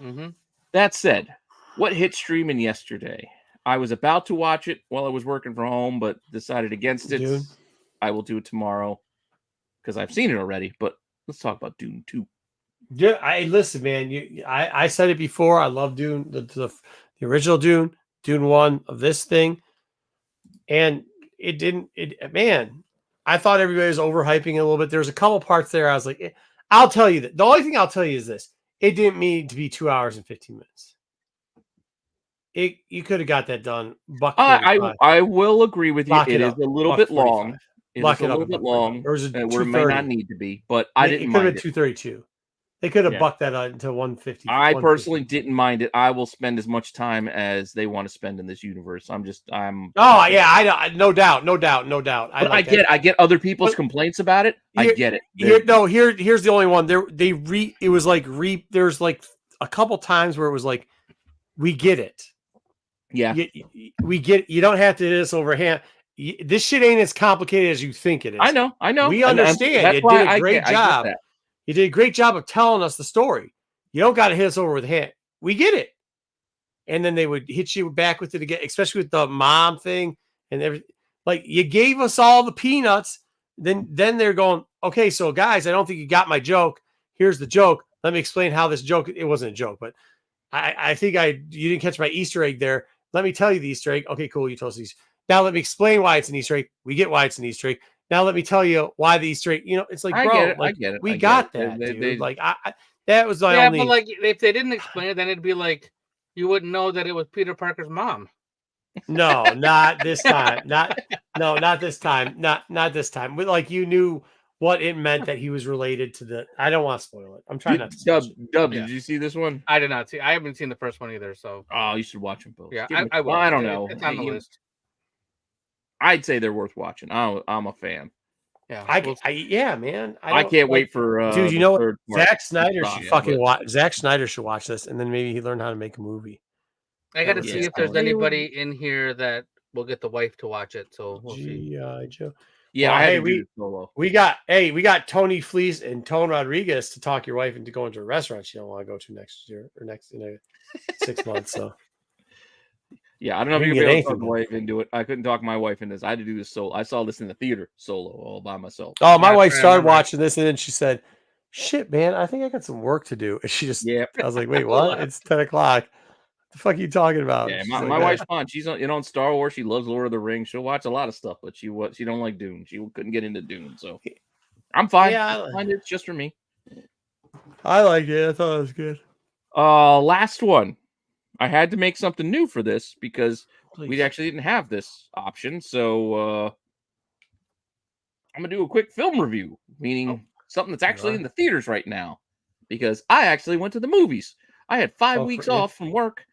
Mm-hmm. That said, what hit streaming yesterday? I was about to watch it while I was working from home, but decided against it. Dune? I will do it tomorrow because I've seen it already. But let's talk about Dune 2. Yeah, listen, man. I said it before. I love Dune, the original Dune, Dune 1 of this thing, and it didn't. Man, I thought everybody was overhyping it a little bit. There's a couple parts there. I was like, I'll tell you that. The only thing I'll tell you is this: it didn't need to be 2 hours and 15 minutes. You could have got that done. I will agree with you. Lock It it is up. a little Buck bit 45. long. It Lock is a it up little at bit buck 45. long, Or was it where it may not 230? need to be, but I didn't It could have mind been it. 232. They could have Yeah. bucked that out into 150. I 150. personally didn't mind it. I will spend as much time as they want to spend in this universe. I'm. Oh yeah, I no doubt. But I get other people's But complaints about it. I here- get it. Here's the only one. It was like there's like a couple times where it was like, we get it. Yeah. We get. You don't have to do this overhand. This shit ain't as complicated as you think it is. I know. We And understand. that's You why did a I great get job. that. You did a great job of telling us the story. You don't got to hit us over the head. We get it. And then they would hit you back with it again, especially with the mom thing and everything. Like, you gave us all the peanuts. Then they're going, okay, so guys, I don't think you got my joke. Here's the joke. Let me explain how this joke. It wasn't a joke, but I think you didn't catch my Easter egg there. Let me tell you the Easter egg. Okay, cool. You told us these. Now let me explain why it's an Easter egg. We get why it's an Easter egg. Now let me tell you why the Easter egg. It's like, I bro, get it. like, I get it. we I get got it. that, They- dude. they- Like, that was my Yeah, only. but like if they didn't explain it, then it'd be like you wouldn't know that it was Peter Parker's mom. No, not this time. Not this time. Not this time. But like, you knew what it meant that he was related to the. I don't want to spoil it. I'm trying not to. Dub, spoil it. Yeah. did you see this one? I did not see. I haven't seen the first one either. So Oh, you should watch them both. yeah, Give 'em a- I will. I don't know. It's on the list. I'd say they're worth watching. I'm a fan. Yeah, Yeah, man. I don't- can't like, wait for dude. You the know what? third part. Zack Snyder Oh, should yeah, fucking but- watch. Zack Snyder should watch this, and then maybe he learn how to make a movie. I got to Yeah. see if there's anybody in here that will get the wife to watch it. So we'll see. G.I. Joe. Yeah, Well, I had hey, to do it solo. We got Tony Fleece and Tone Rodriguez to talk your wife into going to a restaurant she don't want to go to next year or next 6 months. So Yeah, I don't know if You you can can get be able to talk anything my wife into it. I couldn't talk my wife into this. I had to do this solo. I saw this in the theater solo all by myself. my Yeah, wife I started remember. watching this, and then she said shit, man, I think I got some work to do. And she just, Yeah, I was like, wait, what? It's 10 o'clock. The fuck are you talking about? yeah. She's My, like, my "Yeah." wife's fun. She's on Star Wars. She loves Lord of the Rings. She'll watch a lot of stuff, but she don't like Dune. She couldn't get into Dune, so I'm fine. Yeah, I'm fine. It's just for me. I like it. I thought it was good. Last one. I had to make something new for this because we Please. actually didn't have this option. So I'm gonna do a quick film review, meaning something that's actually in the theaters right now. Because I actually went to the movies. I had 5 weeks off from work,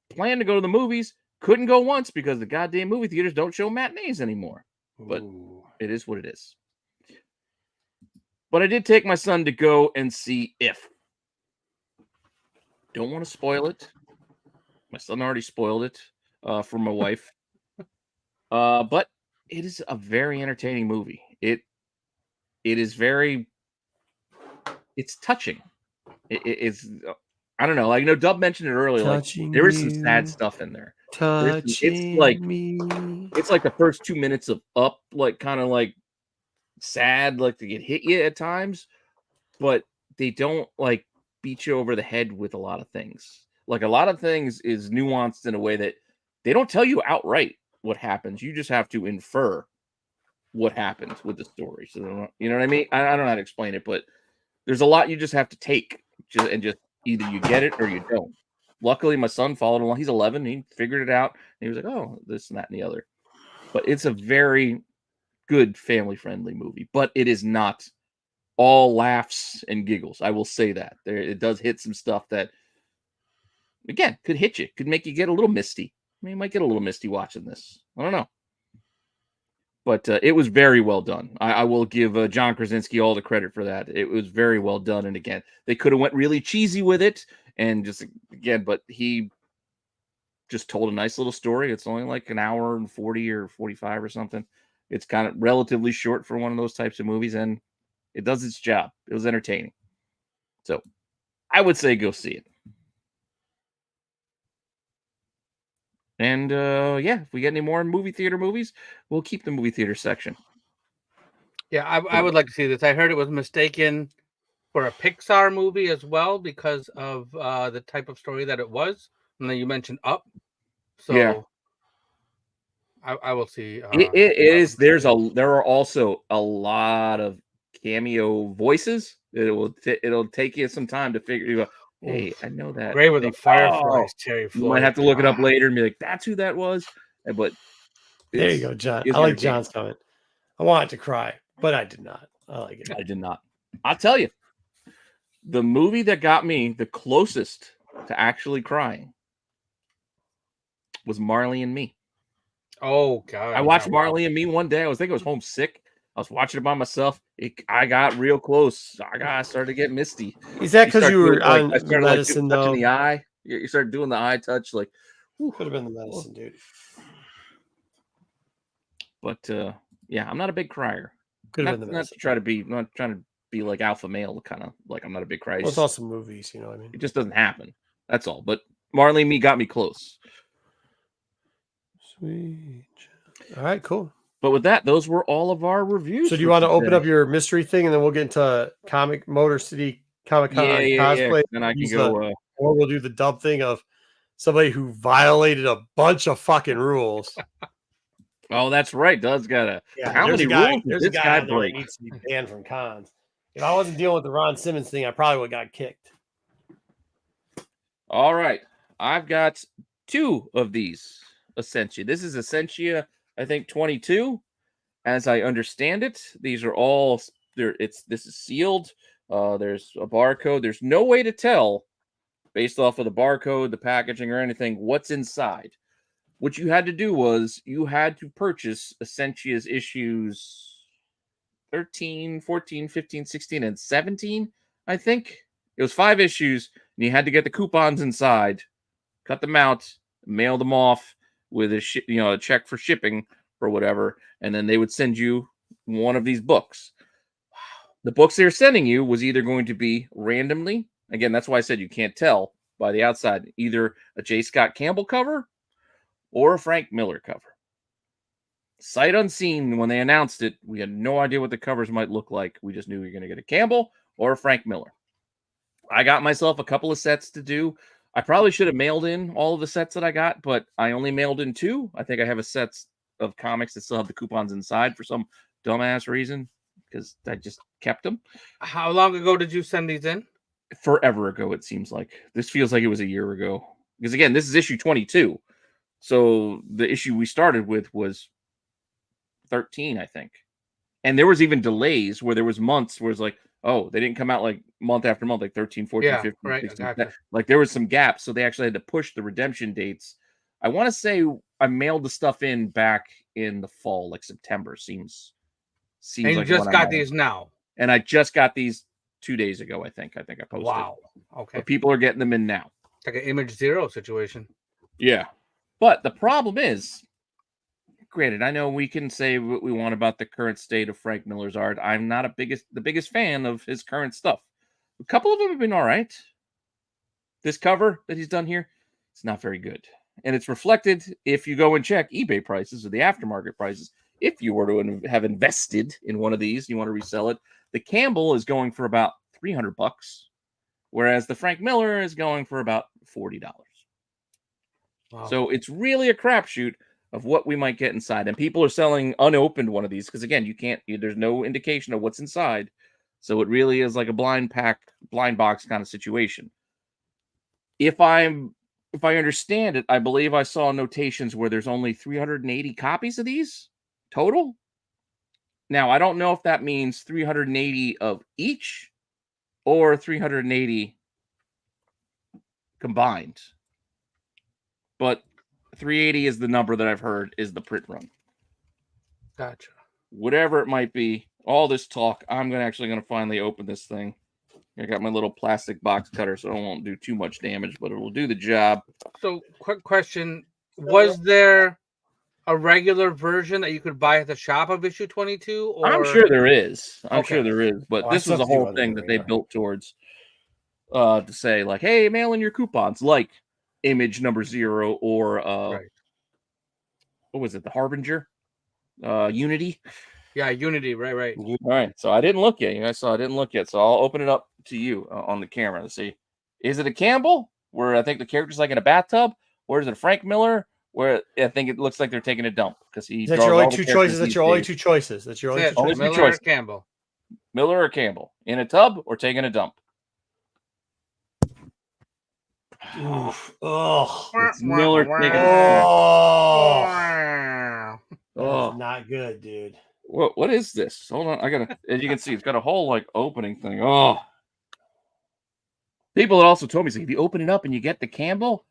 planned to go to the movies, couldn't go once because the goddamn movie theaters don't show matinees anymore. But it is what it is. But I did take my son to go and see If. Don't want to spoil it. My son already spoiled it for my wife. But it is a very entertaining movie. It is very, it's touching. It's I don't know. Like, Dub mentioned it earlier. Touching like there is some sad you, stuff in there. Touching me. It's like the first 2 minutes of Up, like kind of like sad, like to get hit you at times, but they don't like beat you over the head with a lot of things. Like a lot of things is nuanced in a way that they don't tell you outright what happens. You just have to infer what happens with the story. So you know what I mean? I don't know how to explain it, but there's a lot you just have to take and just either you get it or you don't. Luckily, my son followed along. He's 11. He figured it out. And he was like, oh, this and that and the other. But it's a very good family-friendly movie. But it is not all laughs and giggles. I will say that. It does hit some stuff that, again, could hit you. Could make you get a little misty. I mean, you might get a little misty watching this. I don't know. But it was very well done. I will give John Krasinski all the credit for that. It was very well done. And again, they could have went really cheesy with it. And just, again, but he just told a nice little story. It's only like an hour and 40 or 45 or something. It's kind of relatively short for one of those types of movies. And it does its job. It was entertaining. So I would say go see it. And yeah, if we get any more movie theater movies, we'll keep the movie theater section. Yeah, I would like to see this. I heard it was mistaken for a Pixar movie as well because of the type of story that it was. And then you mentioned Up. So yeah. I will see. It is. There are also a lot of cameo voices. It'll take you some time to figure. You go, hey, I know that. Grave with the Fireflies, Terry Floyd. You might have to look it up later and be like, that's who that was. But there you go, John. I like John's comment. I wanted to cry, but I did not. I like it. I did not. I'll tell you, the movie that got me the closest to actually crying was Marley and Me. Oh God! I watched Marley and Me one day. I was homesick. I was watching it by myself. I got real close. I started to get misty. Is that because you were on medicine, touching the eye? You started doing the eye touch, like could have been the medicine, dude. But yeah, I'm not a big crier. Could have been the medicine. Not trying to be like alpha male, kind of like I'm not a big crier. Well, it's also movies, you know what I mean? It just doesn't happen. That's all. But Marley and Me got me close. Sweet. All right, cool. But with that, those were all of our reviews. So do you want to open up your mystery thing and then we'll get into Motor City Comic Con cosplay? And I can go. Or we'll do the dub thing of somebody who violated a bunch of fucking rules. Oh, that's right. Doug's got a. Yeah, how many rules does this guy break? Needs to be banned from cons. If I wasn't dealing with the Ron Simmons thing, I probably would have got kicked. All right. I've got 2 of these Ascencia. This is Ascencia, I think 22. As I understand it, these are all there. This is sealed. There's a barcode. There's no way to tell based off of the barcode, the packaging, or anything what's inside. What you had to do was you had to purchase Ascencia's issues 13, 14, 15, 16, and 17, I think. It was 5 issues, and you had to get the coupons inside, cut them out, mail them off with a check for shipping or whatever, and then they would send you one of these books. The books they're sending you was either going to be randomly, again, that's why I said you can't tell by the outside, either a J. Scott Campbell cover or a Frank Miller cover. Sight unseen, when they announced it, we had no idea what the covers might look like. We just knew we were going to get a Campbell or a Frank Miller. I got myself a couple of sets to do. I probably should have mailed in all of the sets that I got, but I only mailed in 2. I think I have a set of comics that still have the coupons inside for some dumbass reason because I just kept them. How long ago did you send these in? Forever ago, it seems like. This feels like it was a year ago. Because again, this is issue 22. So the issue we started with was 13, I think. And there was even delays where there was months where it's like, oh, they didn't come out like month after month, like 13, 14, 15, right, 16. gotcha. Like there was some gaps. So they actually had to push the redemption dates. I want to say I mailed the stuff in back in the fall, like September. Seems and you like just got these now. And I just got these 2 days ago, I think. I posted. Wow. Okay. But people are getting them in now. It's like an Image Zero situation. Yeah. But the problem is, granted, I know we can say what we want about the current state of Frank Miller's art. I'm not the biggest fan of his current stuff. A couple of them have been all right. This cover that he's done here, it's not very good. And it's reflected if you go and check eBay prices or the aftermarket prices. If you were to have invested in one of these, you want to resell it, the Campbell is going for about $300, whereas the Frank Miller is going for about $40. Wow. So it's really a crapshoot of what we might get inside. And people are selling unopened one of these because, again, there's no indication of what's inside. So it really is like a blind box kind of situation. If I understand it, I believe I saw notations where there's only 380 copies of these total. Now, I don't know if that means 380 of each or 380 combined. But 380 is the number that I've heard is the print run. Gotcha. Whatever it might be, all this talk, I'm actually going to finally open this thing. I got my little plastic box cutter, so it won't do too much damage, but it will do the job. So, quick question. Was there a regular version that you could buy at the shop of issue 22? Or... I'm sure there is. I'm Okay. sure there is. But this was a whole thing that they built towards to say, like, hey, mail in your coupons, like Image number 0 or right. What was it? The Harbinger? Unity? Yeah, Unity. Right. All right. So I didn't look yet. You guys saw I didn't look yet. So I'll open it up to you on the camera to see. Is it a Campbell where I think the character's like in a bathtub? Or is it a Frank Miller where I think it looks like they're taking a dump? Because that's your only two choices. That's your only two choices. That's your only two choices. Miller or Campbell. Miller or Campbell. In a tub or taking a dump? Oof. Oh, it's Miller taking oh, not good, dude. What is this? Hold on, I gotta. As you can see, it's got a whole like opening thing. Oh, people had also told me, if you open it up and you get the Campbell,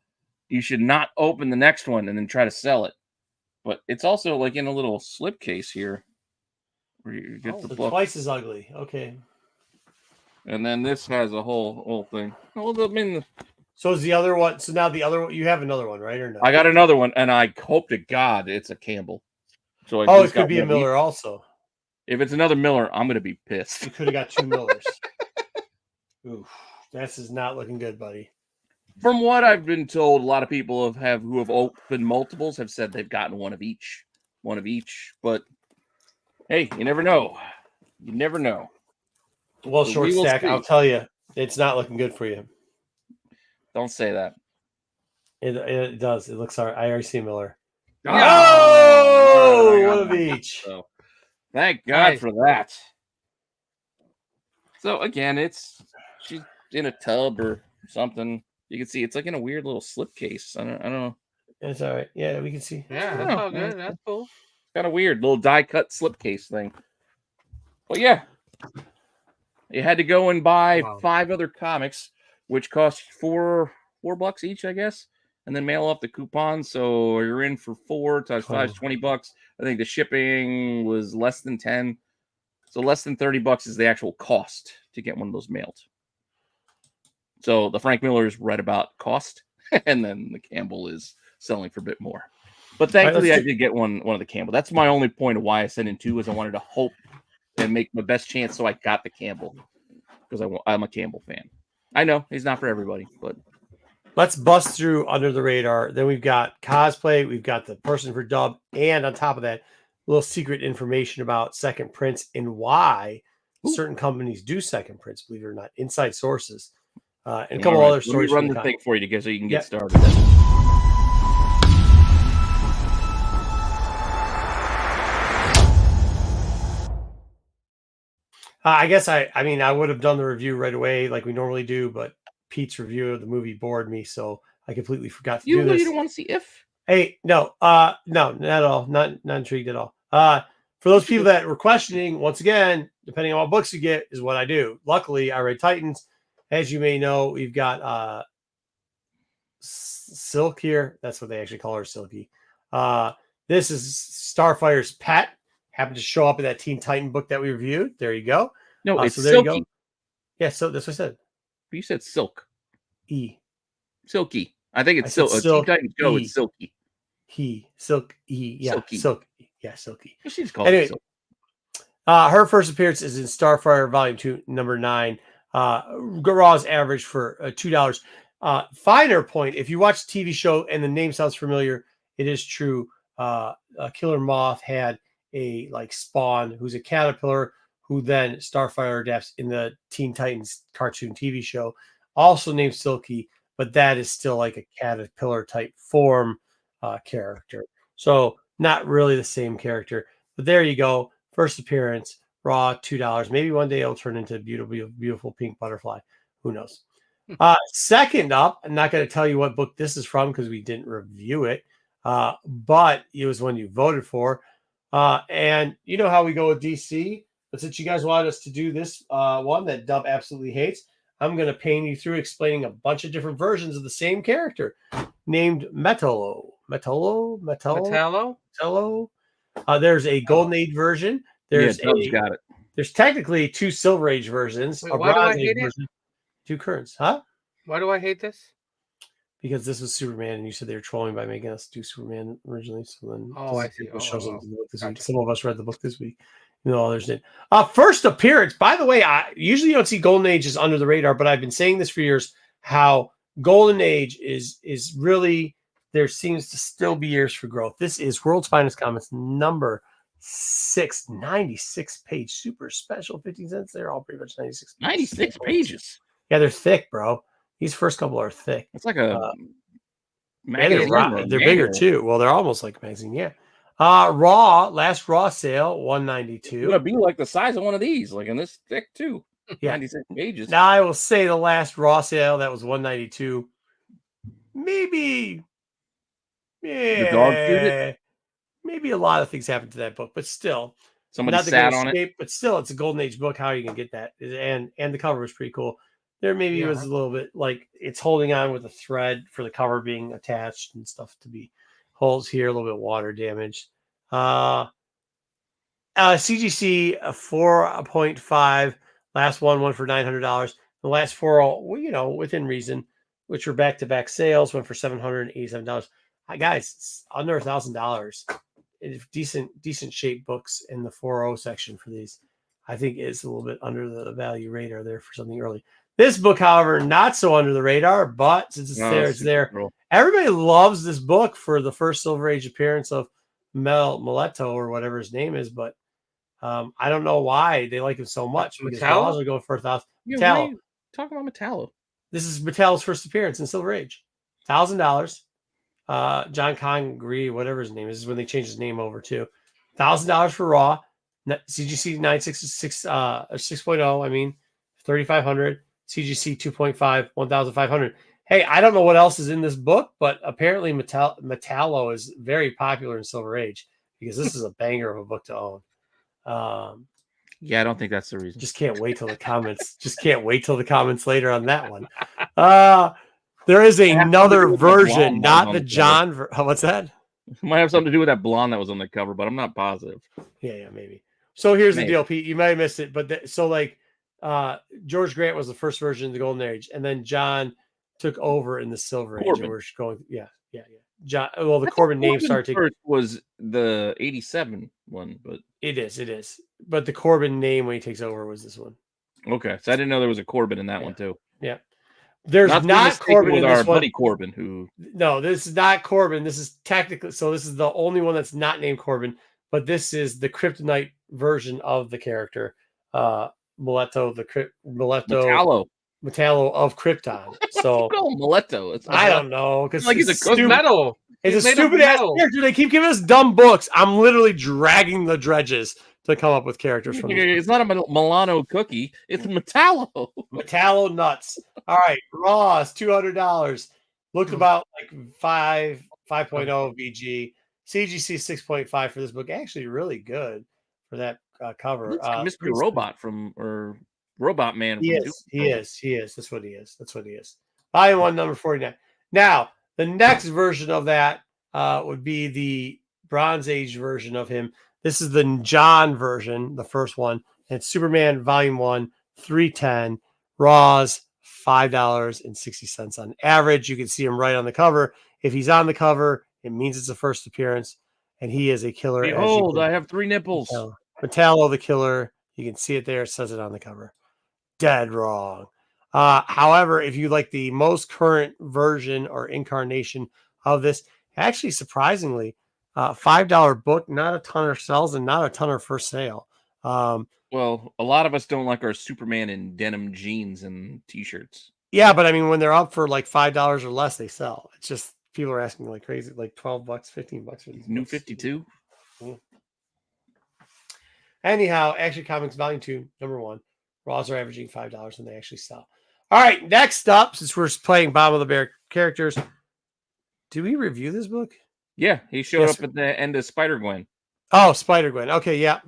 you should not open the next one and then try to sell it. But it's also like in a little slipcase here, where you get the book. Twice as ugly. Okay. And then this has a whole thing. Well, I mean. So is the other one? So now the other one, you have another one, right, or no? I got another one, and I hope to God it's a Campbell. So it could be a Miller also. If it's another Miller, I'm gonna be pissed. You could have got 2 Millers. Oof, this is not looking good, buddy. From what I've been told, a lot of people who have opened multiples have said they've gotten one of each. But hey, you never know. You never know. Well, so Short Stack, I'll tell you, it's not looking good for you. Don't say that. It does. It looks hard. I already see Miller. Oh, one of each. So, thank God for that. So again, she's in a tub or something. You can see it's like in a weird little slipcase. I don't know. It's all right. Yeah, we can see. Yeah, that's all good. That's cool. Kind of weird little die cut slipcase thing. But yeah, you had to go and buy 5 other comics, which cost $4 each, I guess, and then mail off the coupon. So you're in for 4 times 5 is $20. I think the shipping was less than 10. So less than $30 is the actual cost to get one of those mailed. So the Frank Miller is right about cost, and then the Campbell is selling for a bit more. But thankfully, I did get one of the Campbell. That's my only point of why I sent in 2, is I wanted to hope and make my best chance, so I got the Campbell because I'm a Campbell fan. I know he's not for everybody, but let's bust through under the radar. Then we've got cosplay, we've got the person for dub, and on top of that, little secret information about second prints and why certain companies do second prints, believe it or not, inside sources. And a All couple right, other let me stories. run from the the thing for you to so you can Yeah. get started. I guess I mean, I would have done the review right away like we normally do, but Pete's review of the movie bored me, so I completely forgot to do You this. don't want to see If? Hey, no, not at all. Not intrigued at all. For those people that were questioning, once again, depending on what books you get, is what I do. Luckily, I read Titans. As you may know, we've got Silk here. That's what they actually call her, Silky. This is Starfire's pet. Happened to show up in that Teen Titan book that we reviewed. There you go. No, it's so there you Silky. go. Yeah, so that's what I said. You said Silk. E. Silky. I think I it's said Teen Silk Titans Go. E. It's Silky. Silk E. Yeah, Silky. Silky. Yeah, Silky. She's called Anyway, Silk. her first appearance is in Starfire Volume 2, number 9. Raw's average for $2. Finer point, if you watch the TV show and the name sounds familiar, it is true. Killer Moth had a spawn who's a caterpillar who then Starfire adapts in the Teen Titans cartoon TV show, also named Silky, but that is still like a caterpillar type form character. So not really the same character, but there you go. First appearance, Raw, $2. Maybe one day it'll turn into a beautiful pink butterfly. Who knows? Second up, I'm not going to tell you what book this is from because we didn't review it, but it was one you voted for. And you know how we go with DC, but since you guys wanted us to do this one that Dub absolutely hates, I'm going to paint you through explaining a bunch of different versions of the same character named Metallo. There's a Golden Age version. There's got it. There's technically 2 Silver Age versions. Wait, a why do I Bronze hate Age it? version, 2 currents, huh? Why do I hate this? Because this was Superman, and you said they were trolling by making us do Superman originally. So then, I see. Shows up in the book this week. Gotcha. Some of us read the book this week. Others did. First appearance. By the way, I usually don't see Golden Age is under the radar, but I've been saying this for years. How Golden Age is really, there seems to still be years for growth. This is World's Finest Comics number 6, 96-page super special, 15 cents. They're all pretty much 96. 96 pages. Yeah, they're thick, bro. These first couple are thick. It's like a magazine. They're bigger too. Well, they're almost like a magazine. Yeah. Last Raw sale, $192. It's gonna be like the size of one of these, like in this thick too. Yeah. 96 pages. Now I will say the last Raw sale that was $192. Maybe, The dog food it? maybe a lot of things happened to that book, but still, Somebody not the sat Great on Escape, but still, it's a Golden Age book. How are you gonna get that? And the cover was pretty cool. There maybe was a little bit like it's holding on with a thread for the cover being attached and stuff to be holes here, a little bit of water damage. CGC 4.5. Last one for $900. The last 4, within reason, which were back-to-back sales, went for $787. Guys, it's under $1,000. Decent shape books in the 4.0 section for these. I think it's a little bit under the value radar there for something early. This book, however, not so under the radar, but since it's it's there. Cool. Everybody loves this book for the first Silver Age appearance of Mileto or whatever his name is, but I don't know why they like him so much. Because Raws are going for $1,000. Yeah, why are you talking about Metallo? This is Metallo's first appearance in Silver Age. $1,000. John Congree, whatever his name is when they changed his name over to $1,000 for Raw. CGC 966 6.0. I mean, 3,500. CGC 2.5, 1,500. Hey, I don't know what else is in this book, but apparently Metallo is very popular in Silver Age because this is a banger of a book to own. Yeah, I don't think that's the reason. Just can't wait till the comments. Later on that one. There is another version, not the John. What's that? It might have something to do with that blonde that was on the cover, but I'm not positive. Yeah, maybe. So here's the deal, Pete. You might have missed it, but George Grant was the first version of the Golden Age, and then John took over in the Silver Age. And we're going, yeah. John. Well, the Corbin name started. First was the 87 one, but it is. But the Corbin name when he takes over was this one. Okay, so I didn't know there was a Corbin in that one too. Yeah, there's not Corbin with in our this one. buddy Corbin. No, this is not Corbin. This is technically this is the only one that's not named Corbin, but this is the Kryptonite version of the character. Mileto, Metallo. Metallo of Krypton. So Mileto. It's I don't know because like he's a It's metal. It's He's a made of stupid ass metal. character. They keep giving us dumb books. I'm literally dragging the dredges to come up with characters from this. It's not a Milano cookie. It's Metallo. Metallo nuts. All right, Ross, $200. Looked about like 5.0 VG. CGC 6.5 for this book. Actually, really good for that cover. Looks like Mr. Robot or Robot Man. He from is. Doom He Patrol. is. He is. That's what he is. That's what he is. Volume 1, number 49. Now, the next version of that would be the Bronze Age version of him. This is the John version, the first one. And it's Superman Volume 1, 310. Raws, $5.60 on average. You can see him right on the cover. If he's on the cover, it means it's a first appearance. And he is a killer. Behold, I have 3 nipples. Metallo the killer. You can see it there. It says it on the cover. Dead wrong. However, if you like the most current version or incarnation of this, actually surprisingly, $5 book, not a ton of sells and not a ton are for sale. Well, a lot of us don't like our Superman in denim jeans and t-shirts. Yeah, but I mean, when they're up for like $5 or less, they sell. It's just people are asking like crazy, like $12, $15 for these New books. 52. Anyhow, Action Comics Volume 2, number 1. Raws are averaging $5 and they actually sell. All right, next up, since we're playing Bottom of the Bear characters, did we review this book? Yeah, he showed up at the end of Spider-Gwen. Oh, Spider-Gwen. Okay, yep.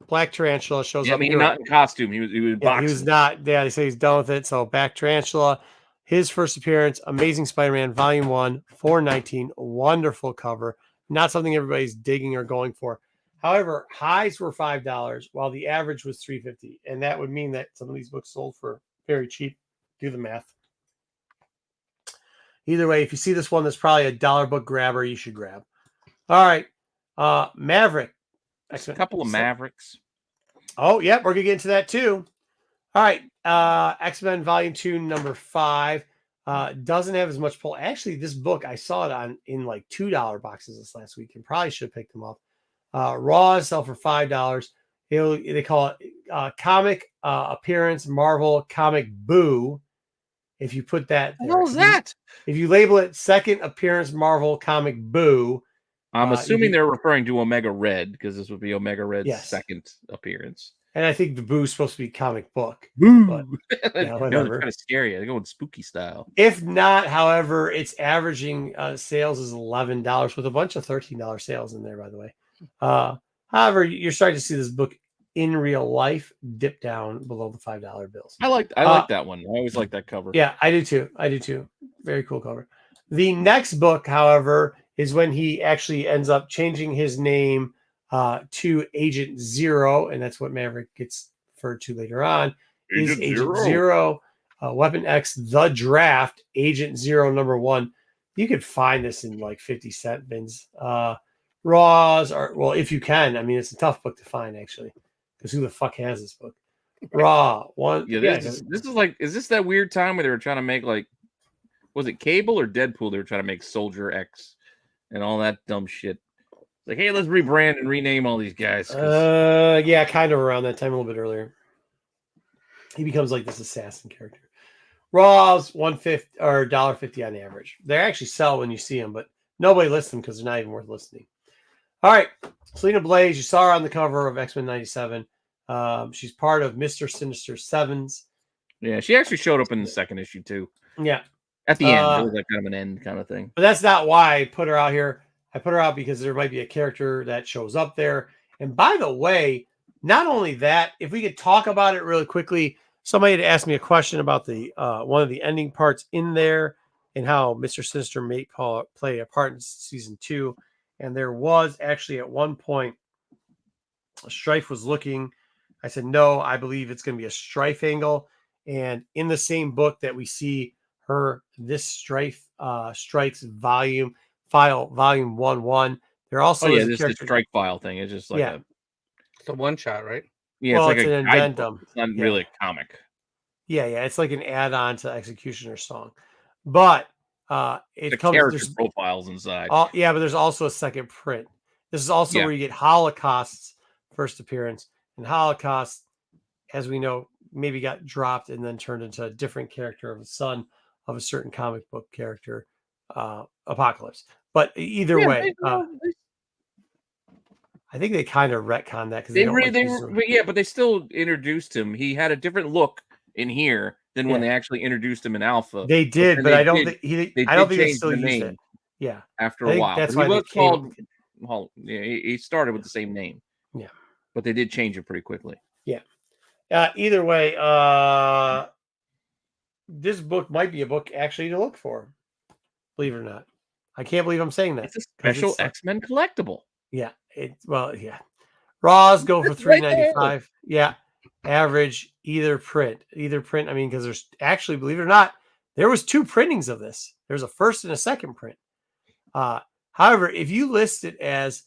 Black Tarantula shows Yeah, up. I mean, not in costume. He was boxing. He was not. Yeah, they say he's done with it. So Black Tarantula, his first appearance, Amazing Spider-Man, Volume 1, 419, wonderful cover. Not something everybody's digging or going for. However, highs were $5, while the average was $3.50, and that would mean that some of these books sold for very cheap. Do the math. Either way, if you see this one that's probably a $1 book grabber, you should grab. All right, Maverick. Just a couple of Mavericks. Oh, yeah, we're gonna get into that too. All right, X-Men Volume 2, number 5. Doesn't have as much pull. Actually, this book I saw it in like $2 boxes this last week, and probably should have picked them up. Raws sell for $5. They call it comic appearance Marvel comic boo. If you put that, what was that? If you label it second appearance Marvel comic boo, I'm assuming they're referring to Omega Red because this would be Omega Red's second appearance. And I think the boo is supposed to be comic book. Boo! But, yeah, No, they're kind of scary. They're going spooky style. If not, however, it's averaging sales is $11 with a bunch of $13 sales in there, by the way. However, you're starting to see this book in real life dip down below the $5 bills. I like that one. I always like that cover. Yeah, I do too. Very cool cover. The next book, however, is when he actually ends up changing his name to Agent Zero, and that's what Maverick gets referred to later on. Agent Zero, Weapon X, The Draft, Agent Zero number 1. You could find this in like 50-cent bins. Raws are, well, if you can. I mean, it's a tough book to find actually, because who the fuck has this book? Raw one. Yeah, this is like, is this that weird time where they were trying to make like, was it Cable or Deadpool? They were trying to make Soldier X and all that dumb shit. Like, hey, let's rebrand and rename all these guys. Yeah, kind of around that time, a little bit earlier. He becomes like this assassin character. Raws $1.50 or $1.50 on average. They actually sell when you see them, but nobody lists them because they're not even worth listening. All right, Selena Blaze. You saw her on the cover of X-Men 97. She's part of Mr. Sinister Sevens. Yeah, she actually showed up in the second issue too. Yeah, at the end, it was like kind of an end kind of thing. But that's not why I put her out here. I put her out because there might be a character that shows up there. And by the way, not only that, if we could talk about it really quickly, somebody had asked me a question about the one of the ending parts in there and how Mr. Sinister may play a part in season 2. And there was actually at one point, Strife was looking. I said, no, I believe it's going to be a Strife angle. And in the same book that we see this Strike's volume 1/1. There also is this the Strike file thing. It's just like it's a one shot, right? Yeah, well, it's an addendum. It's not really a comic. Yeah, it's like an add-on to Executioner's Song, but it comes character profiles inside. But there's also a second print. This is also where you get Holocaust's first appearance, and Holocaust, as we know, maybe got dropped and then turned into a different character of a son of a certain comic book character, Apocalypse. But either way, I think they kind of retconned that because but they still introduced him. He had a different look in here than when they actually introduced him in Alpha. They did, but I don't think they still used it. Yeah, after a while. That's why they called. He started with the same name. Yeah, but they did change it pretty quickly. Yeah. Either way, this book might be a book actually to look for. Believe it or not, I can't believe I'm saying that. It's a special X-Men collectible. Yeah. Yeah. Raws go for $3.95. Yeah. Average either print. I mean, because there's actually, believe it or not, there was 2 printings of this. There's a first and a second print. However, if you list it as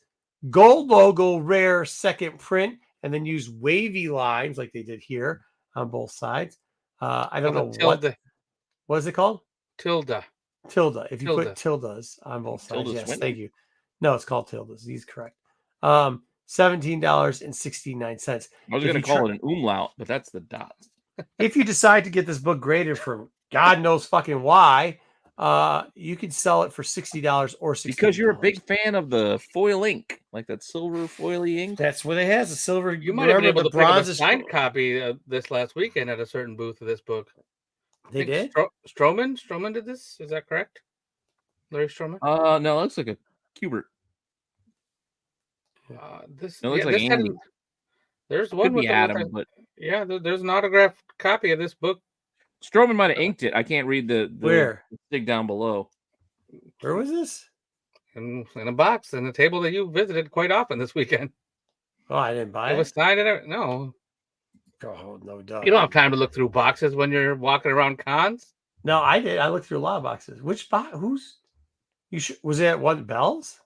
gold logo rare second print and then use wavy lines like they did here on both sides, I don't know what is it called? Tilde. If you put tildes on both sides, yes, thank you. No, it's called tildes. He's correct. $17.69. I was going to call it an umlaut, but that's the dots. If you decide to get this book graded for God knows fucking why, you could sell it for $60 or $60. Because you're a big fan of the foil ink, like that silver foily ink. That's what it has. The silver. You might have been able to pick up a signed copy this last weekend at a certain booth of this book. They did? Stroman did this? Is that correct? Larry Stroman? No, it looks like a Kubert. This looks like Andy. There's one with Adam, but there's an autographed copy of this book. Stroman might have inked it. I can't read the where stick down below. Where was this? In a box in the table that you visited quite often this weekend. Oh, I didn't buy it. It was signed in it. No. Oh, no doubt. You don't have time to look through boxes when you're walking around cons. No, I did. I looked through a lot of boxes. Which box? Was it at one Bell's?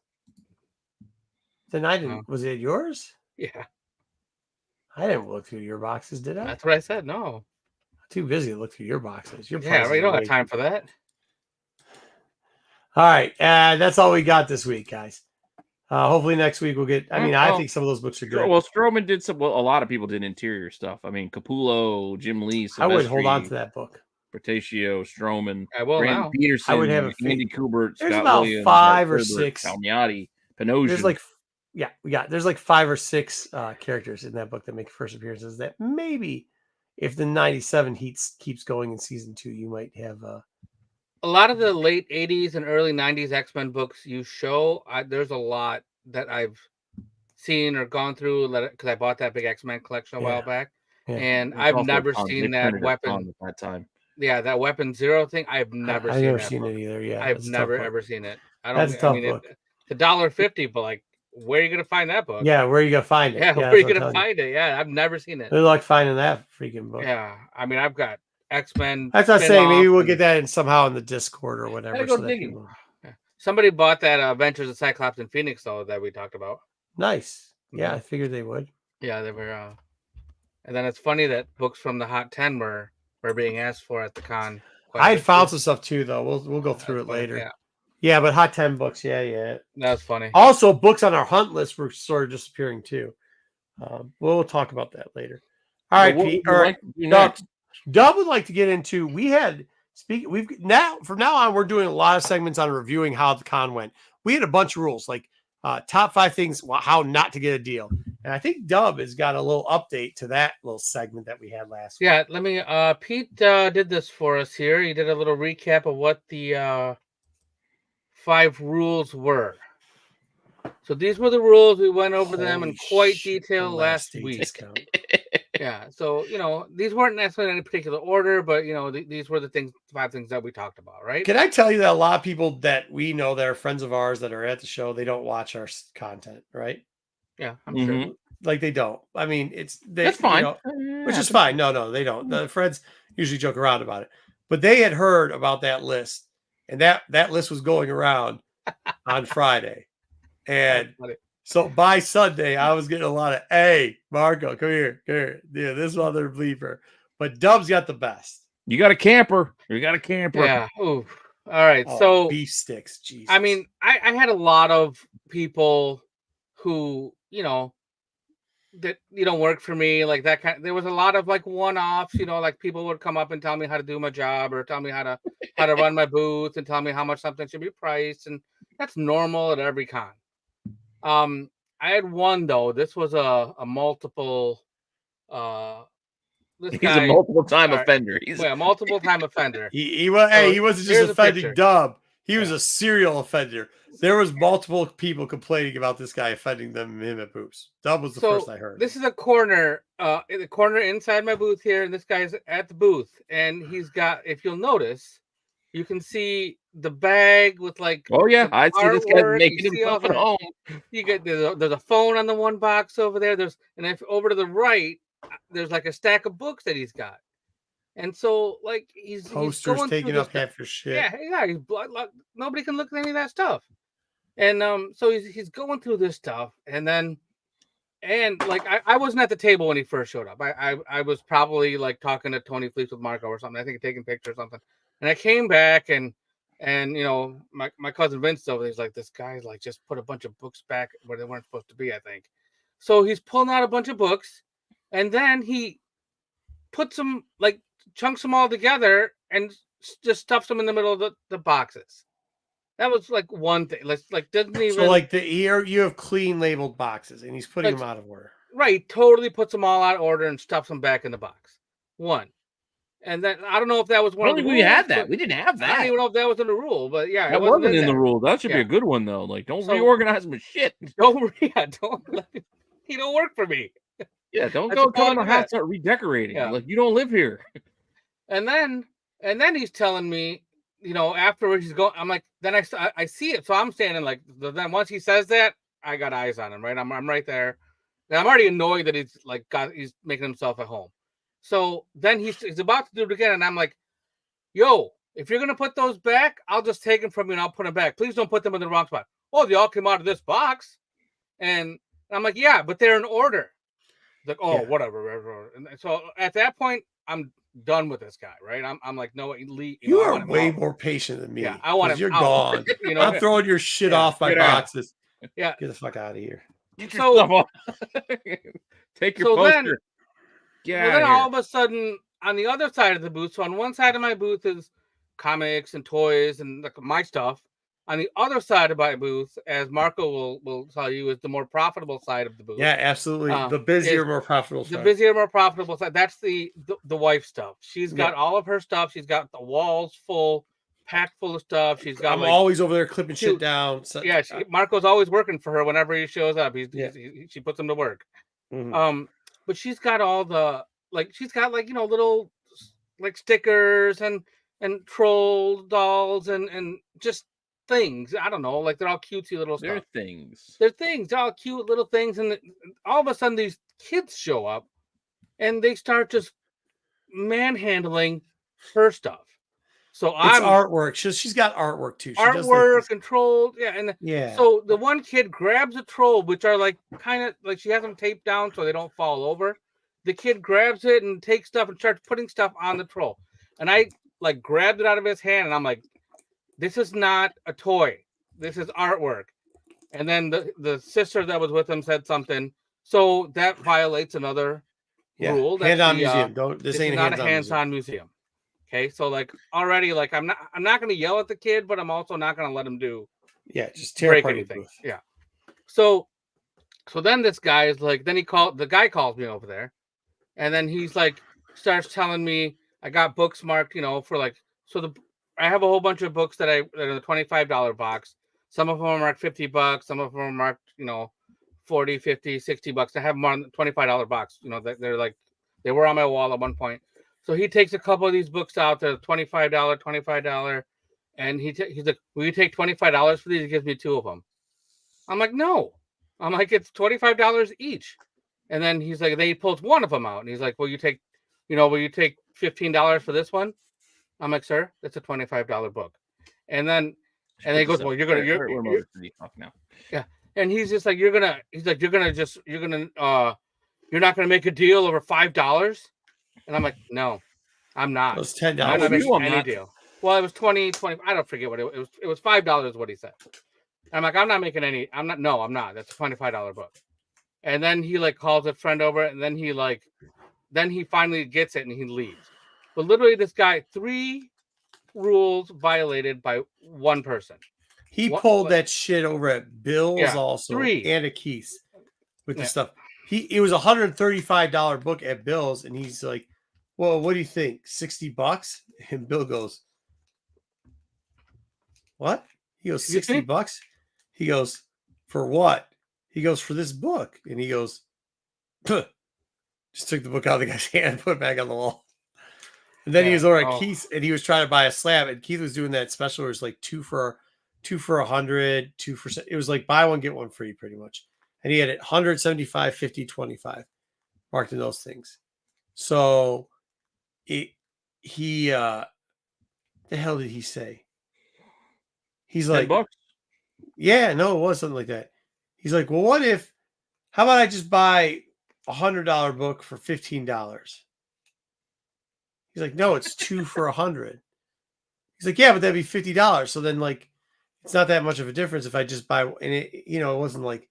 Then I didn't. Was it yours? Yeah. I didn't look through your boxes, did I? That's what I said. No. Too busy to look through your boxes. You don't have time for that. All right. That's all we got this week, guys. Hopefully next week we'll get. I think some of those books are good. Well, Stroman did some. Well, a lot of people did interior stuff. I mean, Capullo, Jim Lee, Silvestri, I would hold on to that book. Bertatio, Stroman, I will Brandon now. Peterson, I would have Andy Kubert, There's Scott about Williams, 5 or Herbert, 6. Palmiotti, Panosian. There's like 5 or 6 characters in that book that make first appearances. That maybe if the 97 heat keeps going in season 2, you might have a lot of the late 80s and early 90s X-Men books you show. There's a lot that I've seen or gone through because I bought that big X-Men collection a while back, and I've never seen that weapon at that time. Yeah, that Weapon Zero thing. I've never seen it either. Yeah, I've never ever seen it. That's a tough book. It's $1.50, but like, where are you gonna find that book? Yeah, where are you gonna find it? Yeah, where are you gonna find it? Yeah, I've never seen it. Good luck finding that freaking book. Yeah, I mean, I've got X-Men. That's not saying maybe we'll get that in somehow in the Discord or whatever. Go digging. Somebody bought that Adventures of Cyclops and Phoenix though that we talked about. Nice. Yeah, I figured they would. Yeah, they were. And then it's funny that books from the Hot 10 were being asked for at the con. I had found some stuff too, though. We'll go through it later. Yeah, but Hot 10 books, yeah. That's funny. Also, books on our hunt list were sort of disappearing too. We'll talk about that later. All right, Pete. All right, Dub would like to get into. From now on, we're doing a lot of segments on reviewing how the con went. We had a bunch of rules, like top 5 things how not to get a deal. And I think Dub has got a little update to that little segment that we had last week. Yeah, let me Pete did this for us here. He did a little recap of what the 5 rules were. So these were the rules. We went over them in quite detail last week. Yeah, so these weren't necessarily in any particular order, but these were the 5 things that we talked about, right? Can I tell you that a lot of people that we know that are friends of ours that are at the show, they don't watch our content, right? Yeah, I'm sure. Like they don't. I mean, that's fine, which is fine. No, they don't. The friends usually joke around about it, but they had heard about that list, and that list was going around on Friday, and so by Sunday I was getting a lot of, "Hey, Marco, come here, yeah, this mother bleeper." But Dub's got the best. You got a camper. Yeah. Ooh. All right. So beef sticks. Jesus. I mean, I had a lot of people who, that you don't work for me, like that kind. There was a lot of like one-offs, like people would come up and tell me how to do my job or tell me how to run my booth and tell me how much something should be priced, and that's normal at every con. I had one though. This was a multiple. This He's guy, a multiple time all right, offender. He's a multiple time offender. He wasn't just here's a offending picture. Dub. He was a serial offender. There was multiple people complaining about this guy offending him at booths. Dub was the first I heard. This is a corner, in the corner inside my booth here, and this guy's at the booth, and he's got, if you'll notice, you can see the bag with like. Oh yeah, I see this guy making himself at home. You get there's a phone on the one box over there. And if over to the right, there's like a stack of books that he's got. And so, like, he's posters going taking up half your shit. Yeah. He's nobody can look at any of that stuff. And so he's going through this stuff, and like I wasn't at the table when he first showed up. I was probably like talking to Tony Fleece with Marco or something. I think taking pictures or something. And I came back, and my cousin Vince over there, he's like, this guy like just put a bunch of books back where they weren't supposed to be, I think. So he's pulling out a bunch of books, and then he puts them, like, chunks them all together and just stuffs them in the middle of the boxes. That was like one thing. Like doesn't even. So like you have clean labeled boxes, and he's putting them out of order. Right, totally puts them all out of order and stuffs them back in the box. One, and then I don't know if that was one of the rules. We had that. We didn't have that. I don't even know if that was in the rule, but yeah, that wasn't in the rule. That should be a good one though. Like, don't reorganize my shit. Don't let me, he don't work for me. Yeah, don't go tell my house start redecorating. Yeah. Like, you don't live here. And then he's telling me, afterwards he's going. I'm like, then I see it, so I'm standing like. Then once he says that, I got eyes on him. Right, I'm right there. And I'm already annoyed that he's making himself at home. So then he's about to do it again, and I'm like, yo, if you're gonna put those back, I'll just take them from you and I'll put them back. Please don't put them in the wrong spot. Oh, they all came out of this box, and I'm like, yeah, but they're in order. Like, oh, whatever. And so at that point, I'm done with this guy, right? I'm like, no, you are way more patient than me. Yeah, I want him. You're gone. I'm throwing your shit off my boxes. Yeah, get the fuck out of here. Get your stuff off. Take your poster. Then all of a sudden, on the other side of the booth, so on one side of my booth is comics and toys and like my stuff. On the other side of my booth, as Marco will tell you, is the more profitable side of the booth. Yeah, absolutely. The busier, more profitable side. The busier, more profitable side. That's the wife stuff. She's got all of her stuff. She's got the walls full, packed full of stuff. She's got. I'm always over there clipping shit down. So, yeah, Marco's always working for her whenever he shows up. She puts him to work. Mm-hmm. But she's got all the she's got little stickers and troll dolls and just things. I don't know, like they're all cutesy little stuff. They're things. They're all cute little things, and all of a sudden these kids show up, and they start just manhandling her stuff. So it's artwork. She's got artwork too. She artwork and trolls. Yeah. So the one kid grabs a troll, which are kind of like she has them taped down so they don't fall over. The kid grabs it and takes stuff and starts putting stuff on the troll. And I grabbed it out of his hand, and I'm like, this is not a toy. This is artwork. And then the sister that was with him said something. So that violates another rule. Hands-on museum. This ain't not a hands-on museum. Okay, so already I'm not gonna yell at the kid, but I'm also not gonna let him do just break anything. Yeah. So then this guy is the guy calls me over there, and then he's starts telling me I got books marked, for I have a whole bunch of books that are in the $25 box. Some of them are marked $50, some of them are marked, $40, $50, $60. I have them on the $25 box. They were on my wall at one point. So he takes a couple of these books out. They're $25, and he's like, "Will you take $25 for these?" He gives me two of them. I'm like, "No." I'm like, "It's $25 each." And then he's like, then he pulls one of them out, and he's like, "Will you take $15 for this one?" I'm like, "Sir, that's a $25 book." And then he goes, "Well, you're now." Yeah, and he's just like, you're not gonna make a deal over $5. And I'm like, no, I'm not. It was $10. I'm not making any deal. Well, it was 20. I don't forget what it was. It was $5 what he said. I'm like, I'm not making any. I'm not. That's a $25 book. and then he like calls a friend over, and then he finally gets it and he leaves. But literally, this guy 3 rules violated by one person. He pulled that shit over at Bill's also 3 and at Keith's with the stuff. It was $135 book at Bill's, and he's like, "Well, what do you think? $60?" And Bill goes, "What?" He goes, $60? He goes, "For what?" He goes, "For this book." And he goes, "Puh." Just took the book out of the guy's hand and put it back on the wall. And then he was over at Keith, and he was trying to buy a slab, and Keith was doing that special where it's like 2 for $100, 2 for, it was like buy one get one free pretty much. And he had it 175, 50, 25 marked in those things. So the hell did he say? He's like, $10. yeah, no, it was something like that. He's like, well, how about I just buy $100 book for $15? He's like, no, it's 2 for $100. He's like, yeah, but that'd be $50. So then, like, it's not that much of a difference if I just buy. And it wasn't like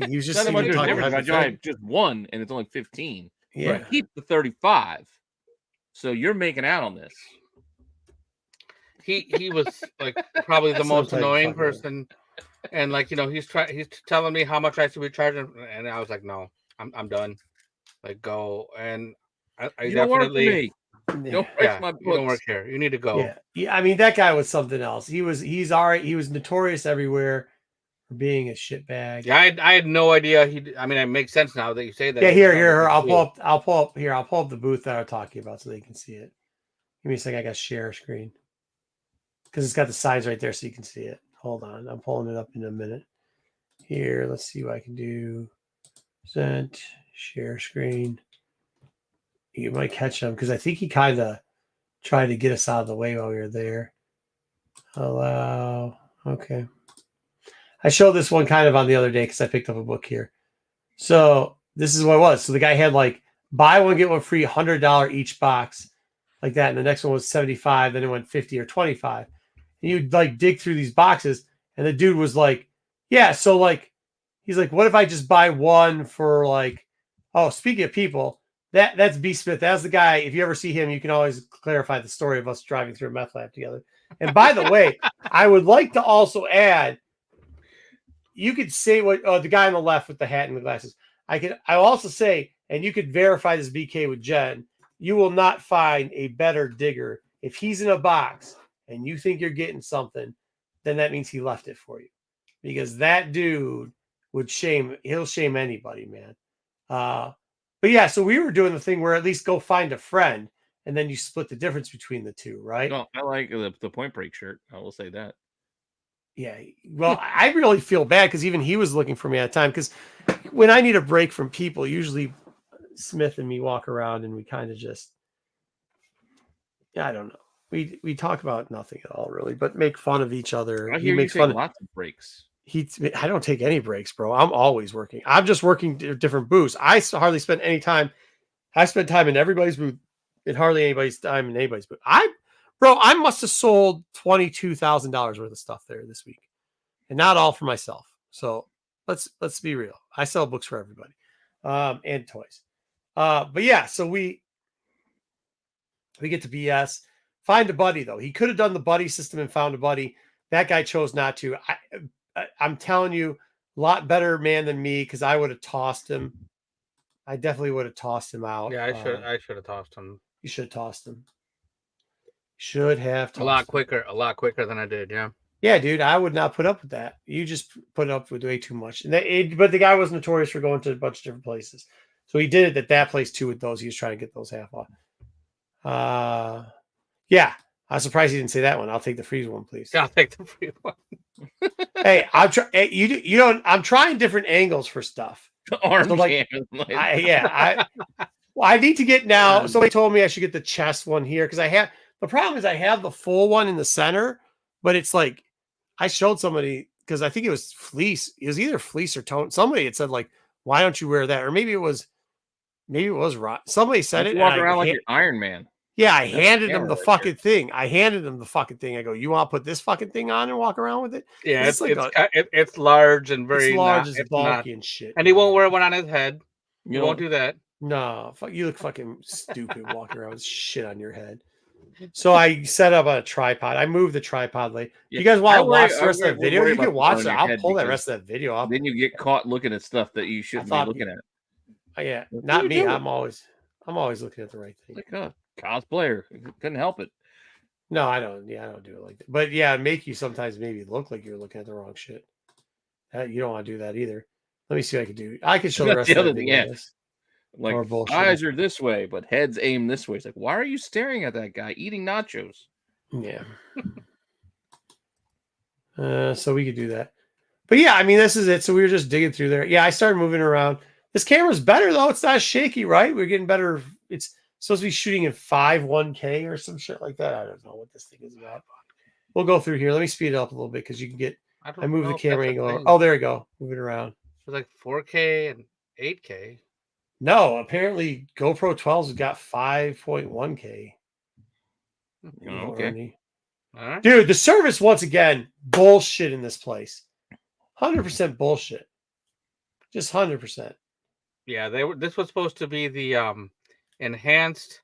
he was just talking about just one, and it's only 15. Yeah, but keep the 35. So you're making out on this. He was like probably the most annoying person, and like he's telling me how much I should be charging, and I was like, no, I'm done. Like, go. And I you definitely. Don't break my books. You don't work here. You need to go. Yeah. I mean, that guy was something else. He's all right. He was notorious everywhere for being a shitbag. Yeah, I had no idea. I mean, it makes sense now that you say that. Yeah, here. I'll pull up the booth that I'm talking about so they can see it. Give me a second. I got share screen because it's got the signs right there so you can see it. Hold on, I'm pulling it up in a minute. Here, let's see what I can do. Present share screen. You might catch him because I think he kind of tried to get us out of the way while we were there. Allow. Okay. I showed this one kind of on the other day because I picked up a book here. So this is what it was. So the guy had like buy one, get one free, $100 each box like that. And the next one was 75. Then it went 50 or 25. And you'd like dig through these boxes. And the dude was like, yeah. So like, he's like, what if I just buy one for like, oh, speaking of people, that's B. Smith. That's the guy. If you ever see him, you can always clarify the story of us driving through a meth lab together. And by the way, I would like to also add, you could say what the guy on the left with the hat and the glasses. I'll also say, and you could verify this BK with Jen, you will not find a better digger. If he's in a box and you think you're getting something, then that means he left it for you. Because that dude he'll shame anybody, man. But yeah, so we were doing the thing where at least go find a friend and then you split the difference between the two, right? No, I like the Point Break shirt. I will say that. Yeah. Well, I really feel bad because even he was looking for me at a time because when I need a break from people, usually Smith and me walk around and we kind of just, I don't know. We talk about nothing at all really, but make fun of each other. I hear you take lots of breaks. I don't take any breaks, bro. I'm always working. I'm just working different booths. I hardly spend any time. I spend time in everybody's booth and hardly anybody's time in anybody's booth. I must have sold $22,000 worth of stuff there this week, and not all for myself. So let's be real. I sell books for everybody, and toys. But yeah, so we get to BS. Find a buddy though. He could have done the buddy system and found a buddy. That guy chose not to. I'm telling you, a lot better man than me because I would have tossed him. I definitely would have tossed him out. Yeah, I should have tossed him. You should have tossed him. Should have tossed a lot quicker than I did. Yeah. Yeah, dude, I would not put up with that. You just put up with way too much. But the guy was notorious for going to a bunch of different places, so he did it at that place too with those. He was trying to get those half off. Yeah, I'm surprised he didn't say that one. I'll take the free one, please. Yeah, I'll take the free one. Hey, I'm trying. You know, I'm trying different angles for stuff. Arm so like, I need to get now. Somebody told me I should get the chest one here because the problem is I have the full one in the center, but it's like I showed somebody because I think it was fleece. It was either fleece or tone. Somebody had said like, "Why don't you wear that?" Or maybe it was Rod. Somebody said it. Walk around like you're Iron Man. Yeah, I That's the handed him camera the right fucking thing. I handed him the fucking thing. I go, you want to put this fucking thing on and walk around with it? Yeah, It's like it's large and it's very large, not. it's It's not, bulky and shit. and he won't wear one on his head. You He know, won't do that. No, fuck, you look fucking stupid walking around with shit on your head. So I set up a tripod. I moved the tripod late. yeah, You guys want I to watch worry- the rest I of the would video? worry You about can putting watch on it. your I'll head pull that because rest of that video up. then you get caught looking at stuff that you shouldn't be thought- looking at. Yeah, What not are you me. doing? I'm always looking at the right thing. Like a cosplayer, couldn't help it. No, I don't. Yeah, I don't do it like that. But yeah, make you sometimes maybe look like you're looking at the wrong shit. You don't want to do that either. Let me see what I can do. I can show the That's rest the of the other thing, video. yeah. This. Like Or bullshit. eyes are this way, but heads aim this way. It's like, why are you staring at that guy eating nachos? Yeah. So we could do that. But yeah, I mean, this is it. So we were just digging through there. Yeah, I started moving around. This camera's better though. It's not shaky, right? We're getting better. It's supposed to be shooting in 1K or some shit like that. I don't know what this thing is about. We'll go through here. Let me speed it up a little bit because you can get. I move the camera angle. Oh, there we go. Move it around. It's like 4K and 8K. No, apparently GoPro 12's got 5.1K. Okay. All right. Dude, the service once again bullshit in this place. 100% bullshit. Just 100%. Yeah, this was supposed to be the enhanced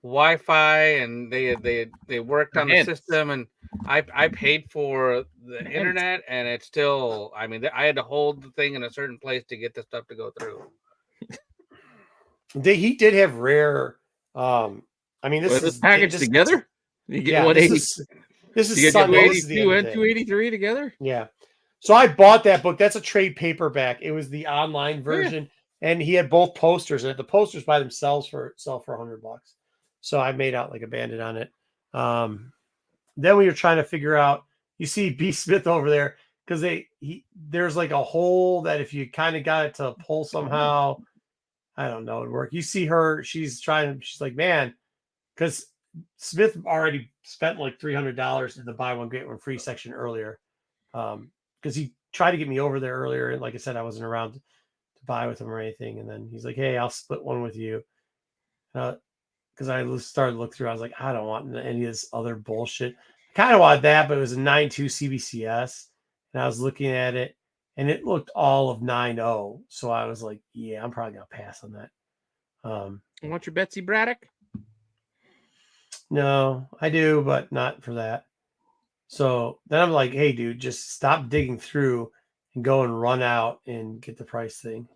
Wi-Fi, and they worked on the system, and I paid for the internet, and it's still. I mean, I had to hold the thing in a certain place to get the stuff to go through. He did have rare. I mean, this is packaged together. You get 180. This is you get Sunday. 282 and 283 together. Yeah. So I bought that book. That's a trade paperback. It was the online version, and he had both posters. And the posters by themselves sell for $100. So I made out like a bandit on it. Then we were trying to figure out. You see B. Smith over there because there's like a hole that if you kind of got it to pull somehow, I don't know, it'd work. You see her. She's like, man, because Smith already spent like $300 in the buy one get one free section earlier. Because he tried to get me over there earlier, and like I said, I wasn't around to buy with him or anything. And then he's like, "Hey, I'll split one with you." Because I started to look through, I was like, I don't want any of this other bullshit. I kind of wanted that, but it was a 9.2 CBCS, and I was looking at it, and it looked all of 9.0. So I was like, yeah, I'm probably gonna pass on that. Want your Betsy Braddock? No, I do, but not for that. So then I'm like, hey, dude, just stop digging through and go and run out and get the price thing.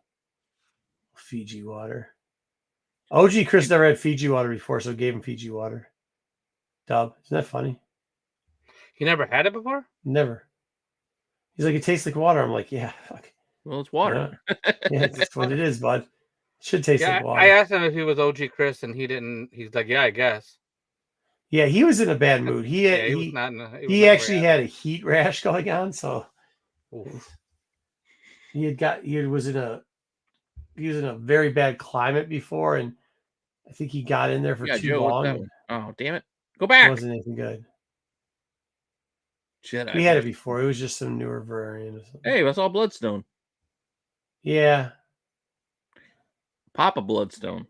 Fiji water. OG Chris never had Fiji water before, so gave him Fiji water. Dub. Isn't that funny? You never had it before? Never. He's like, it tastes like water. I'm like, yeah, fuck. Well, it's water. Yeah, that's what it is, bud. It should taste like water. I asked him if he was OG Chris, and he didn't. He's like, yeah, I guess. Yeah, he was in a bad mood. He actually had a heat rash going on, so he was in a very bad climate before, and I think he got in there for too long. Oh, damn it! Go back. It wasn't anything good. Jedi. We had it before. It was just some newer variant or something. Hey, that's all Bloodstone. Yeah. Papa Bloodstone.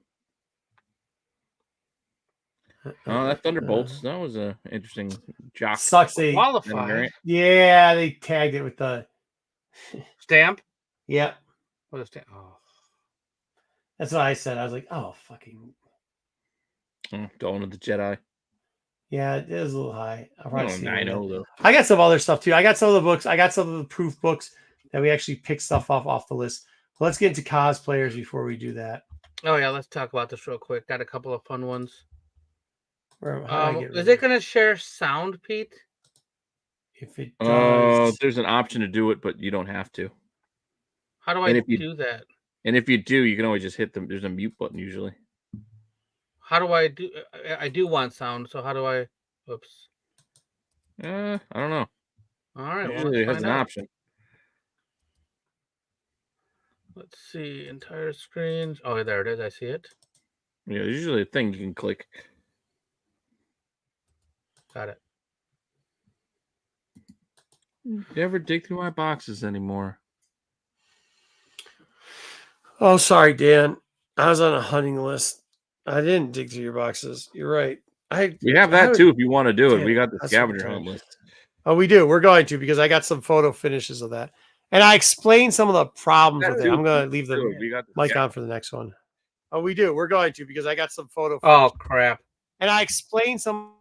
Oh, that Thunderbolts. That was an interesting jock. Sucks they qualified. Yeah, they tagged it with the stamp. Yeah. What a stamp? Oh. That's what I said. I was like, oh, fucking. Dawn of the Jedi. Yeah, it is a little high. I know though. I got some other stuff too. I got some of the books. I got some of the proof books that we actually picked stuff off the list. Let's get into cosplayers before we do that. Oh yeah, let's talk about this real quick. Got a couple of fun ones. Is it going to share sound, Pete? If it does, there's an option to do it, but you don't have to. How do I do that? And if you do, you can always just hit them. There's a mute button usually. How do I do? I do want sound, so how do I? Oops. I don't know. All right, Usually it has an option. Let's see, entire screen. Oh, there it is. I see it. Yeah, there's usually a thing you can click. Got it. Never dig through my boxes anymore. Oh, sorry, Dan. I was on a hunting list I didn't dig through your boxes. You're right. We have that too if you want to do it. Damn, We got the that's scavenger what I'm hunt list. Oh, we do. We're going to because I got some photo finishes of that, and I explained some of the problems with it. I'm going to leave the We got the mic on for the next one. Oh, we do. We're going to because I got some photo. Oh finishes. crap! And I explained some.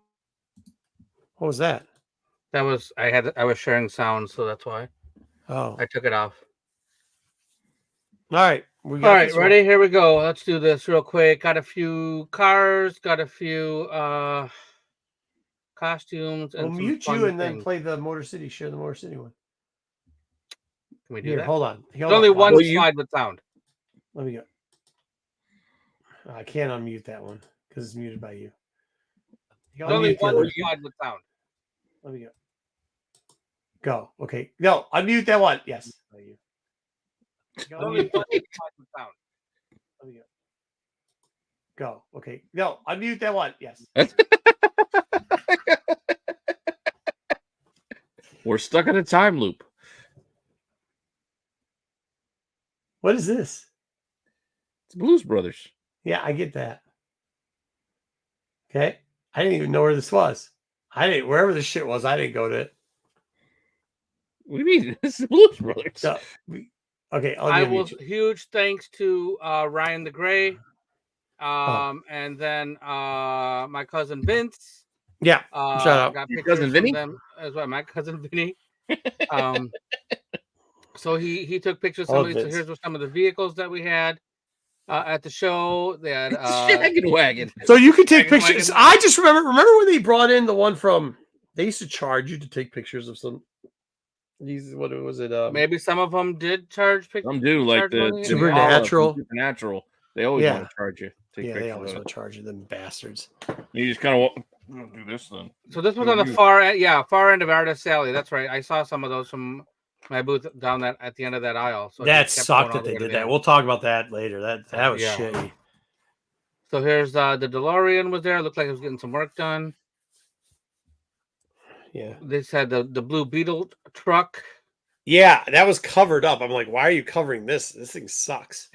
What was that? That was I was sharing sound, so that's why Oh, I took it off. all right. All right, ready? Here we go. Let's do this real quick. Got a few cars. Got a few costumes. We'll And some mute fun you and then things. play the Motor City. Share the Motor City one. Can we do Here, that? hold on. There's only one slide with sound. Let me go. I can't unmute that one because it's muted by you. There's only one slide with sound. Let me go. Go. Okay. No, unmute that one. Yes. You. There's only one slide with sound. Let me go. Go. Okay. No, unmute that one. Yes. We're stuck in a time loop. What is this? It's Blues Brothers. Yeah, I get that. Okay. I didn't even know where this was. Wherever this shit was, I didn't go to it. What do you mean? This is Blues Brothers. So, okay. I will. Huge thanks to Ryan the Gray, and then my cousin Vince. Yeah. Shout out. Got Your pictures cousin from Vinny? them as well. My cousin Vinny. So he took pictures of somebody. So here's some of the vehicles that we had at the show. They had Shaggin' Wagon. So you could take Shaggin' pictures. Wagon. I just remember when they brought in the one from. They used to charge you to take pictures of some. These what was it? Maybe some of them did charge pictures. Some do like the Supernatural. Supernatural. They always want to charge you. Yeah, they always want to charge you. Them bastards. You just kind of do this then. So this was on the far end of Artist Alley. That's right. I saw some of those from my booth down at the end of that aisle. So that sucked that they did that. We'll talk about that later. That was shitty. So here's the DeLorean was there. It looked like it was getting some work done. Yeah. This had the Blue Beetle truck. Yeah, that was covered up. I'm like, why are you covering this? This thing sucks.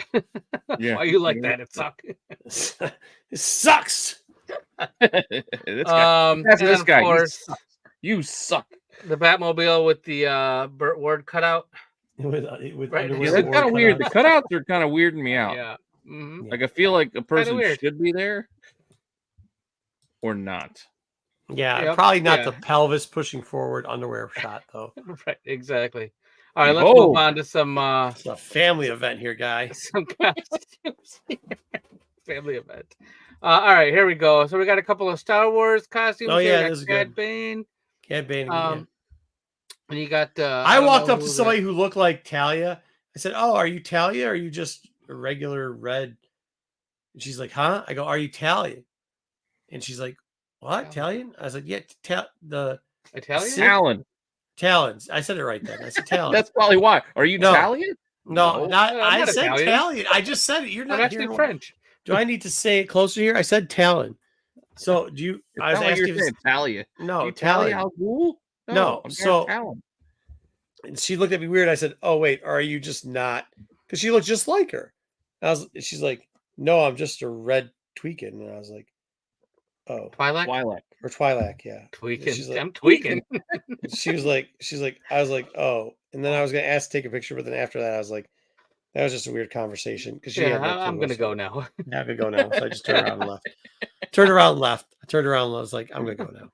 Yeah. Why you like that? It sucks. It sucks. This guy. Course, you suck. The Batmobile with the Burt Ward cutout. With right. It's kind of weird. The cutouts are kind of weirding me out. Yeah. Mm-hmm. Like I feel like a person should be there or not. Yeah, probably not the pelvis pushing forward underwear shot though. Right, exactly. All right, let's move on to some it's a family event here, guy. Some costumes. Family event. All right, here we go. So we got a couple of Star Wars costumes. Oh yeah, this is Cad good. Bane. Cad Bane. And you got I walked up to somebody who looked like Talia. I said, "Oh, are you Talia? Or are you just a regular red?" And she's like, "Huh?" I go, "Are you Talia?" And she's like, "What? Italian?" I was like, "Yeah, the Italian? Talons." I said it right then. I said Talons. That's probably why. Are you Italian? No, I said Italian. Italian. I just said it. You're not actually French. Do I need to say it closer here? I said Talon. So do you? I was asking if Italian. No, Italian. No. So and she looked at me weird. I said, "Oh wait, are you just not?" Because she looked just like her. She's like, "No, I'm just a red tweaking." And I was like, "Oh, Twi'lek or Twi'lek, yeah, tweaking." She's like, I'm tweaking. she's like, I was like, "Oh," and then I was gonna ask to take a picture, but then after that, I was like, that was just a weird conversation because she had I'm gonna go now. Yeah, I'm gonna go now. So I just turned around and left. I turned around and I was like, I'm gonna go now.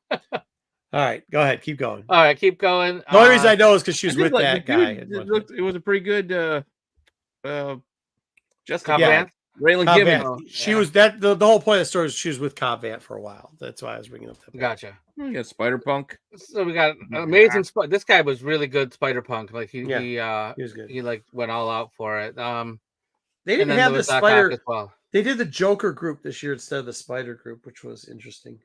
All right, go ahead, keep going. All right, keep going. The only reason I know is because she was with that guy. It was a pretty good just Cobb Vanth? Raylan Givens. She was that the whole point of the story is she was with Cobb Vanth for a while. That's why I was bringing up that. Gotcha. We got Spider Punk. So we got amazing. This guy was really good. Spider Punk. Like he was good. He like went all out for it. They didn't have the Spider as well. They did the Joker group this year instead of the Spider group, which was interesting.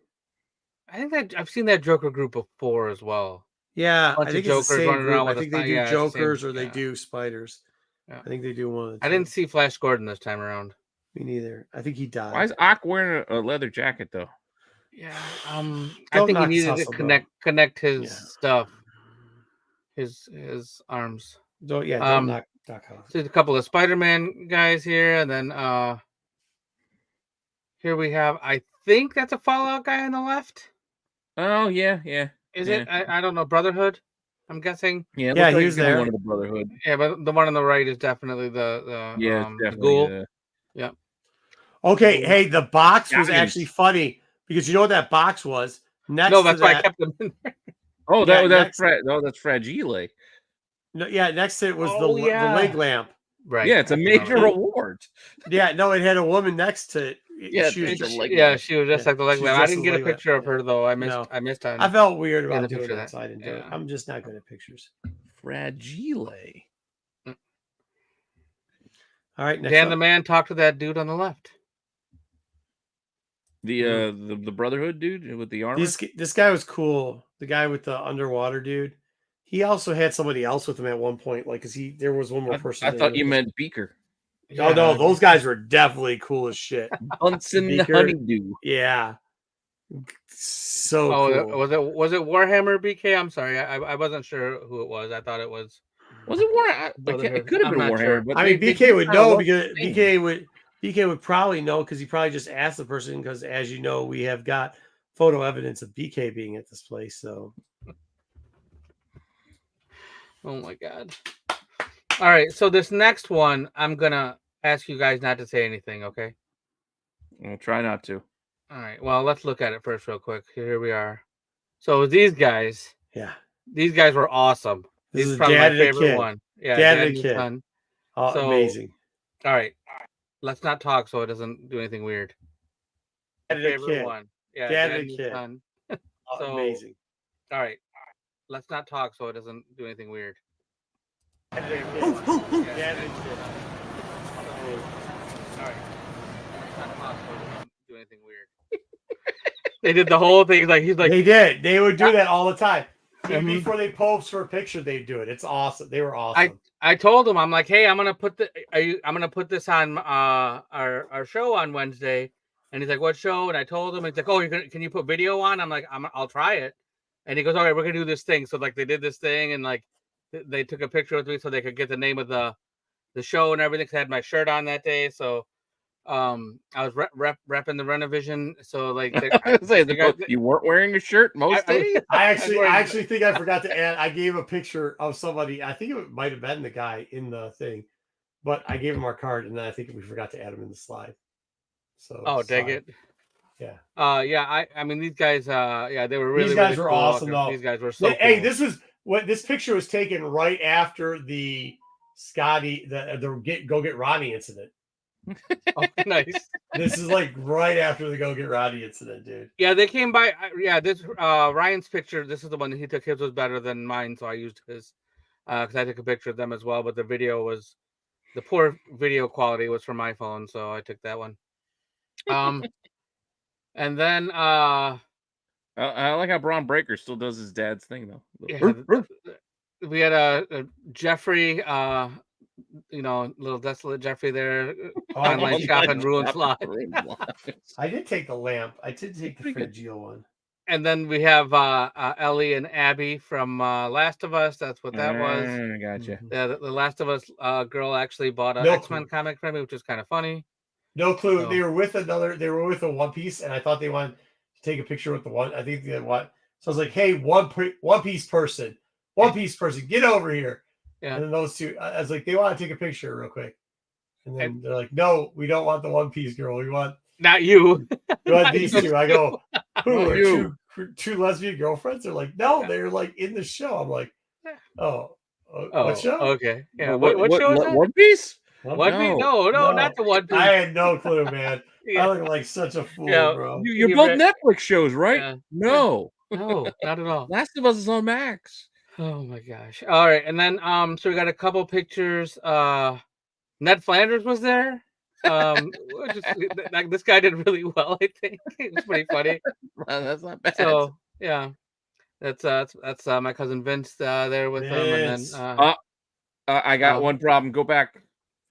I think I've seen that Joker group before as well. Yeah, I think it's the same group. I think they do Jokers or they do do Spiders. Yeah. I think they do one of the two. I didn't see Flash Gordon this time around. Me neither. I think he died. Why is Ock wearing a leather jacket though? Yeah, I think he needed to connect his stuff, his arms. Don't knock Doc House. There's a couple of Spider-Man guys here, and then here we have. I think that's a Fallout guy on the left. Oh yeah, yeah. Is yeah. it? I don't know. Brotherhood. I'm guessing. Yeah, Yeah, he was there. One of the Brotherhood. Yeah, but the one on the right is definitely the Yeah, it's the definitely ghoul. Yeah. Okay, hey, the box was Giants. actually funny because you know what that box was? Next No, to that's why I that, kept them in there. Oh, Yeah, that's Fragile. no, yeah, next to it was Oh, the yeah. leg lamp. Right. Yeah, it's a major reward. Yeah, no, it had a woman next to it. Yeah, she was it's a just, leg Yeah, lamp. she was just Yeah, like the leg she was lamp. I just didn't the get a leg lamp, picture of yeah. her though. I missed. No. I missed on. I felt weird the about picture doing of that, so I didn't do it. Yeah. I'm just not good at pictures. Fragile. All right, next Dan up. the man talked to that dude on the left. The Brotherhood dude with the armor. This guy was cool. The guy with the underwater dude. He also had somebody else with him at one point, like, because there was one more person. I thought you meant Beaker. Oh no, those guys were definitely cool as shit. Bunsen Beaker. Honeydew. Yeah, so cool. Was it Warhammer BK? I'm sorry, I wasn't sure who it was. I thought it was. Was it Warhammer? It could have been I'm not Warhammer, sure. but I mean, they BK would know love because the thing. BK would probably know because he probably just asked the person because, as you know, we have got photo evidence of BK being at this place. So, Oh my god! All right, so this next one, I'm gonna ask you guys not to say anything, okay? I'll try not to. All right. Well, let's look at it first, real quick. Here we are. So these guys were awesome. This These is is probably my dad and a favorite kid. one. Yeah, Dad and and a kid. son. Oh, So- amazing. All right. Let's not talk so it doesn't do anything weird. Dad and a Favorite kid. one. Yeah, Dad dad and a kid. son. Oh, so- amazing. All right. Let's not talk so it doesn't do anything weird. Dad and a kid. Dad and a kid. All right. Let's not talk so it doesn't do anything weird. They did the whole thing. He's like, They did. They would do that all the time. Even Mhm. before they posed for a picture, they'd do it. It's awesome. They were awesome. I told him, I'm like, hey, I'm gonna put this on our show on Wednesday, and he's like, what show? And I told him, he's like, oh, can you put video on? I'm like, I'll try it, and he goes, all right, we're gonna do this thing. So like they did this thing, and like they took a picture with me so they could get the name of the show and everything. 'Cause I had my shirt on that day, so I was repping the Rennavision. So like, you weren't wearing a shirt most days. I actually think I forgot to add. I gave a picture of somebody. I think it might have been the guy in the thing, but I gave him our card, and then I think we forgot to add him in the slide. So dang it. Yeah. I mean these guys. They were really. These guys really were cool awesome, looking. though. These guys were so. Hey, cool. this picture was taken right after the Scotty the Go Get Ronnie incident. Oh, nice. This is like right after the Go Get Ronnie incident, dude. Yeah, they came by. This Ryan's picture. This is the one that he took. His was better than mine, so I used his because I took a picture of them as well. But the poor video quality was from my phone, so I took that one. And then I like how Braun Breaker still does his dad's thing though. We had a Jeffrey. Little desolate Jeffrey there. Online shopping ruins lives. I did take the lamp. I did take the Fragile one. And then we have Ellie and Abby from Last of Us. That's what that was. Gotcha. The Last of Us girl actually bought an No X-Men clue. comic from me, which is kind of funny. No clue. So- They were with a One Piece, and I thought they wanted to take a picture with the one. I think they want. So I was like, "Hey, One Piece person, get over here." Yeah. And then those two, I was like, they want to take a picture real quick, and then they're like, "No, we don't want the One Piece girl. We want Not you. these two." I go, "Who Not are you. two lesbian girlfriends?" They're like, "No, they're like in the show." I'm like, "Oh, what show? Okay. Yeah. What What show is that? One Piece? One No, Piece? No, no. not the One Piece. I had no clue, man. Yeah. I look like such a fool, Yeah. bro. You're You both bet. Netflix shows, right? Yeah. No. No, not at all. Last of Us is on Max. Oh my gosh. All right. And then so we got a couple pictures. Ned Flanders was there. This guy did really well, I think. It was pretty funny. That's not bad. So yeah. That's my cousin Vince there with him. And Vince. then I got Oh. one problem. Go back.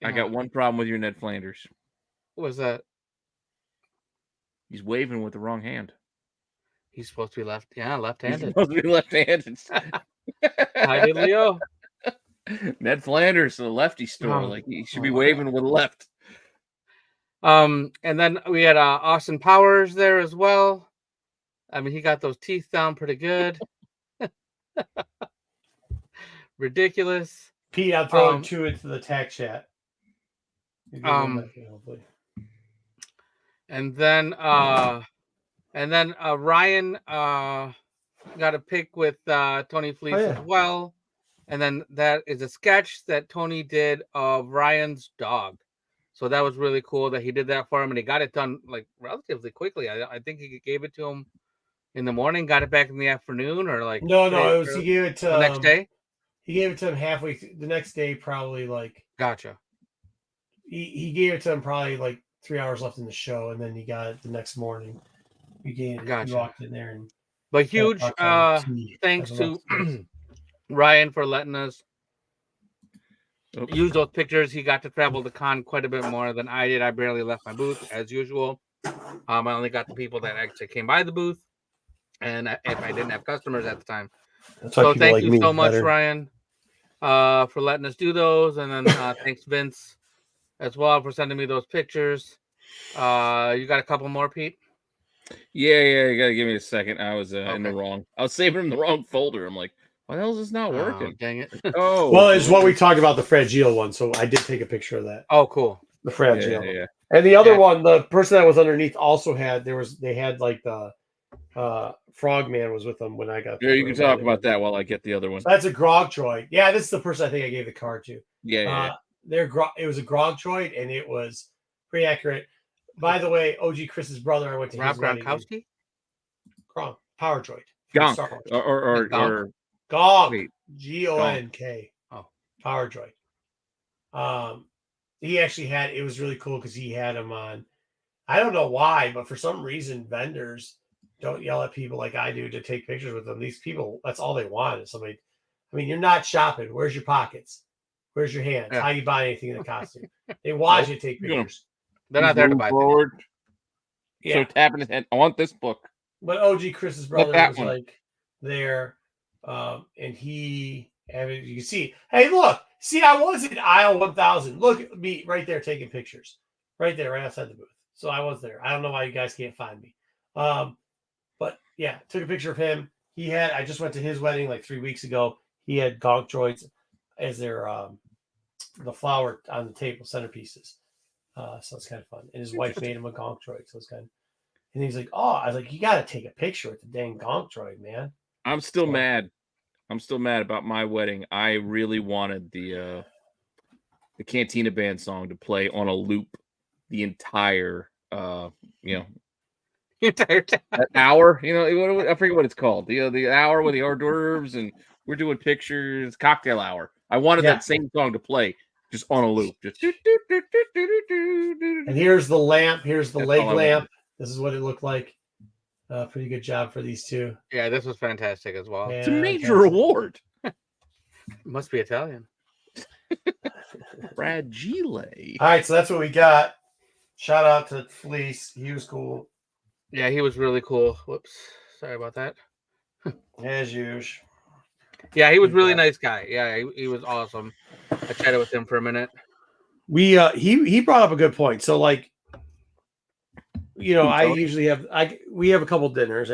I Yeah. got one problem with your Ned Flanders. what was that? He's waving with the wrong hand. He's supposed to be He's left-handed. supposed to be left-handed. Hi, did Leo. Ned Flanders, the lefty store. Oh, Like he should oh be my waving with the left. And then we had Austin Powers there as well. I mean, he got those teeth down pretty good. Ridiculous. Pete, I'm throwing 2 into the tag chat. Hopefully. And then Ryan got a pic with Tony Fleece as well. And then that is a sketch that Tony did of Ryan's dog. So that was really cool that he did that for him, and he got it done like relatively quickly. I think he gave it to him in the morning, got it back in the afternoon, or like no, it was he gave it to the next day. He gave it to him halfway the next day, probably like. Gotcha. He gave it to him probably like 3 hours left in the show, and then he got it the next morning. He walked in there and. But huge thanks to Ryan for letting us use those pictures. He got to travel the con quite a bit more than I did. I barely left my booth as usual. I only got the people that actually came by the booth, and if I didn't have customers at the time. So thank you so much, Ryan, for letting us do those, and then thanks Vince as well for sending me those pictures. You got a couple more, Pete? Yeah, you gotta give me a second. I was in the wrong. I was saving in the wrong folder. I'm like, why the hell is this not working? Oh, dang it! Well, it's what we talked about, the fragile one. So I did take a picture of that. Oh, cool. The fragile. Yeah. And the other one, the person that was underneath also had. They had like the Frogman was with them when I got. Yeah, you can talk about that while I get the other one. So that's a Grog droid. Yeah, this is the person I think I gave the card to. Yeah. It was a Grog droid, and it was pretty accurate. By the way, OG Chris's brother, I went to Rob his wedding. Gronkowski? Gronk, Power Droid. Gonk. Or Gonk. Gonk. Oh. Power Droid. He actually had, it was really cool because he had him on. I don't know why, but for some reason, vendors don't yell at people like I do to take pictures with them. These people, that's all they want is somebody. I mean, you're not shopping. Where's your pockets? Where's your hands? Yeah. How you buy anything in a costume? They want you to take pictures. They're not there to buy forward. Yeah. So tapping his head. I want this book. But OG Chris's brother was like there, and he, you can see, hey, look, see, I was in aisle 1000. Look at me right there taking pictures, right there, right outside the booth. So I was there. I don't know why you guys can't find me. But yeah, took a picture of him. He had, I just went to his wedding like 3 weeks ago. He had Gonk droids as their the flower on the table centerpieces. So it's kind of fun. And his wife made him a Gonk droid. So it's kind of, and he's like, oh, I was like, you got to take a picture with the dang Gonk droid, man. I'm still mad. I'm still mad about my wedding. I really wanted the Cantina Band song to play on a loop the entire, entire time. That hour. I forget what it's called. The hour with the hors d'oeuvres and we're doing pictures, cocktail hour. I wanted that same song to play. Just on a loop. Just and here's the lamp. Here's the leg lamp. This is what it looked like. Pretty good job for these two. Yeah, this was fantastic as well. It's a major award. Must be Italian. Fragile. All right, so that's what we got. Shout out to Fleece. He was cool. Yeah, he was really cool. Whoops. Sorry about that. As usual. Yeah, he was really nice guy. Yeah, he was awesome. I chatted with him for a minute. He brought up a good point. So like, I usually we have a couple dinners.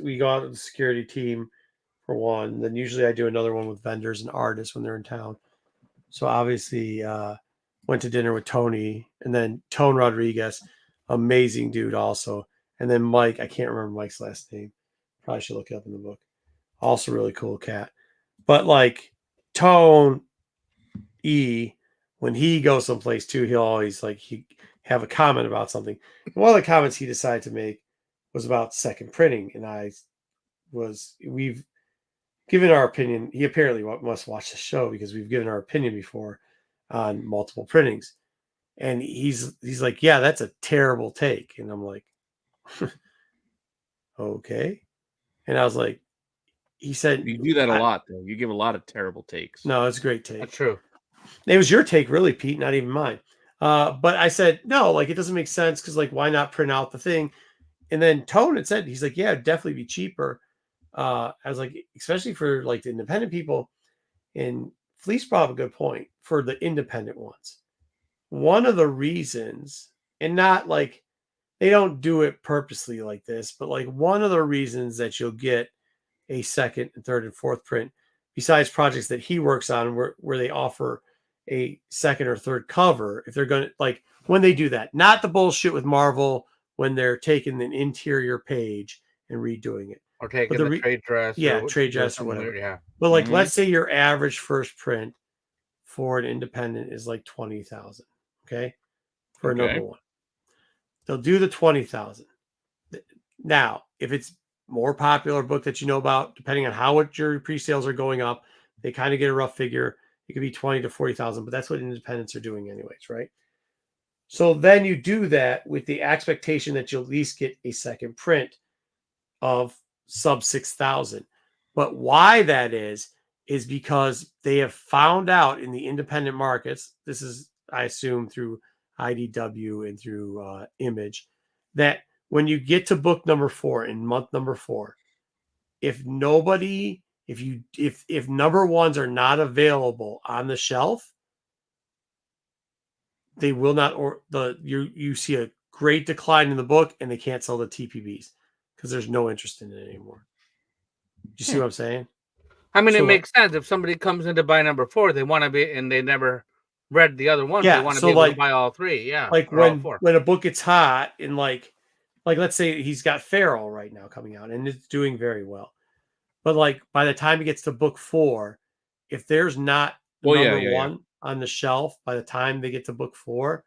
We go out with the security team for one. Then usually I do another one with vendors and artists when they're in town. So obviously went to dinner with Tony and then Tone Rodriguez, amazing dude also. And then Mike, I can't remember Mike's last name. Probably should look it up in the book. Also really cool cat. But like Tone E, when he goes someplace too, he'll always he have a comment about something. And one of the comments he decided to make was about second printing. And we've given our opinion. He apparently must watch the show because we've given our opinion before on multiple printings. And he's like, yeah, that's a terrible take. And I'm like, okay. And I was like, he said, you do that a lot, though. You give a lot of terrible takes. No, it's a great take. That's true. It was your take, really, Pete, not even mine. But I said, no, it doesn't make sense because, why not print out the thing? And then Tone had said, he's like, yeah, it'd definitely be cheaper. I was like, especially for the independent people. And Fleece brought up a good point for the independent ones. One of the reasons and not like they don't do it purposely like this, but like one of the reasons that you'll get a second and third and fourth print, besides projects that he works on where they offer a second or third cover, if they're going to, like, when they do that, not the bullshit with Marvel when they're taking an interior page and redoing it. Or taking the trade dress. Yeah, or trade dress or whatever. weird, yeah. But like, let's say your average first print for an independent is like 20,000. Okay. For a number one. They'll do the 20,000. Now, if it's more popular book that you know about, depending on how much your pre-sales are going up, they kind of get a rough figure. It could be 20 to 40,000, but that's what independents are doing anyways, right? So then you do that with the expectation that you'll at least get a second print of sub 6,000. But why that is because they have found out in the independent markets, this is, I assume, through IDW and through Image, that when you get to book number 4 in month number 4, if number ones are not available on the shelf, they will not, or you see a great decline in the book, and they can't sell the TPBs because there's no interest in it anymore. Do you see what I'm saying? I mean, it makes sense. If somebody comes in to buy number 4, they want to be, and they never read the other one. Yeah, they want to be able to buy all 3. Yeah, like when a book gets hot, and like let's say he's got Feral right now coming out, and it's doing very well. But like by the time he gets to book 4, if there's not number one on the shelf, by the time they get to book 4,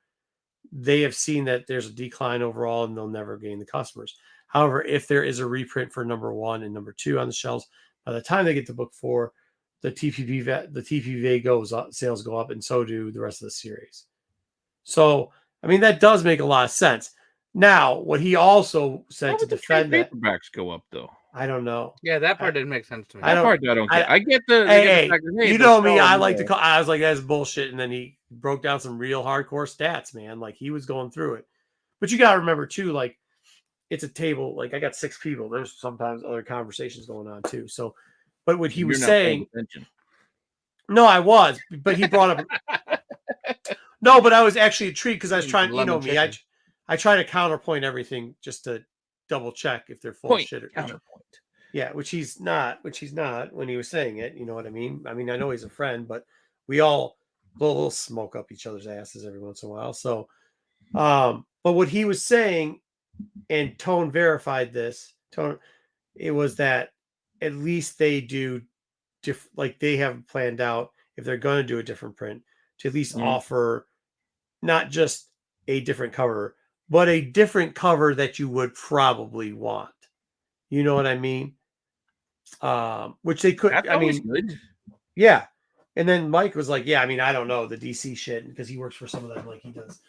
they have seen that there's a decline overall, and they'll never gain the customers. However, if there is a reprint for number 1 and number 2 on the shelves, by the time they get to book 4, the TPV goes up, sales go up, and so do the rest of the series. So, I mean, that does make a lot of sense. Now, what he also said to defend that, paperbacks go up though. I don't know. Yeah, that part didn't make sense to me. That part I don't get. I get the. Hey, you know me. I like to call. I was like, that's bullshit, and then he broke down some real hardcore stats, man. Like he was going through it. But you got to remember too, like it's a table. Like I got 6 people. There's sometimes other conversations going on too. So, but what he was saying. No, I was, but he brought up. No, but I was actually intrigued because I was trying. You know me. I try to counterpoint everything just to double check if they're full of shit or counterpoint. Yeah, which he's not when he was saying it. You know what I mean? I mean, I know he's a friend, but we all blow a little smoke up each other's asses every once in a while. So, but what he was saying, and Tone verified this. It was that at least they do, like they have planned out if they're going to do a different print to at least offer not just a different cover, but a different cover that you would probably want. You know what I mean? Which they could. I mean, good. Yeah. And then Mike was like, "Yeah, I mean, I don't know the DC shit because he works for some of them. Like he does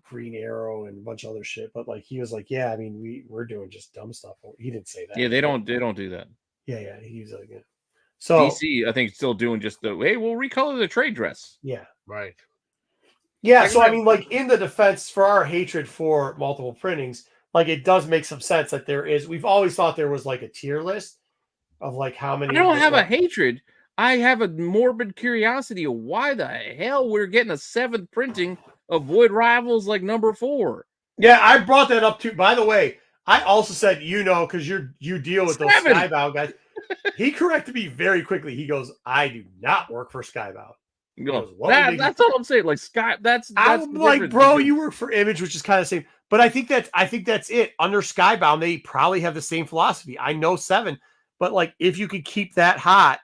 Green Arrow and a bunch of other shit. But like he was like, yeah, I mean, we're doing just dumb stuff. He didn't say that. Yeah, they don't do that. Yeah. He was like, yeah. So DC, I think, still doing just the hey, we'll recolor the trade dress. Yeah. Right. Yeah, so I mean, like in the defense for our hatred for multiple printings, like it does make some sense that there is. We've always thought there was like a tier list of like how many. I don't have a hatred. I have a morbid curiosity of why the hell we're getting a 7th printing of Void Rivals like number 4. Yeah, I brought that up too. By the way, I also said because you deal with those Skybound guys. He corrected me very quickly. He goes, "I do not work for Skybound." That's all I'm saying. Like Sky, that's I'm like, bro, you work for Image, which is kind of the same. But I think that's it. Under Skybound, they probably have the same philosophy. I know 7, but like if you could keep that hot,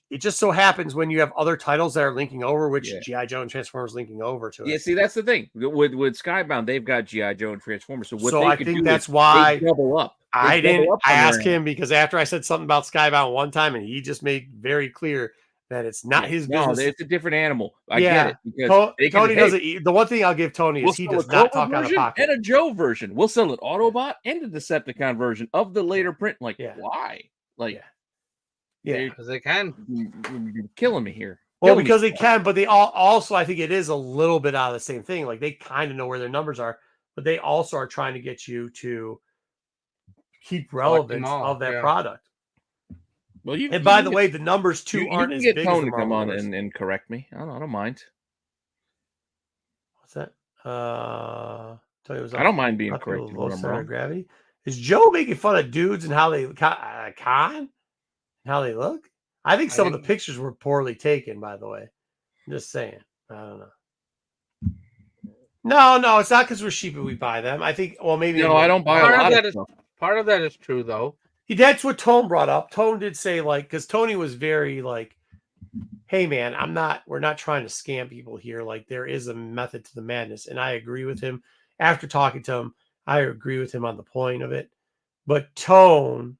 it just so happens when you have other titles that are linking over, which G.I. Joe and Transformers linking over to it. Yeah, see, that's the thing. With Skybound, they've got G.I. Joe and Transformers. So I think that's why they double up. I asked him because after I said something about Skybound one time, and he just made very clear that it's not his business. No, it's a different animal. I get it. Because Tony doesn't. The one thing I'll give Tony is he does not talk out of pocket. And a Joe version. We'll sell an Autobot and a Decepticon version of the later print. Like, why? Like, because they can. You're killing me here. Well, because they can, but they also, I think it is a little bit out of the same thing. Like they kind of know where their numbers are, but they also are trying to get you to keep relevance of that product. Well, and by the way, the numbers too aren't as big. Tone to come on and correct me. I don't mind. What's that? Tony was I don't mind being corrected when I'm center wrong. of gravity. Is Joe making fun of dudes and how they and how they look? I think some of the pictures were poorly taken, by the way. I'm just saying. I don't know. No, it's not because we're sheep and we buy them. I think, well, maybe No, I don't buy a lot of stuff. Part of that is true, though. That's what Tone brought up. Tone did say, like, because Tony was very like, hey man, we're not trying to scam people here. Like, there is a method to the madness. And I agree with him. After talking to him, I agree with him on the point of it. But Tone,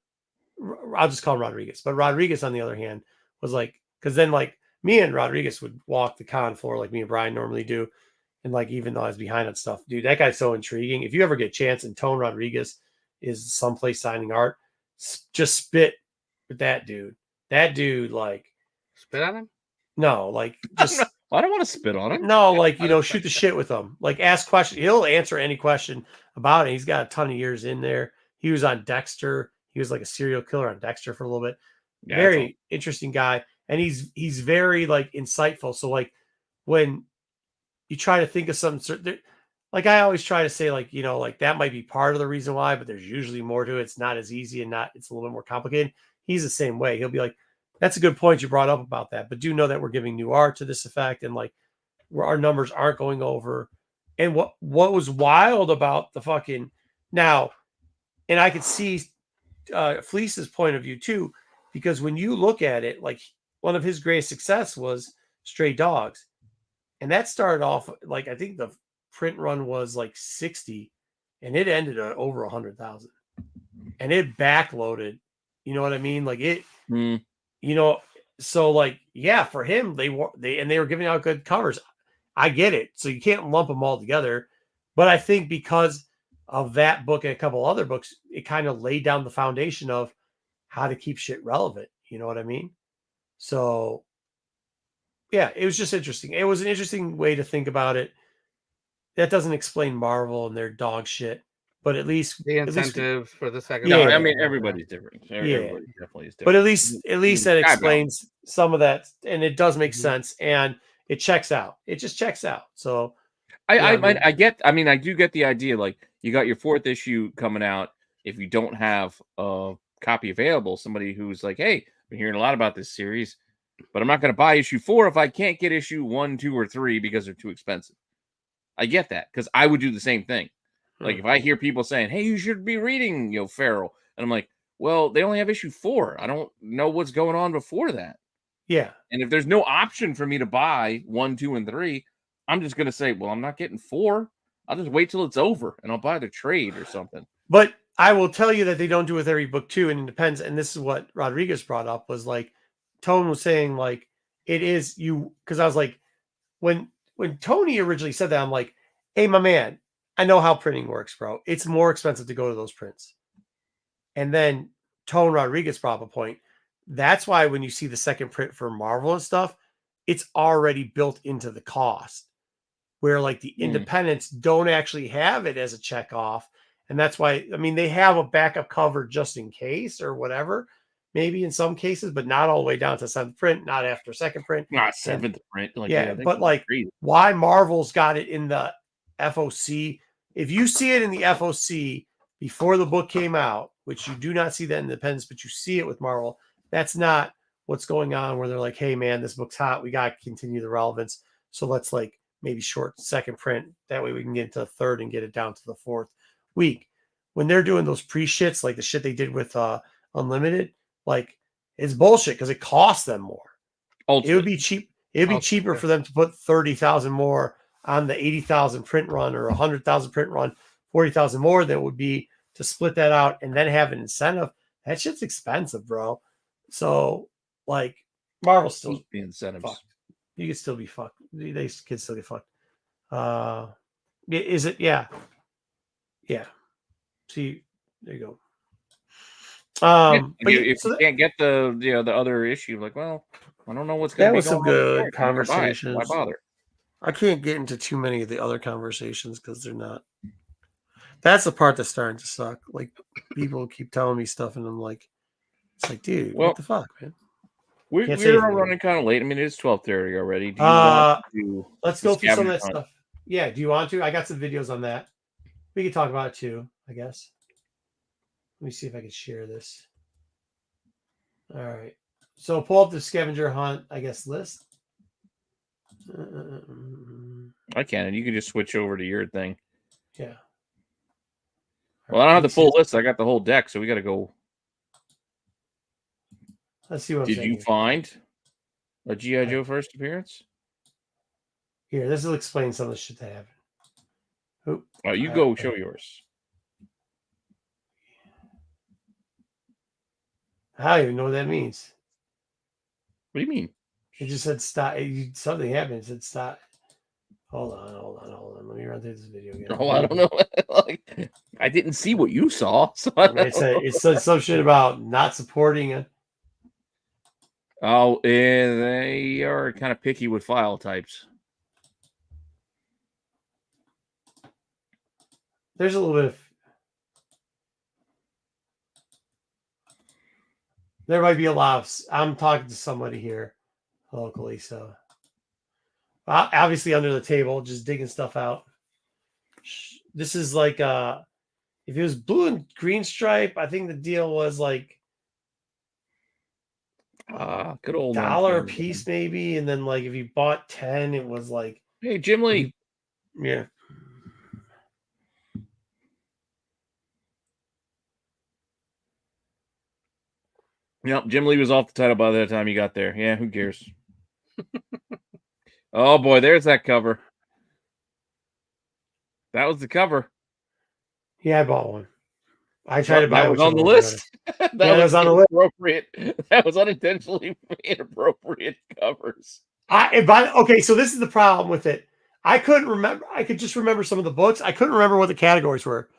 I'll just call him Rodriguez. But Rodriguez, on the other hand, was like, because then like me and Rodriguez would walk the con floor like me and Brian normally do. And like, even though I was behind on stuff, dude, that guy's so intriguing. If you ever get a chance and Tone Rodriguez is someplace signing art, just spit with that dude. That dude, like, spit on him? No, like, just I don't want to spit on him. No, like, shoot the shit with him. Like, ask questions. He'll answer any question about it. He's got a ton of years in there. He was on Dexter. He was like a serial killer on Dexter for a little bit. Yeah, very interesting guy. And he's very like insightful. So like when you try to think of something, like I always try to say, like, like that might be part of the reason why, but there's usually more to it. It's not as easy and it's a little bit more complicated. He's the same way. He'll be like, that's a good point you brought up about that, but do know that we're giving new art to this effect, and like where our numbers aren't going over. And what was wild about the fucking now, and I could see Fleece's point of view too, because when you look at it, like one of his greatest success was Stray Dogs, and that started off like, I think the print run was like 60, and it ended at over 100,000, and it backloaded. You know what I mean? Like it. So like, yeah, for him, they were giving out good covers. I get it. So you can't lump them all together, but I think because of that book and a couple other books, it kind of laid down the foundation of how to keep shit relevant. You know what I mean? So yeah, it was just interesting. It was an interesting way to think about it. That doesn't explain Marvel and their dog shit, but at least the incentive for the second. Yeah, I mean, everybody's different. Everybody definitely is different. But at least that explains some of that, and it does make sense, and it checks out. It just checks out. So I do get the idea. Like, you got your 4th issue coming out. If you don't have a copy available, somebody who's like, hey, I've been hearing a lot about this series, but I'm not going to buy issue 4 if I can't get issue 1, 2, or 3 because they're too expensive. I get that, because I would do the same thing. Like, if I hear people saying, hey, you should be reading, Feral, and I'm like, well, they only have issue 4. I don't know what's going on before that. Yeah. And if there's no option for me to buy 1, 2, and 3, I'm just going to say, well, I'm not getting 4. I'll just wait till it's over and I'll buy the trade or something. But I will tell you that they don't do with every book too. And it depends. And this is what Rodriguez brought up, was like, Tone was saying, like, it is you. Cause I was like, when Tony originally said that, I'm like, hey, my man, I know how printing works, bro. It's more expensive to go to those prints. And then Tone Rodriguez brought up a point. That's why when you see the second print for Marvel and stuff, it's already built into the cost, where like the independents don't actually have it as a check off. And that's why, I mean, they have a backup cover just in case or whatever, maybe in some cases, but not all the way down to 7th print, not after 2nd print. Not 7th print. Like, yeah, but like why Marvel's got it in the FOC. If you see it in the FOC before the book came out, which you do not see that in Independence, but you see it with Marvel, that's not what's going on, where they're like, hey man, this book's hot, we got to continue the relevance, so let's like maybe short 2nd print, that way we can get into the 3rd and get it down to the 4th week. When they're doing those pre-shits, like the shit they did with Unlimited, like, it's bullshit because it costs them more. Ultimately. It would be cheap. It'd be cheaper for them to put 30,000 more on the 80,000 print run, or 100,000 print run, 40,000 more than it would be to split that out and then have an incentive. That shit's expensive, bro. So like, Marvel still be incentives. Fucked. You can still be fucked. They can still get fucked. Is it? Yeah. Yeah. See, there you go. But if you can't get the other issue, like, well, I don't know what's going to be. That was some good conversations. Why bother? I can't get into too many of the other conversations because they're not. That's the part that's starting to suck. Like, people keep telling me stuff, and I'm like, it's like, dude, what the fuck, man? We're running kind of late. I mean, it's 12:30 already. Let's go through some of that stuff. Yeah, do you want to? I got some videos on that. We can talk about it too, I guess. Let me see if I can share this. All right. So pull up the scavenger hunt, I guess, list. I can, and you can just switch over to your thing. Yeah. Well, I don't have the full list. I got the whole deck, so we got to go. Let's see what Did you find a G.I. Joe first appearance? Here, this will explain some of the shit that happened. Oh, you go show yours. I don't even know what that means. What do you mean? It just said stop. Something happened. It said stop. Hold on. Let me run through this video again. Oh, I don't know. Like, I didn't see what you saw. So it said some shit about not supporting it. Oh, and they are kind of picky with file types. There's a little bit of. There might be a lot of. I'm talking to somebody here locally, so obviously under the table, just digging stuff out. This is like if it was blue and green stripe, I think the deal was like good old $1 a piece, maybe, and then like if you bought 10, it was like, hey, Jim Lee. Yeah. Yep, Jim Lee was off the title by the time you got there. Yeah, who cares? Oh boy, there's that cover. That was the cover. Yeah, I bought one. I tried to buy that was on the list. that was on the list. Appropriate. That was unintentionally inappropriate covers. Okay, so this is the problem with it. I couldn't remember. I could just remember some of the books. I couldn't remember what the categories were.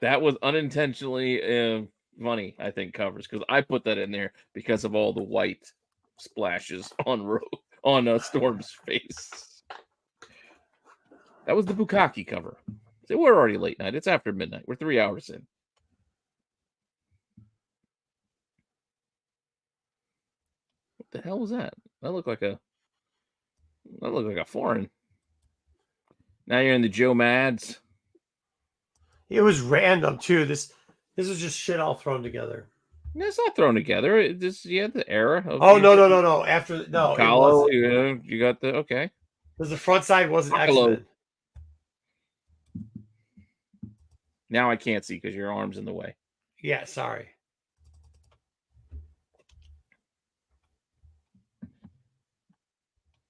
That was unintentionally funny, I think, covers, because I put that in there because of all the white splashes on Storm's face. That was the Bukkake cover. So we're already late night. It's after midnight. We're 3 hours in. What the hell was that? That looked like a foreign. Now you're in the Joe Mads. It was random too. This was just shit all thrown together. It's not thrown together. The era of no. After Kahlo, you got the okay. Because the front side wasn't X-Men. Now I can't see because your arm's in the way. Yeah, sorry.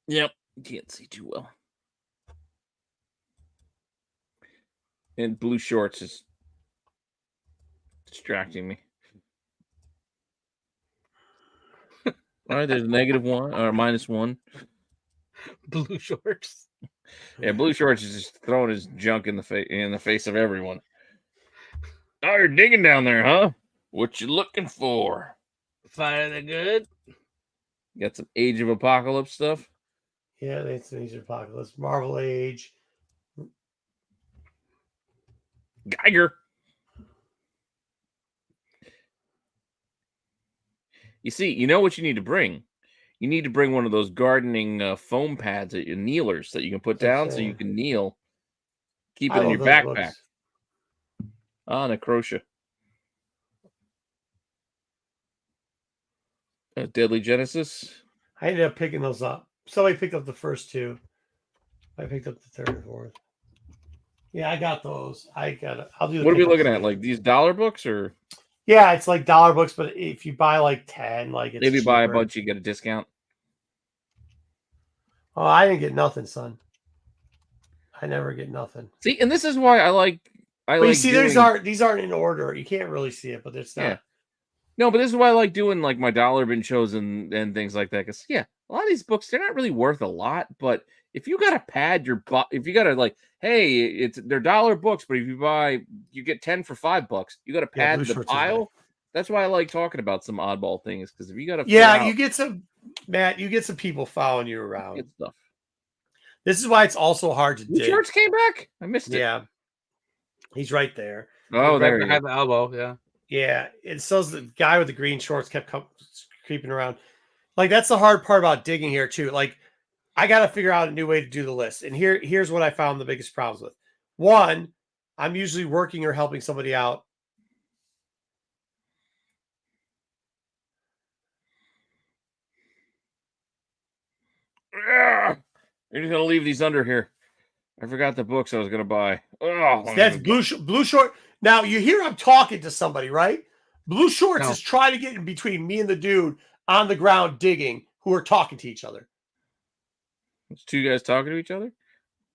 Yep, can't see too well. And blue shorts is distracting me. All right, there's -1 or -1. Blue shorts. Yeah, blue shorts is just throwing his junk in the face of everyone. Oh, you're digging down there, huh? What you looking for? Fire the good. Got some Age of Apocalypse stuff. Yeah, that's some Age of Apocalypse, Marvel Age. Geiger. You see, you know what you need to bring? You need to bring one of those gardening foam pads, kneelers that you can put down so you can kneel. Keep it in your backpack. Books. Necrotia. Deadly Genesis. I ended up picking those up. Somebody picked up the first two. I picked up the third and fourth. Yeah, I got those. I'll do the What are we looking at? Like these dollar books or? Yeah, it's like dollar books, but if you buy like 10, like it's if you cheaper. buy a bunch, you get a discount. Oh, I didn't get nothing, son. I never get nothing. See, and this is why I like. You see, these aren't in order. You can't really see it, but it's not. Yeah. No, but this is why I like doing like my dollar bin shows and things like that. Because a lot of these books, they're not really worth a lot, but if you got to pad if you got to like, hey, they're dollar books, but if you get 10 for $5, you got to pad the pile. That's why I like talking about some oddball things, because if you got to, you get some, Matt, you get some people following you around. Good stuff. This is why it's also hard to dig. George came back. I missed it. Yeah, he's right there. Oh, there you behind the elbow. Yeah. Yeah, it says the guy with the green shorts kept creeping around. Like, that's the hard part about digging here too. Like, I got to figure out a new way to do the list. And here's what I found the biggest problems with. One, I'm usually working or helping somebody out. You're just gonna leave these under here. I forgot the books I was gonna buy. Oh, So that's blue short. Now you hear I'm talking to somebody, right? Blue shorts No. is trying to get in between me and the dude on the ground digging who are talking to each other. It's two guys talking to each other.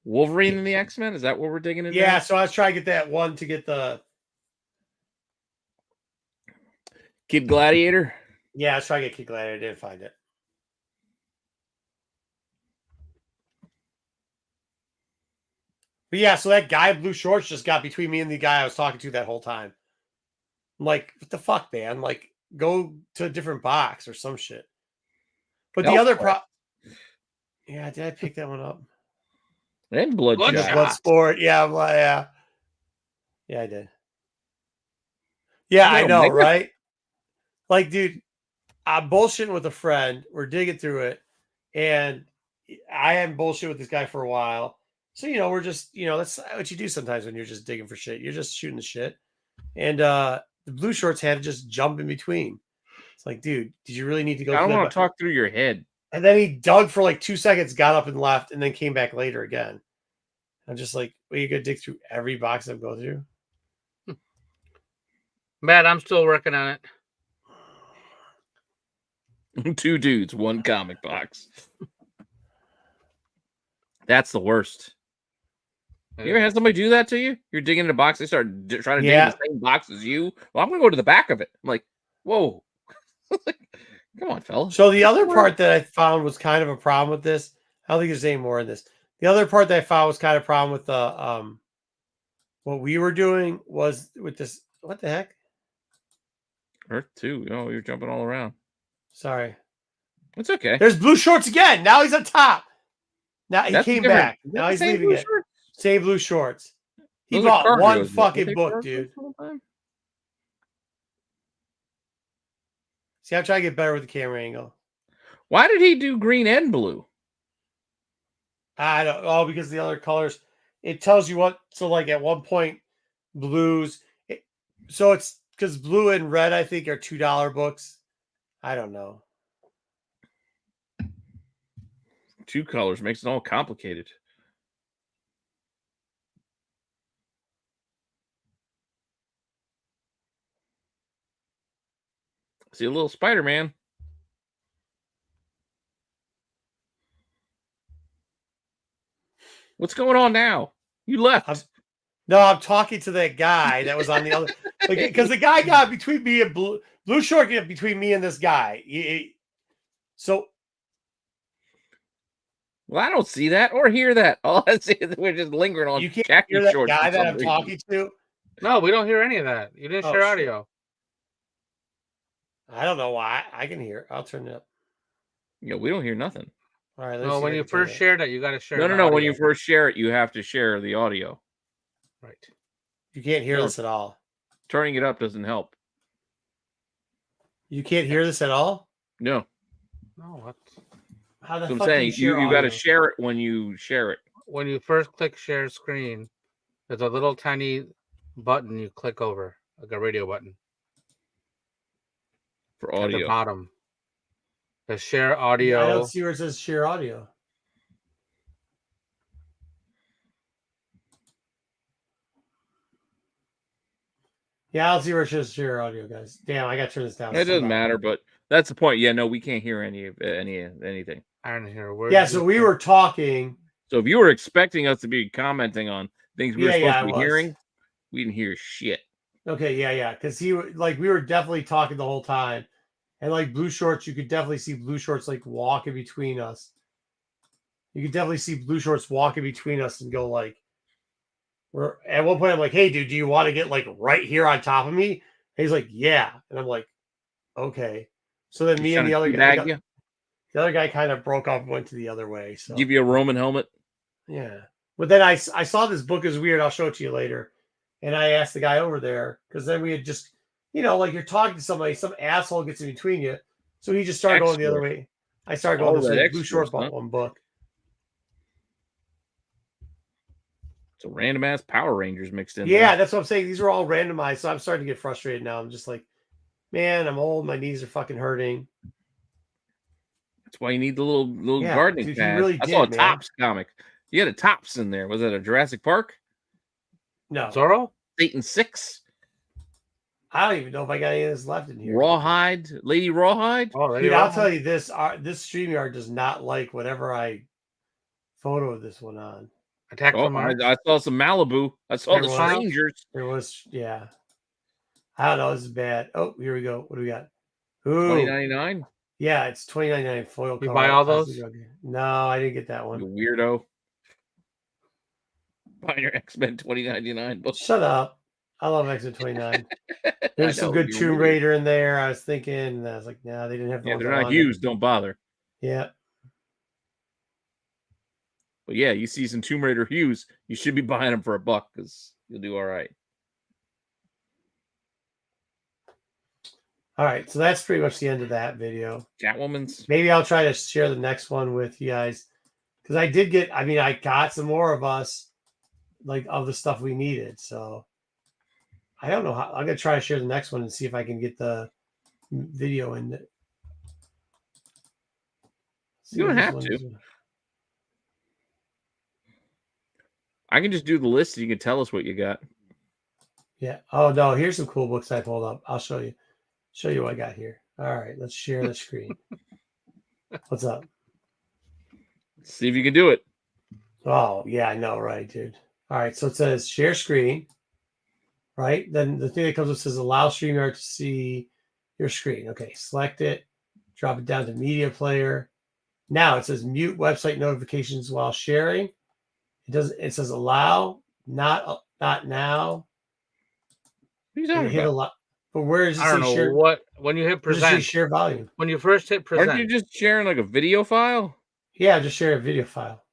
Wolverine and the X-Men. Is that what we're digging into? Yeah, so I was trying to get that one to get the. Kid Gladiator. Yeah, I was trying to get Kid Gladiator. I didn't find it. But yeah, so that guy in blue shorts just got between me and the guy I was talking to that whole time. I'm like, what the fuck, man? Like, go to a different box or some shit. But the other yeah, did I pick that one up? And Bloodshot. Bloodsport. Yeah, yeah, I did. Yeah, I know, right? Like, dude, I'm bullshitting with a friend. We're digging through it, and I hadn't bullshit with this guy for a while. So, we're just, that's what you do sometimes when you're just digging for shit. You're just shooting the shit. And the blue shorts had to just jump in between. It's like, dude, did you really need to go? I don't want to talk through your head. And then he dug for like 2 seconds, got up and left, and then came back later again. I'm just like, well, you gonna dig through every box I'm going through? Matt, I'm still working on it. 2 dudes, 1 comic box. That's the worst. You ever had somebody do that to you? You're digging in a box, they start trying to dig in the same box as you. Well, I'm gonna go to the back of it. I'm like, whoa. Come on, fella. So the other part that I found was kind of a problem with this. I don't think there's any more in this. The other part that I found was kind of a problem with the what we were doing was with this. What the heck? Earth 2. You're jumping all around. Sorry. It's okay. There's blue shorts again. Now he's on top. Now he came different. back. Now he's leaving it. Shorts? Same blue shorts. He Those bought one fucking book, dude. See, I'm trying to get better with the camera angle. Why did he do green and blue? I don't know, because the other colors, it tells you what. So, like at one point, blues. So it's because blue and red, I think, are $2 books. I don't know. 2 colors makes it all complicated. See a little Spider-Man. What's going on now? You left. I'm talking to that guy that was on the other, because the guy got between me and blue short got between me and this guy. Well, I don't see that or hear that. All I see is we're just lingering on. You can't hear that guy that I'm talking to. No, we don't hear any of that. You didn't share audio. I don't know why. I can hear. I'll turn it up. Yeah, we don't hear nothing. All right. No, when you first shared it, you got to share. No. When you first share it, you have to share the audio. Right. You can't hear this at all. Turning it up doesn't help. You can't hear this at all? No. No. What? How the fuck? I'm saying you got to share it when you share it. When you first click share screen, there's a little tiny button you click over, like a radio button. For audio. At the bottom. The share audio. I don't see where it says share audio. Yeah, I'll see where it says share audio, guys. Damn, I got to turn this down. It doesn't matter, but that's the point. Yeah, no, we can't hear anything. I don't hear a word. Yeah, so we were talking. So if you were expecting us to be commenting on things we were supposed to be hearing, we didn't hear shit. Okay, yeah, because we were definitely talking the whole time. And like blue shorts, you could definitely see blue shorts like walking between us. You could definitely see blue shorts walking between us and go like, we're at one point I'm like, hey dude, do you want to get like right here on top of me? And he's like, yeah. And I'm like, okay. So then me and the other guy kind of broke off and went to the other way. So give you a Roman helmet. Yeah. But then I saw this book is weird. I'll show it to you later. And I asked the guy over there, because then we had just, like you're talking to somebody, some asshole gets in between you. So he just started going the other way. I started going this way. Blue shorts bought one book. So random ass Power Rangers mixed in. Yeah, there. that's what I'm saying. These are all randomized, so I'm starting to get frustrated now. I'm just like, man, I'm old. My knees are fucking hurting. That's why you need the little Yeah, gardening dude, you pad. really I saw a did, man. Tops comic. You had a Tops in there. Was that a Jurassic Park? No, Zorro? Satan 6? I don't even know if I got any of this left in here. Rawhide? Lady Rawhide? Oh, Lady Dude, I'll Rawhide? tell you this: this StreamYard does not like whatever I photo this one on. Attack Oh, from Mars. I saw some Malibu. I saw There the was. Strangers. There was, yeah. I don't know. This is bad. Oh, here we go. What do we got? Ooh, $20.99? yeah, it's $20.99 foil. You cover. buy all those? No, I didn't get that You one. weirdo. Buying your X-Men $20.99 book. Shut up. I love X-Men 29. There's some good Tomb Raider in there. I was thinking, and I was like, nah, they didn't have the Yeah, ones they're I not wanted. used. Don't bother. Yeah. But yeah, you see some Tomb Raider hues, you should be buying them for $1 because you'll do all right. All right, so that's pretty much the end of that video. Catwoman's. Maybe I'll try to share the next one with you guys because I did get. I mean, I got some more of us, like of the stuff we needed. So I don't know how. I'm gonna try to share the next one and see if I can get the video in it. You don't have to. I can just do the list and you can tell us what you got. Yeah. Oh no, here's some cool books I pulled up. I'll show you. Show you what I got here. All right, let's share the screen. What's up? See if you can do it. Oh yeah, I know, right, dude. All right, so it says share screen, right? Then the thing that comes up says allow StreamYard to see your screen. Okay, select it, drop it down to media player. Now it says mute website notifications while sharing. It does. It says allow, not now. What are you talking Hit about? allow. But where does it I don't say know share? what. When you hit Where does it say present, share volume? when you first hit present, Aren't you just sharing like a video file? Yeah, just share a video file.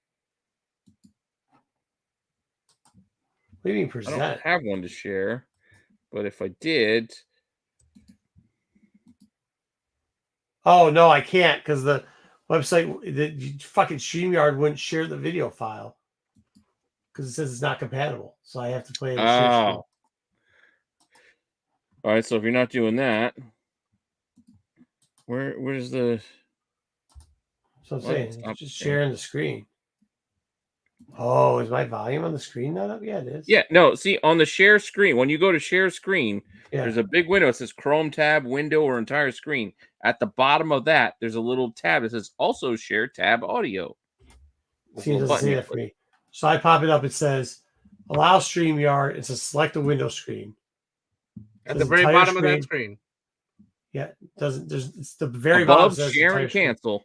What do you mean I present? don't have one to share, but if I did, Oh no, I can't because the website, the fucking StreamYard wouldn't share the video file because it says it's not compatible. So I have to play the share screen. all right. So if you're not doing that, where's the? So I'm What? saying Stop it's just sharing. sharing the screen. Oh, is my volume on the screen not up? Yeah, it is. Yeah, no. See on the share screen when you go to share screen, Yeah. there's a big window. It says Chrome tab, window, or entire screen. At the bottom of that, there's a little tab that says also share tab audio. See, it doesn't say that for me. So I pop it up. It says allow StreamYard. It says select a window screen. at the very bottom of that screen. Yeah, it doesn't. It's the very bottom. Above share and cancel.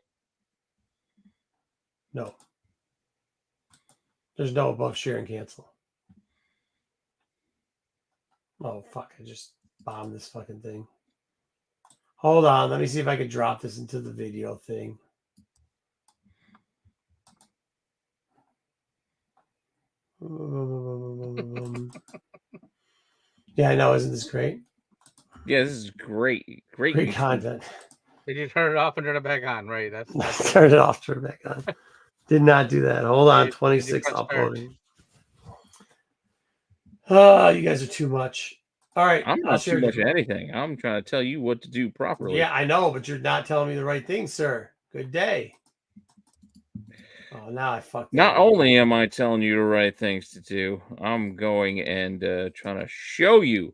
No. There's no above share and cancel. Oh, fuck. I just bombed this fucking thing. Hold on. Let me see if I can drop this into the video thing. Yeah, I know. Isn't this great? Yeah, this is great. Great content. Did you turn it off and turn it back on? Right. That's Turn it off, turn it back on. Did not do that. Hold on. Did you 26 press uploading. Oh, you guys are too much. All right. I'm not too much of anything. I'm trying to tell you what to do properly. Yeah, I know, but you're not telling me the right thing, sir. Good day. Oh, now I fucked. Not only am I telling you the right things to do, I'm going and trying to show you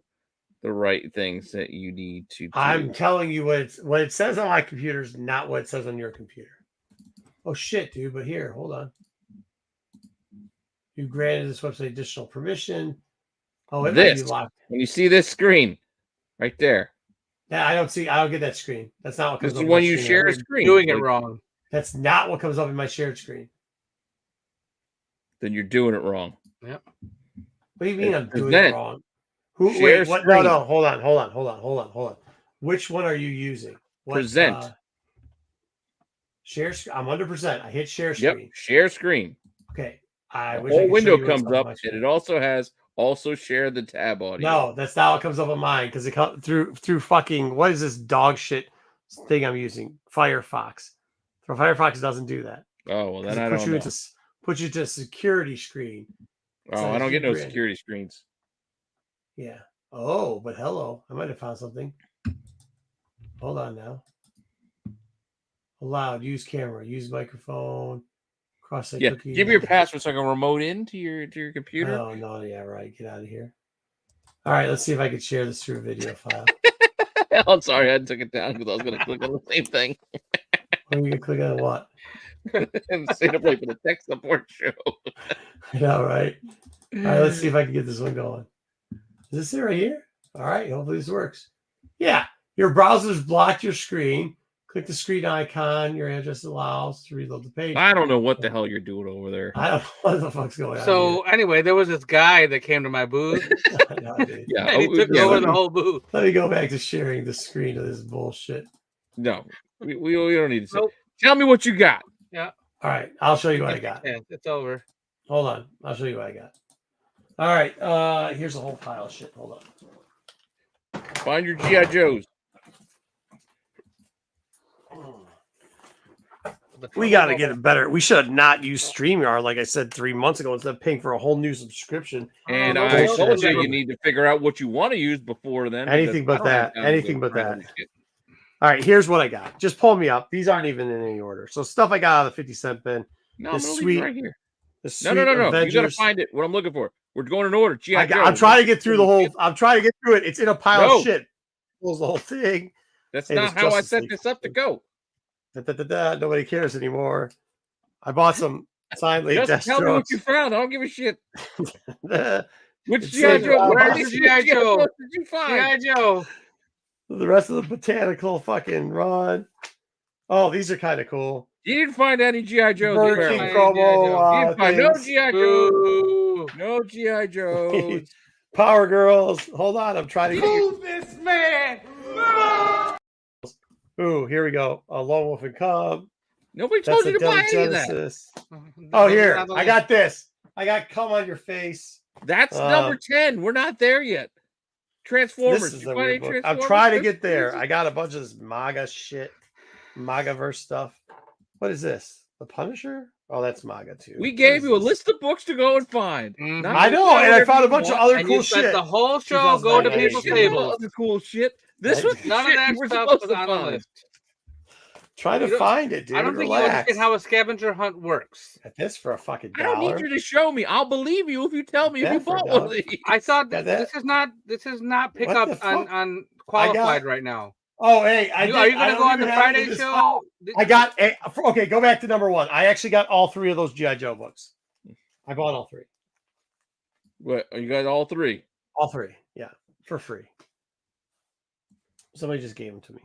the right things that you need to do. I'm telling you what it says on my computer is not what it says on your computer. Oh shit, dude! But here, hold on. You granted this website additional permission. Oh, it might be locked. When you see this screen, right there. Yeah, I don't get that screen. That's not what comes This up. is when you share a screen. doing it wrong. That's not what comes up in my shared screen. Then you're doing it wrong. Yep. What do you mean I'm doing it wrong? Wait, what? No, hold on. Which one are you using? Present. Share screen. I'm under present. I hit share screen. Yep, share screen. Okay. The whole window comes up, and it also has also share the tab audio. No, that's not what comes up on mine because it comes through fucking what is this dog shit thing I'm using? Firefox. So Firefox doesn't do that. Oh well, then I don't know. Put you to security screen. Oh, I don't get no security screens. Yeah. Oh, but hello. I might have found something. Hold on now. Allowed. Use camera. Use microphone. Cross-site cookies. Give me your password so I can remote into your computer. Oh, no. Yeah, right. Get out of here. All right. Let's see if I can share this through a video file. I'm sorry. I took it down because I was going to click on the same thing. What are you going to click on what? And stay to play for the tech support show. I know, right? All right. Let's see if I can get this one going. Is this it right here? All right. Hopefully this works. Yeah. Your browser's blocked your screen. Click the screen icon. Your address allows to reload the page. I don't know what the hell you're doing over there. I don't know what the fuck's going on. So anyway, there was this guy that came to my booth. No, Yeah, and he took over the whole booth. Let me go back to sharing the screen of this bullshit. No, we don't need to say. Nope. Tell me what you got. Yeah. All right. I'll show you what I got. Yeah, it's over. Hold on. I'll show you what I got. All right. Here's a whole pile of shit. Hold on. Find your G.I. Joes. We got to get it better. We should have not used StreamYard, like I said 3 months ago, instead of paying for a whole new subscription. And I told you need to figure out what you want to use before then. Anything but that. Anything but that. All right, here's what I got. Just pull me up. These aren't even in any order. So stuff I got out of the 50-cent bin. No, I'm right here. No. You got to find it. What I'm looking for. We're going in order. G.I. Joe. I'm trying to get through the whole. I'm trying to get through it. It's in a pile of shit. Pulls the whole thing. That's not how I set this up to go. Nobody cares anymore. I bought some silently. Just tell me what you found. I don't give a shit. Which G.I. Joe? Where is G.I. Joe? What did you find? G.I. Joe. The rest of the botanical fucking run. Oh, these are kind of cool. You didn't find any G.I. Joes. Burger King promo. You didn't find no G.I. Joes. No G.I. Joes. Power Girls. Hold on. I'm trying to move this man. Ooh, here we go. A Lone Wolf and Cub. Nobody told you to buy any of that. Oh, here. I got this. I got Come on Your Face. That's number 10. We're not there yet. Transformers. This is the weird book. I'm trying to get there. I got a bunch of this MAGA shit. MAGA-verse stuff. What is this? The Punisher? Oh, that's MAGA too. We gave you a list of books to go and find. I know, and I found a bunch of other cool shit. The whole show go to people's tables. Other cool shit. This was none of that stuff was on the list. Try to find it, dude. I don't think you understand how a scavenger hunt works. At this for a fucking $1. I don't need you to show me. I'll believe you if you tell me if you bought one of these. I thought this is not pickup on qualified right now. Oh, hey, are you going to go on the Friday show? I got okay. Go back to number 1. I actually got all 3 of those G.I. Joe books. I bought all 3. What? You got all 3? All 3, yeah, for free. Somebody just gave them to me.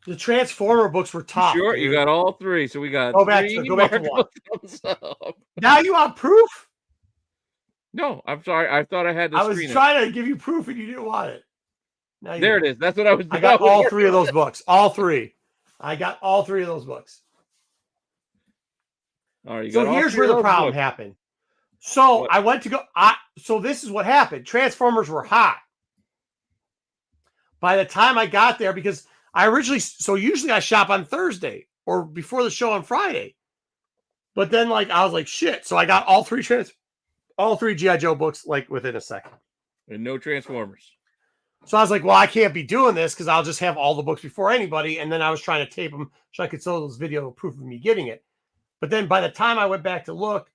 The Transformer books were top. Sure, dude. you got all 3. So we got. Go back to 1. Now you want proof? No, I'm sorry. I thought I had the I was trying to give you proof and you didn't want it. Now there it is. That's what I was doing. I got all 3 of those books. All 3. I got all 3 of those books. All right. So here's where the problem happened. So I went to go. So this is what happened. Transformers were hot. By the time I got there, because I originally, so usually I shop on Thursday or before the show on Friday. But then I was like, shit. So I got all 3 G.I. Joe books within a second. And no Transformers. So I was like, well, I can't be doing this because I'll just have all the books before anybody. And then I was trying to tape them so I could sell those video proof of me getting it. But then by the time I went back to look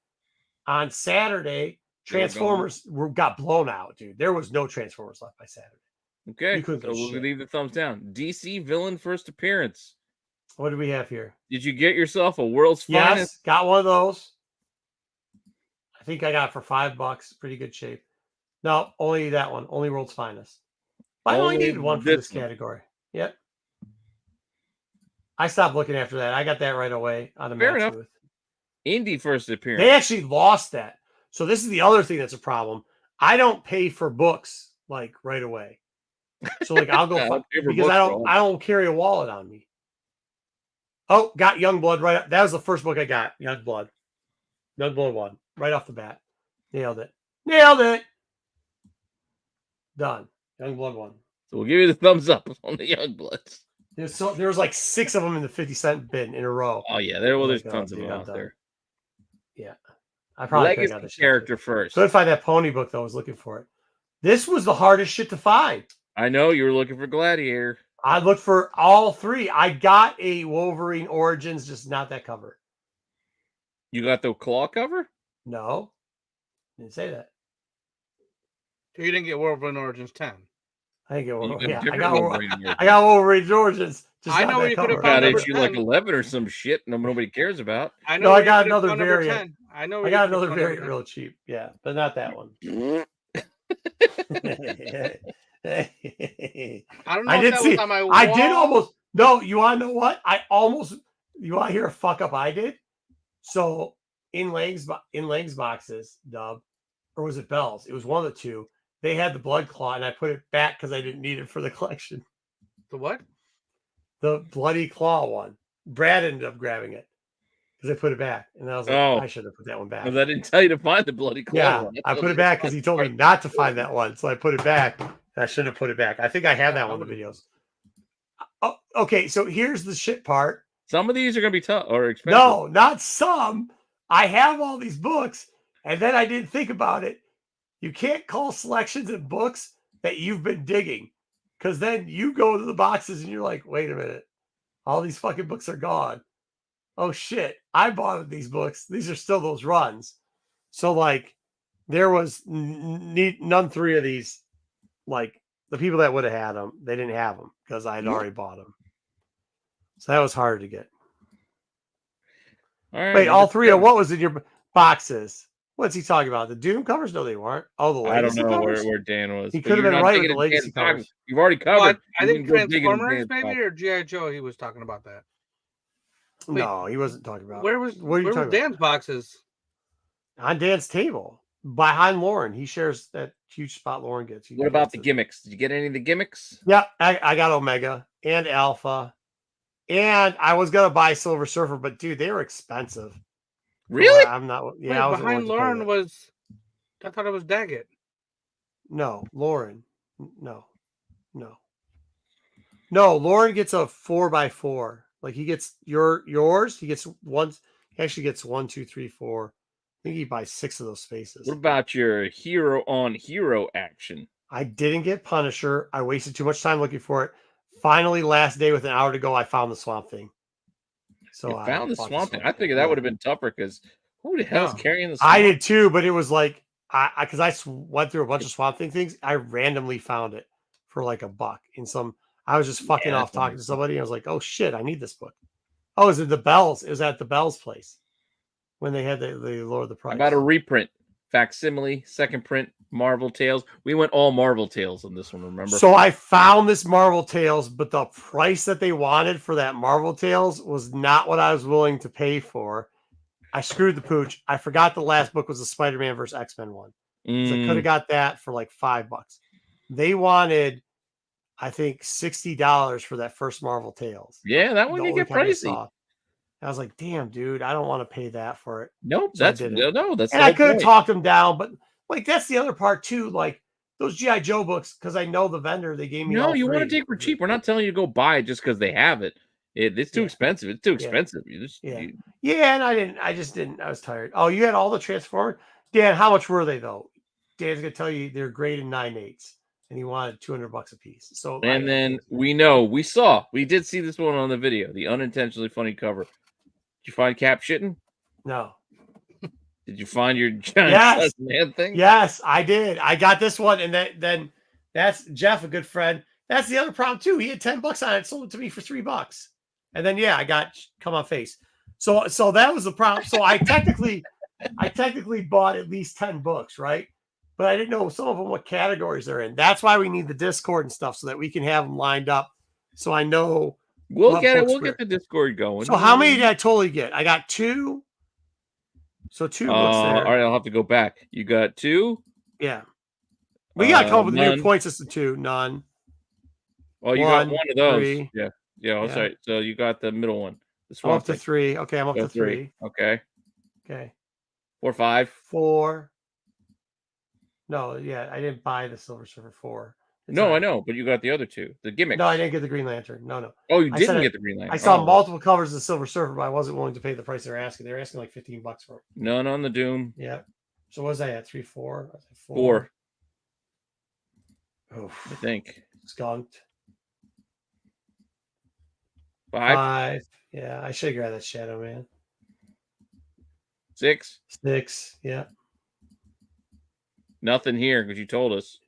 on Saturday, Transformers got blown out, dude. There was no Transformers left by Saturday. Okay, so we'll leave the thumbs down. DC villain first appearance. What do we have here? Did you get yourself a World's Finest? Yes, got one of those. I think I got it for $5. Pretty good shape. No, only that one. Only World's Finest. I only needed one for this category. Yep. I stopped looking after that. I got that right away on the match booth. Indie first appearance. They actually lost that. So this is the other thing that's a problem. I don't pay for books right away. So I'll go because I don't carry a wallet on me. Oh, got Youngblood right up. That was the first book I got. Youngblood 1 right off the bat. Nailed it. Done. Youngblood 1. So we'll give you the thumbs up on the Youngbloods. There was 6 of them in the 50-cent bin in a row. Oh yeah, there's tons of them out there. Yeah. I probably could have got Legacy this shit, character too. first. Couldn't find that pony book though. I was looking for it. This was the hardest shit to find. I know you were looking for Gladiator. I looked for all three. I got a Wolverine Origins, just not that cover. You got the claw cover? No, didn't say that. So you didn't get Wolverine Origins 10. I didn't get You Wolverine. got a Yeah, different Wolverine I got Wolverine Origins. Just I not know that you could have cover. found Got number issue like 10. 11 or some shit nobody cares about. I know. No, I where you got could have another found number variant. 10. I know. I got another variant real cheap. Yeah, but not that one. I don't know. I if did that see. was on my wall. I did almost. No, you want to know what? You want to hear a fuck up I did? So in Lang's boxes, Dub, or was it Bell's? It was one of the two. They had the blood claw, and I put it back because I didn't need it for the collection. The what? The bloody claw one. Brad ended up grabbing it because I put it back, and I was like, I should have put that one back. Because I didn't tell you to find the bloody claw. Yeah, one. I put it back because he told me not to find that one, so I put it back. And I should have put it back. I think I have that one in the videos. Oh, okay, so here's the shit part. Some of these are going to be tough or expensive. No, not some. I have all these books, and then I didn't think about it. You can't call selections and books that you've been digging, because then you go to the boxes and you're like, wait a minute, all these fucking books are gone. Oh shit, I bought these books. These are still those runs. So like, there was none three of these. Like the people that would have had them, they didn't have them because I had already bought them. So that was hard to get. All right, Wait, all three of what was in your boxes? What's he talking about? The Doom covers? No, they weren't. Oh, the legacy I don't know covers? where Dan was. He but could have you're been not right with digging the in legacy Dan's pocket. covers. You've already covered. I You think can go digging in Transformers Dan's maybe pocket. or G.I. Joe. He was talking about that. Wait, No, he wasn't talking about. Where was What are you where was talking Dan's boxes? about? On Dan's table behind Lauren. He shares that huge spot Lauren gets. What about the gimmicks? Did you get any of the gimmicks? Yeah, I got Omega and Alpha. And I was gonna buy Silver Surfer, but dude, they were expensive. Really? I'm not. Yeah, Wait, I wasn't behind willing to pay Lauren that. was. I thought it was Daggett. No, Lauren. No. Lauren gets a 4x4. Like he gets yours. He gets one. He actually gets 1, 2, 3, 4. I think he buys 6 of those spaces. What about your hero on hero action? I didn't get Punisher. I wasted too much time looking for it. Finally, last day with an hour to go, I found the Swamp Thing. So You found the bought Swamp Thing. I figured that would have been tougher because who the hell's carrying the Swamp I did too, but it was like because I went through a bunch of Swamp Thing things. I randomly found it for like $1 in some. I was just fucking off talking to somebody. And I was like, oh shit, I need this book. Oh, is it the Bells? It was at the Bells place when they had the lower the price. About a reprint, facsimile, second print, Marvel Tales. We went all Marvel Tales on this one, remember? So I found this Marvel Tales, but the price that they wanted for that Marvel Tales was not what I was willing to pay for. I screwed the pooch. I forgot the last book was the Spider-Man versus X-Men one. So I could have got that for like $5. They wanted, I think, $60 for that first Marvel Tales. Yeah, that one can get pricey. I was like, damn, dude, I don't want to pay that for it. Nope, So that's and I could have talked them down, but like that's the other part too. Like those G.I. Joe books, because I know the vendor, they gave me. No, all you want to three. take for cheap. We're not telling you to go buy it just because they have it. It's too expensive. It's too expensive. And I just didn't. I was tired. Oh, you had all the Transformers? Dan, how much were they though? Dan's gonna tell you they're graded 9/8, and he wanted $200 a piece. So and then we did see this one on the video, the unintentionally funny cover. Did you find Cap shitting? No. Did you find your giant man thing? Yes, I did. I got this one, and then that's Jeff, a good friend. That's the other problem too. He had $10 on it, sold it to me for $3. And then I got come on face. So that was the problem. So I technically bought at least 10 books, right? But I didn't know some of them what categories they're in. That's why we need the Discord and stuff so that we can have them lined up. So I know we'll get the Discord going. So how many did I totally get? I got 2. So 2 books there. All right, I'll have to go back. You got 2? Yeah. We got to come up with a new point system too. None. Oh, you got one of those. 3. Yeah. Sorry. So you got the middle one. I'm up to 3. Okay, I'm up to 3. Okay. 4, 5. 4. No, I didn't buy the Silver Surfer 4. No, I know, but you got the other two, the gimmicks. No, I didn't get the Green Lantern. No. Oh, you I didn't said get the Green Lantern. I saw Oh. multiple covers of the Silver Surfer, but I wasn't willing to pay the price they're asking. They're asking like $15 for it. None on the Doom. Yeah. So what was I at? 3, 4? I was at 4. Oh, I think. Skunked. 5. Yeah, I should grab that Shadow Man. 6. 6. Yeah. Nothing here because you told us.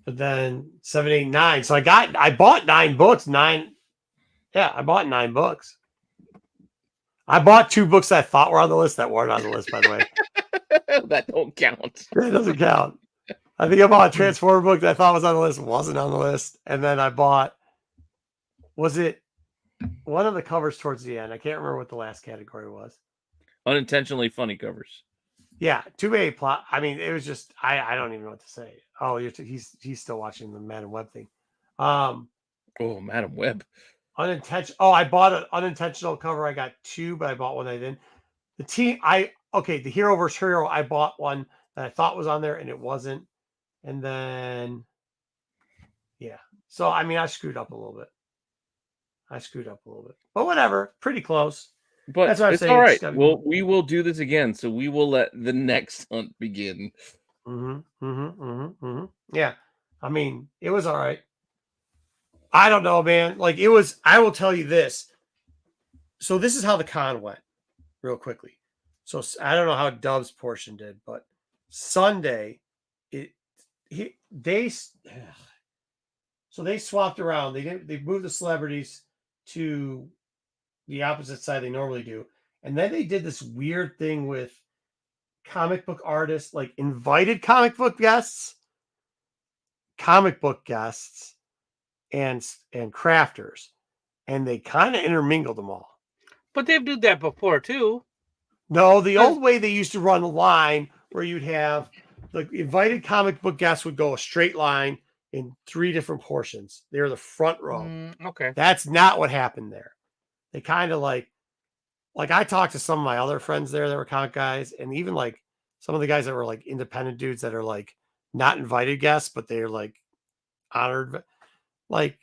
But then 7, 8, 9. So I bought 9 books. 9. Yeah, I bought 9 books. I bought 2 books that I thought were on the list that weren't on the list, by the way. That don't count. That doesn't count. I think I bought a Transformer book that I thought was on the list, wasn't on the list. And then I bought, was it one of the covers towards the end? I can't remember what the last category was. Unintentionally funny covers. Yeah, 2A plot. I mean, it was just, I don't even know what to say. Oh, he's still watching the Madam Web thing. Oh, Madam Web. Unintentional. Oh, I bought an unintentional cover. I got 2, but I bought one I didn't. The Hero vs. Hero, I bought one that I thought was on there and it wasn't. And then, yeah. So, I mean, I screwed up a little bit. But whatever. Pretty close. But that's what I'm it's saying. all right. Well, we will do this again. So we will let the next hunt begin. Yeah. I mean, it was all right. I don't know, man. Like it was, I will tell you this. So this is how the con went real quickly. So I don't know how Dub's portion did, but Sunday, they swapped around. They moved the celebrities to the opposite side they normally do. And then they did this weird thing with comic book artists, like invited comic book guests, and crafters. And they kind of intermingled them all. But they've done that before too. No, the old way they used to run a line where you'd have the invited comic book guests would go a straight line in 3 different portions. They're the front row. Okay. That's not what happened there. They kind of like I talked to some of my other friends there that were comic guys, and even like some of the guys that were like independent dudes that are like not invited guests, but they're like honored. Like,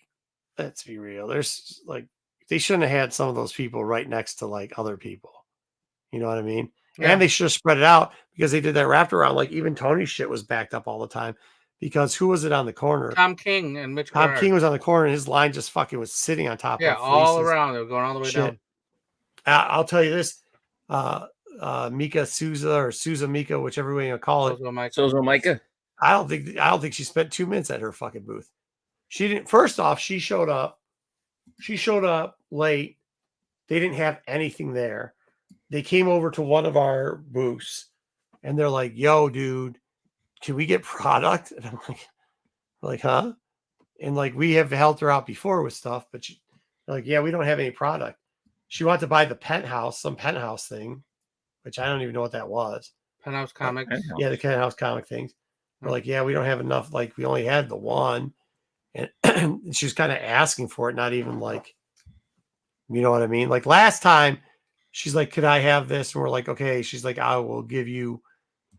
let's be real. There's like, they shouldn't have had some of those people right next to like other people. You know what I mean? Yeah. And they should have spread it out because they did that wraparound. Like even Tony's shit was backed up all the time because who was it on the corner? Tom King and Mitch. Tom King was on the corner and his line just fucking was sitting on top. Yeah, of all around. They were going all the way down. I'll tell you this. Mika Souza or Souza Mika, whichever way you call it. Souza Mika. I don't think she spent 2 minutes at her fucking booth. She didn't. First off, she showed up late. They didn't have anything there. They came over to one of our booths and they're like, yo, dude, can we get product? And I'm like, huh? And like, we have helped her out before with stuff, but they're like, yeah, we don't have any product. She wanted to buy the some penthouse thing, which I don't even know what that was. Penthouse comics. Yeah, the penthouse comic things. We're like, yeah, we don't have enough. Like, we only had the one. And she was kind of asking for it, not even like, you know what I mean? Like last time, she's like, could I have this? And we're like, okay. She's like, I will give you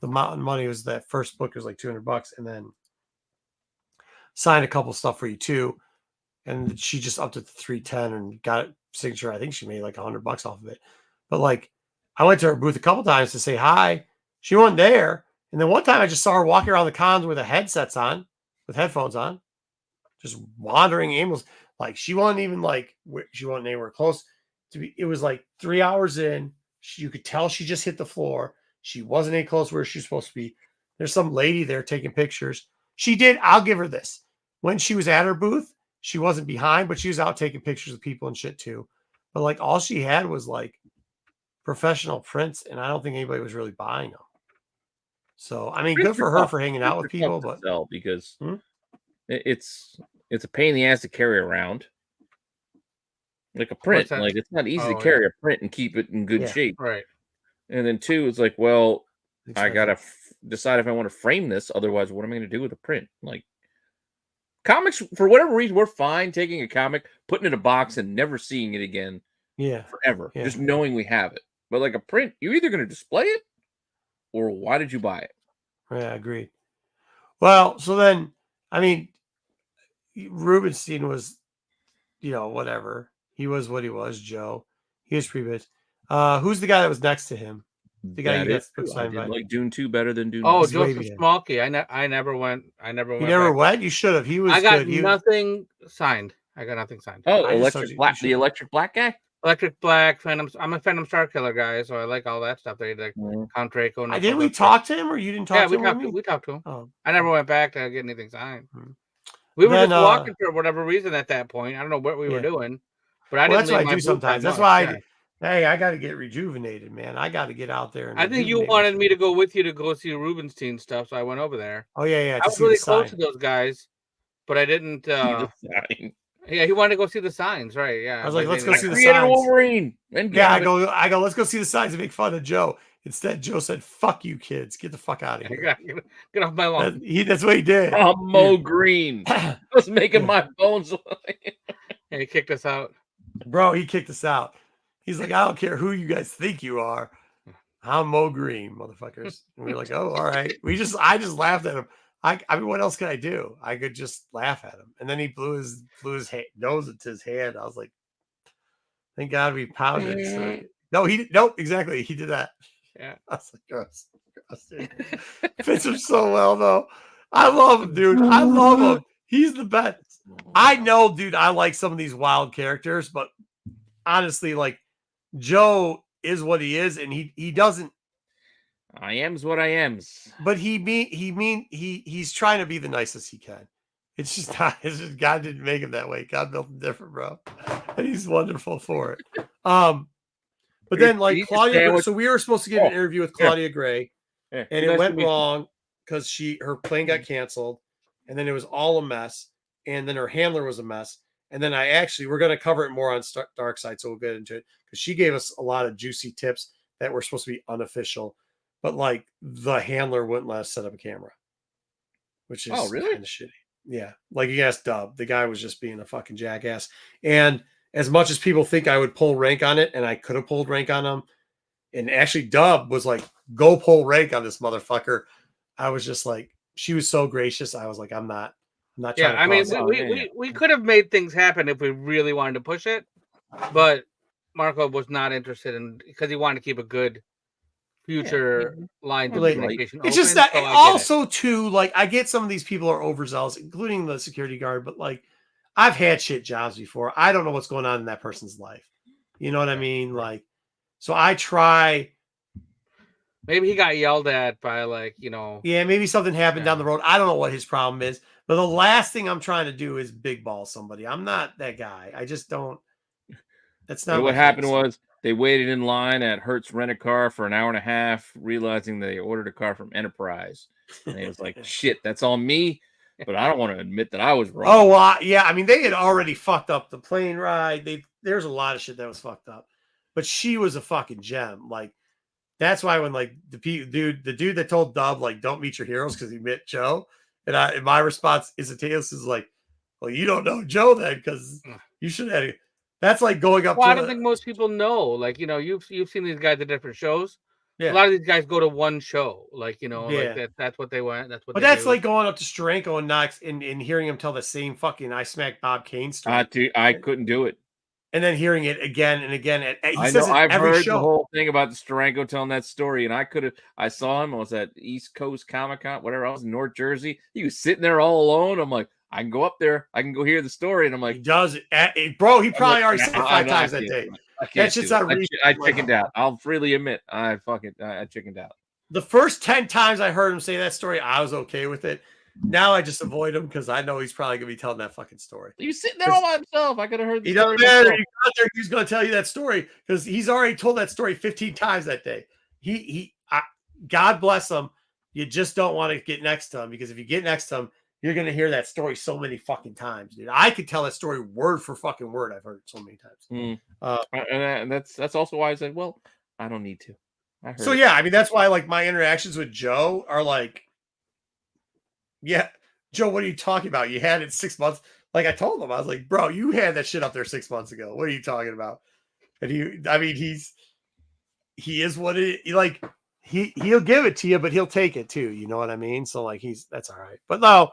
the amount of money. It was that first book was like $200 and then sign a couple stuff for you too. And she just upped it to 310 and got it signature. I think she made like $100 off of it. But like, I went to her booth a couple times to say hi. She wasn't there. And then one time I just saw her walking around the cons with headphones on, just wandering aimless. Like she wasn't even like, she wasn't anywhere close to be. It was like 3 hours in. You could tell she just hit the floor. She wasn't any close where she was supposed to be. There's some lady there taking pictures. She did. I'll give her this. When she was at her booth, she wasn't behind, but she was out taking pictures of people and shit too. But like all she had was like professional prints, and I don't think anybody was really buying them. So I mean, good for her for hanging out with people, but because it's a pain in the ass to carry around. Like a print, like it's not easy to carry a print and keep it in good shape, right? And then 2, it's like, well, I gotta decide if I want to frame this. Otherwise, what am I going to do with a print? Like comics, for whatever reason, we're fine taking a comic, putting it in a box, and never seeing it again. Yeah, forever. Yeah. Just knowing we have it. But like a print, you're either going to display it, or why did you buy it? Yeah, agreed. Well, so then I mean, Rubenstein was, whatever. He was what he was, Joe. He was pretty good. Who's the guy that was next to him? The guy you got true. I signed did by. like Dune 2 better than Dune Oh, 1. Joseph Smolky. I never went. I never You went. never back. went? You should have. He was I got good. He was, nothing signed. I got nothing signed. Oh, I just told Electric you Black, should- the Electric Black guy? Electric Black, Phantom. I'm a Phantom Star Killer guy, so I like all that stuff. They like Mhm. Count Draco. And didn't we talk to him or you didn't talk Yeah, to we him? talked. with me? We talked to him. Oh, I never went back to get anything signed. Hmm. We were Then, just walking for whatever reason at that point. I don't know what we were Yeah. doing, but I well, didn't. that's what leave I my do booth that sometimes. That's much, why yeah. hey, I got to get rejuvenated, man. I got to get out there. And I think you rejuvenate wanted myself. me to go with you to go see Rubenstein stuff, so I went over there. Oh yeah. I was really close to those guys, but I didn't. The sign. Yeah, he wanted to go see the signs, right? Yeah, I was like, let's go I see the created signs. Wolverine. And Yeah, Gambit. I go, let's go see the signs and make fun of Joe. Instead, Joe said, "Fuck you, kids, get the fuck out of here." Get off my lawn. That's what he did. I'm Mo Green. I was making my bones. Yeah, he kicked us out. Bro, he kicked us out. He's like, I don't care who you guys think you are. I'm Mo Green, motherfuckers. And we were like, oh, all right. I just laughed at him. I mean, what else could I do? I could just laugh at him. And then he blew his nose into his hand. I was like, thank God we pounded. So, nope, exactly. He did that. Yeah. I was like, gross. Fits him so well, though. I love him, dude. I love him. He's the best. I know, dude, I like some of these wild characters, but honestly, like, Joe is what he is, and he doesn't. I am's what I am's. But he's trying to be the nicest he can. It's just not. It's just God didn't make him that way. God built him different, bro, and he's wonderful for it. But then like Claudia, so we were supposed to get an interview with Claudia Gray, and it went wrong because her plane got canceled, and then it was all a mess, and then her handler was a mess. And then we're going to cover it more on Dark Side, so we'll get into it because she gave us a lot of juicy tips that were supposed to be unofficial, but like the handler wouldn't let us set up a camera, which is really kind of shitty. Yeah, like you asked Dub, the guy was just being a fucking jackass. And as much as people think I would pull rank on it, and I could have pulled rank on him, and actually Dub was like, "Go pull rank on this motherfucker." I was just like, she was so gracious. I was like, I'm not. Yeah, I mean, we could have made things happen if we really wanted to push it, but Marco was not interested in because he wanted to keep a good future line of communication. It's just that also too, like I get some of these people are overzealous, including the security guard, but like I've had shit jobs before. I don't know what's going on in that person's life. You know what I mean? Like, so I try. Maybe he got yelled at by Yeah, maybe something happened down the road. I don't know what his problem is. But the last thing I'm trying to do is big ball somebody. I'm not that guy. I just don't. That's not what happened. Was they waited in line at Hertz Rent-A-Car for an hour and a half, realizing they ordered a car from Enterprise. And it was like, shit, that's on me. But I don't want to admit that I was wrong. Oh, yeah. I mean, they had already fucked up the plane ride. There's a lot of shit that was fucked up. But she was a fucking gem. Like, that's why when like the dude that told Dub like don't meet your heroes because he met Joe. And my response instantaneous is like, well, you don't know Joe then because you should have. That's like going up. Well, I don't think most people know. Like, you've seen these guys at different shows. Yeah. A lot of these guys go to one show. Like, like that's what they went. That's what. But that's like going up to Steranko and Knox and hearing him tell the same fucking I smacked Bob Kane story. I couldn't do it. And then hearing it again and again. I've heard the whole thing about the Steranko telling that story, and I saw him. I was at East Coast Comic Con, whatever. I was in North Jersey. He was sitting there all alone. I'm like, I can go up there. I can go hear the story. And I'm like, he does it. Bro, he probably already said it 5 times that day. That shit's not real. I chickened out. I'll freely admit, I chickened out. The first 10 times I heard him say that story, I was okay with it. Now I just avoid him because I know he's probably gonna be telling that fucking story. He was sitting there all by himself. I could have heard. He doesn't matter. You got there, he's gonna tell you that story because he's already told that story 15 times that day. God bless him. You just don't want to get next to him because if you get next to him, you're gonna hear that story so many fucking times, dude. I could tell that story word for fucking word. I've heard it so many times. And that's also why I said, well, I don't need to. Yeah, I mean that's why like my interactions with Joe are like. Yeah, Joe, what are you talking about? You had it 6 months. Like I told him, I was like, bro, you had that shit up there 6 months ago. What are you talking about? And he is what it like. He'll give it to you, but he'll take it too. You know what I mean? So like that's all right. But no,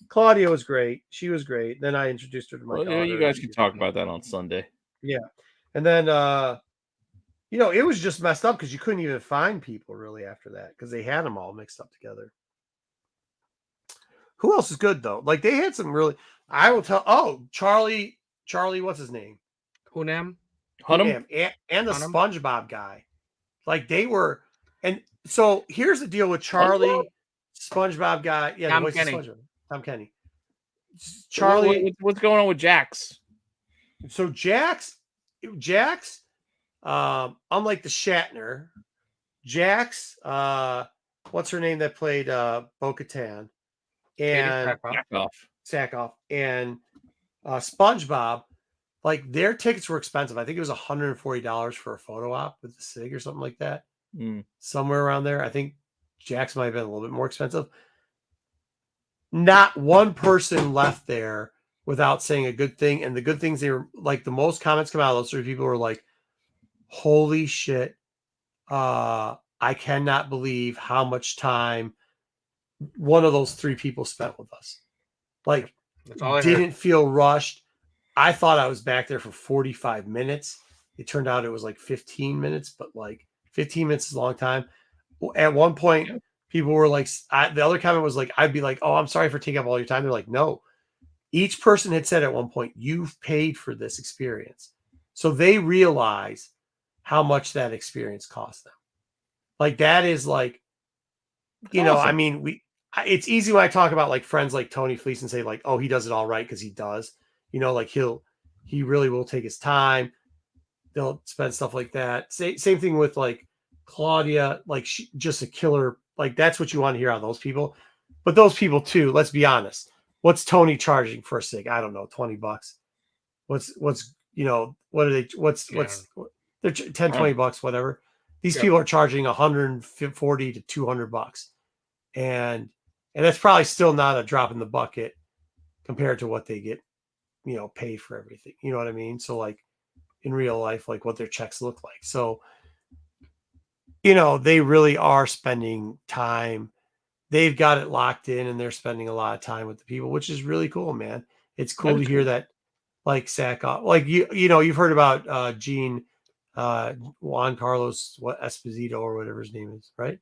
Claudia was great. She was great. Then I introduced her to my daughter. You guys can talk about that on Sunday. Yeah. And then, it was just messed up because you couldn't even find people really after that because they had them all mixed up together. Who else is good though? Like they had some really. I will tell. Oh, Charlie, what's his name? Hunam, and the SpongeBob guy. Like they were, and so here's the deal with Charlie, SpongeBob guy. Yeah, Tom Kenny. Tom Kenny. Charlie, what's going on with Jax? So Jax, unlike the Shatner, Jax, what's her name that played Bo-Katan, and Sackhoff, and SpongeBob, like their tickets were expensive. I think it was $140 for a photo op with the SIG or something like that. Somewhere around there. I think Jax might have been a little bit more expensive. Not one person left there without saying a good thing. And the good things, they were like the most comments come out of those three people were like, holy shit. I cannot believe how much time one of those three people spent with us. Like, didn't feel rushed. I thought I was back there for 45 minutes. It turned out it was like 15 minutes, but like 15 minutes is a long time. At one point, people were like, the other comment was like, I'd be like, oh, I'm sorry for taking up all your time. They're like, no. Each person had said at one point, you've paid for this experience. So they realize how much that experience cost them. Like that is like, I mean, it's easy when I talk about like friends like Tony Fleece and say like, oh, he does it all right because he does. Like he really will take his time. They'll spend stuff like that. Same thing with like Claudia, like just a killer. Like that's what you want to hear out of those people. But those people too, let's be honest. What's Tony charging for a SIG? I don't know, $20. What are they? They're 10, $20, whatever. These people are charging $140 to $200. And that's probably still not a drop in the bucket compared to what they get, paid for everything. You know what I mean? So like in real life, like what their checks look like. So, they really are spending time. They've got it locked in and they're spending a lot of time with the people, which is really cool, man. It's cool to hear that like Sackhoff, like, you've heard about Gene, Juan Carlos, Esposito or whatever his name is, right?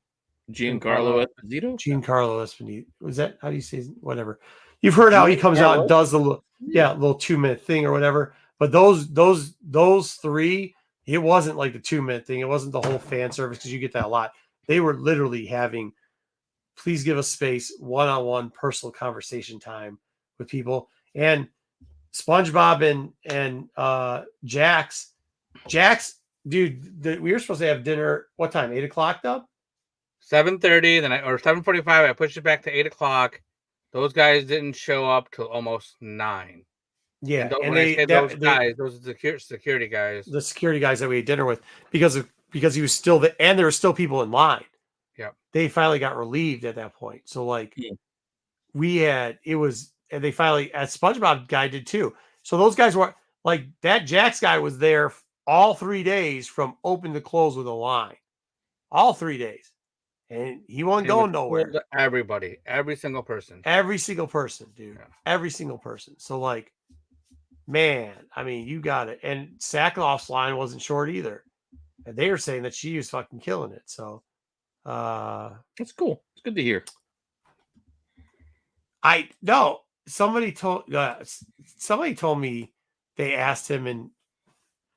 Giancarlo Esposito? Giancarlo Esposito. Was that, how do you say, whatever? You've heard how he comes out and does the little 2-minute thing or whatever. But those three, it wasn't like the 2-minute thing. It wasn't the whole fan service because you get that a lot. They were literally having, please give us space, one-on-one personal conversation time with people. And SpongeBob and Jax, dude, we were supposed to have dinner. What time? 8:00 though? 7:30. Then or 7:45. I pushed it back to 8:00. Those guys didn't show up till almost 9. Yeah, and those are security guys. The security guys that we had dinner with because he was still there, and there were still people in line. Yeah, they finally got relieved at that point. So like, and they finally, as SpongeBob guy did too. So those guys were like, that Jax guy was there all 3 days from open to close with a line, all 3 days. And he wasn't going nowhere. Everybody, every single person, dude, every single person. So like, man, I mean, you got it. And Sackhoff's line wasn't short either. And they were saying that she was fucking killing it. So that's cool. It's good to hear. Somebody told me they asked him, and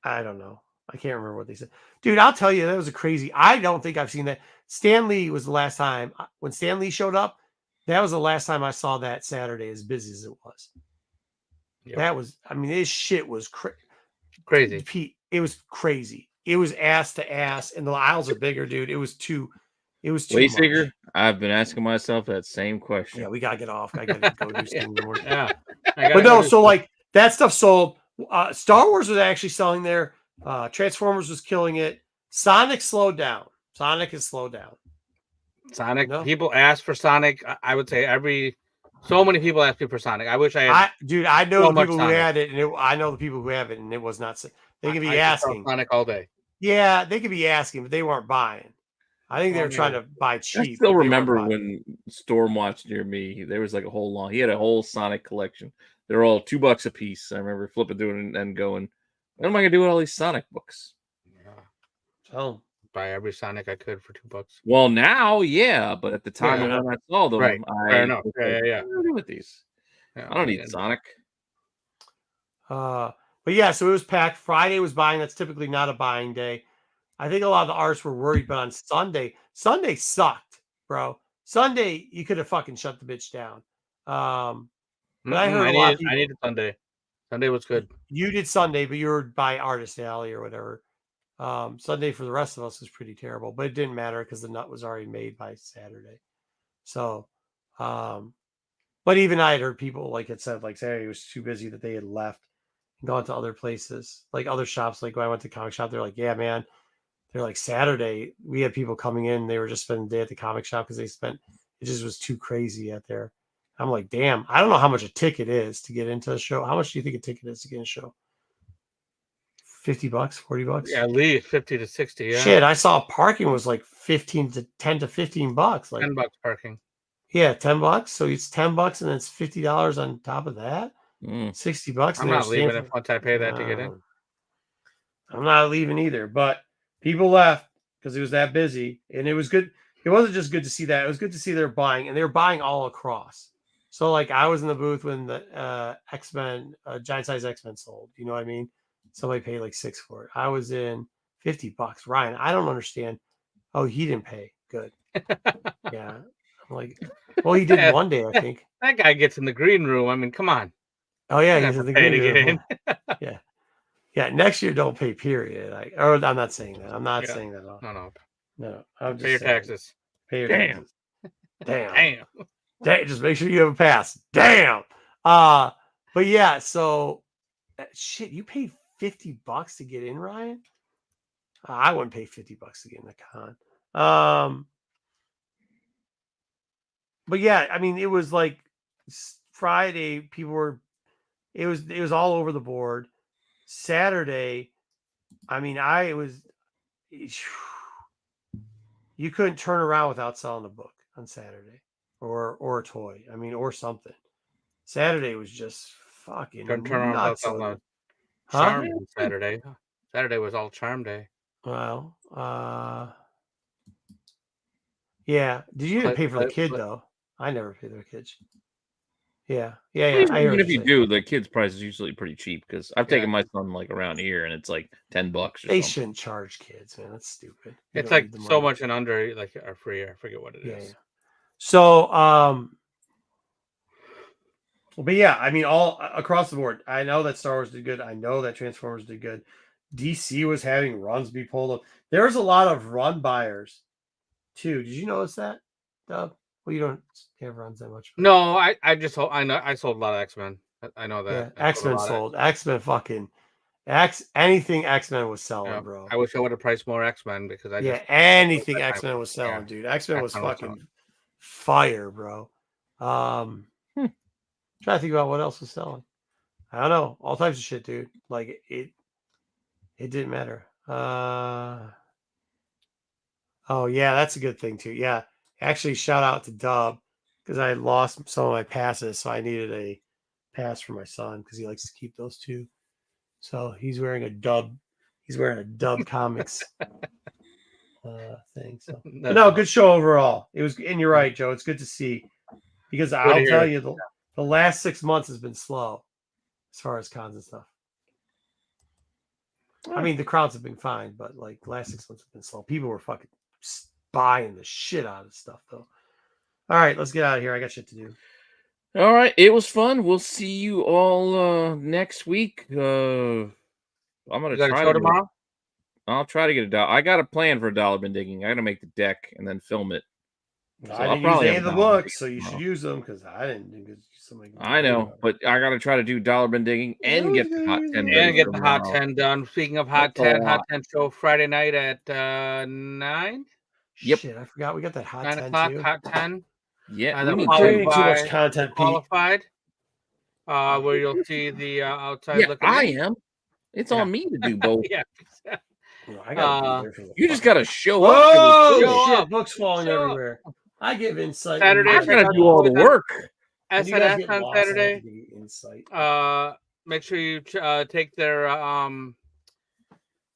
I don't know. I can't remember what they said. Dude, I'll tell you, that was I don't think I've seen that. Stan Lee was the last time. When Stan Lee showed up, that was the last time I saw that Saturday, as busy as it was. Yep. That was, I mean, this shit was crazy. Pete, it was crazy. It was ass to ass, and the aisles are bigger, dude. It was too much. Bigger. I've been asking myself that same question. Yeah, we gotta get off. I gotta go do something more. Yeah. But no, so like that stuff sold. Star Wars was actually selling there. Transformers was killing it. Sonic slowed down. Sonic has slowed down. Sonic. No? People asked for Sonic. I would say so many people asked me for Sonic. I wish I had. Dude, I know the people who had it, and I know the people who have it, and it was not. They could be asking Sonic all day. Yeah, they could be asking, but they weren't buying. I think they were trying to buy cheap. I still but they weren't remember buying. when Storm watched near me. There was like he had a whole Sonic collection. They're all $2 a piece. I remember flipping through it and going, "What am I gonna do with all these Sonic books?" Oh, Buy every Sonic I could for $2. Well, now, yeah, but at the time Yeah. when I saw them, Right. Fair enough. was Yeah, like, yeah. What do I do with these? Yeah, I don't need Sonic. but yeah, so it was packed. Friday was buying. That's typically not a buying day. I think a lot of the artists were worried, but on Sunday sucked, bro. Sunday, you could have fucking shut the bitch down. But I heard a lot of people. I needed Sunday. Sunday was good. You did Sunday, but you were by Artist Alley or whatever. Sunday for the rest of us was pretty terrible, but it didn't matter because the nut was already made by Saturday. So, but even I had heard people like it said, like Saturday was too busy that they had left and gone to other places, like other shops. Like when I went to comic shop, they're like, yeah, man. They're like Saturday. We had people coming in. They were just spending the day at the comic shop because it just was too crazy out there. I'm like, damn, I don't know how much a ticket is to get into a show. How much do you think a ticket is to get in a show? $50, $40? Yeah, at least 50 to 60. Yeah. Shit, I saw parking was like 10 to $15. Like $10 parking. Yeah, $10. So it's $10 and then it's $50 on top of that. $60. I'm not leaving if once I pay that to get in. I'm not leaving either, but people left because it was that busy, and it was good. It wasn't just good to see that; it was good to see they're buying, and they were buying all across. So, like, I was in the booth when the X-Men, giant size X-Men sold. You know what I mean? Somebody paid like $6 for it. I was in $50. Ryan, I don't understand. Oh, he didn't pay. Good. Yeah. I'm like, well, he did one day, I think. That guy gets in the green room. I mean, come on. Oh yeah, he's in the green room. Yeah. Yeah. Next year, don't pay. Period. I'm not saying that. I'm not saying that. No. I'm Pay your taxes. Pay your Damn. taxes. Damn. Just make sure you have a pass. Damn. But yeah. So, shit, you paid $50 to get in, Ryan. I wouldn't pay $50 to get in the con. But yeah, I mean, it was like Friday. People were. It was all over the board. Saturday, I mean, you couldn't turn around without selling a book on Saturday or a toy. I mean, or something. Saturday was just fucking Couldn't turn around without selling a charm on Saturday. Saturday was all charm day. Well, yeah. Did you pay for the kid though? I never pay their kids. Yeah. Even if you do, the kid's price is usually pretty cheap because I've taken my son like around here and it's like $10. They shouldn't charge kids, man. That's stupid. It's like so much and under like are free. I forget what it is. Yeah. So, but yeah, I mean, all across the board. I know that Star Wars did good. I know that Transformers did good. DC was having runs be pulled up. There's a lot of run buyers too. Did you notice that, Doug? Well, you don't have runs that much. No, I know I sold a lot of X-Men. I know that. Yeah, X-Men sold. X-Men fucking anything X-Men was selling, bro. I wish I would have priced more X-Men because anything X-Men was selling, dude. X-Men was fucking fire, bro. Trying to think about what else was selling. I don't know. All types of shit, dude. Like it didn't matter. Oh yeah, that's a good thing too. Yeah. Actually, shout out to Dub because I lost some of my passes, so I needed a pass for my son because he likes to keep those too. So he's wearing a Dub. He's wearing a Dub Comics thing. So no, good show overall. It was, and you're right, Joe. It's good to see because I'll tell you the last 6 months has been slow as far as cons and stuff. I mean, the crowds have been fine, but like the last 6 months have been slow. People were fucking buying the shit out of stuff though. All right, let's get out of here. I got shit to do. All right, it was fun. We'll see you all next week. I'm gonna try tomorrow. I'll try to get $1. I got a plan for $1 bin digging. I gotta make the deck and then film it. So I didn't use any of the books, so you should use them because I didn't. I know, but I gotta try to do $1 bin digging and get the hot 10 and get the hot 10 done. Speaking of hot 10 show Friday night at 9. Yep. Shit, I forgot we got that hot 9 10 o'clock, too. hot 10. Yeah, we need too much content. Qualified. Where you'll see the outside. Yeah, I am. It's on me to do both. Yeah. I gotta be there for the You just fun. got to show Whoa, up. Show shit! up. Books falling Show up. everywhere. I give insight. Saturday, I'm check going to out do all the boys on work. When you guys SNS get on lost, I have Saturday. to give you insight. Make sure you take their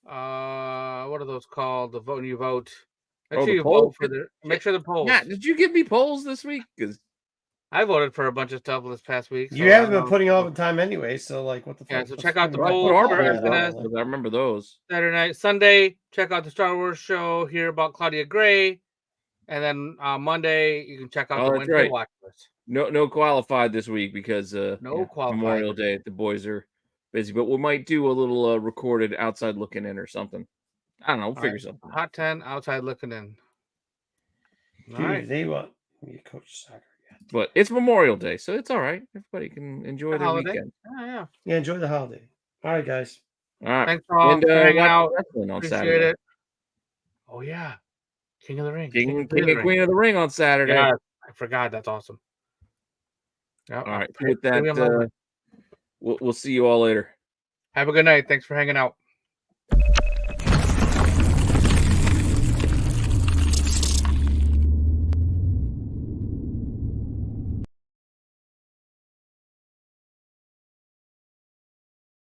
what are those called? The vote when you vote. Make Oh, sure the you poll? vote for their. Make sure the polls. Yeah, did you give me polls this week? Because I voted for a bunch of stuff this past week. You haven't been putting all the time anyway, so like, what the fuck? Yeah, so check out the I polls put our for polls SNS. up, 'cause I remember those. Saturday night, Sunday. Check out the Star Wars show. Hear about Claudia Gray, and then Monday you can check out the that's Wednesday right. watch list. No qualified this week because qualified. Memorial Day. The boys are busy, but we might do a little recorded outside looking in or something. I don't know. We'll figure something out. Hot 10 outside looking in. All Dude, right. they want me to coach soccer again. But it's Memorial Day, so it's all right. Everybody can enjoy their holiday. weekend. Yeah. Yeah, enjoy the holiday. All right, guys. All right. Thanks all for hanging watch out. wrestling on Appreciate Saturday. it. Oh yeah, King of the Ring. King of the and Queen of the Ring on Saturday. Yeah, I forgot. That's awesome. Yeah. All right. With that, we'll see you all later. Have a good night. Thanks for hanging out.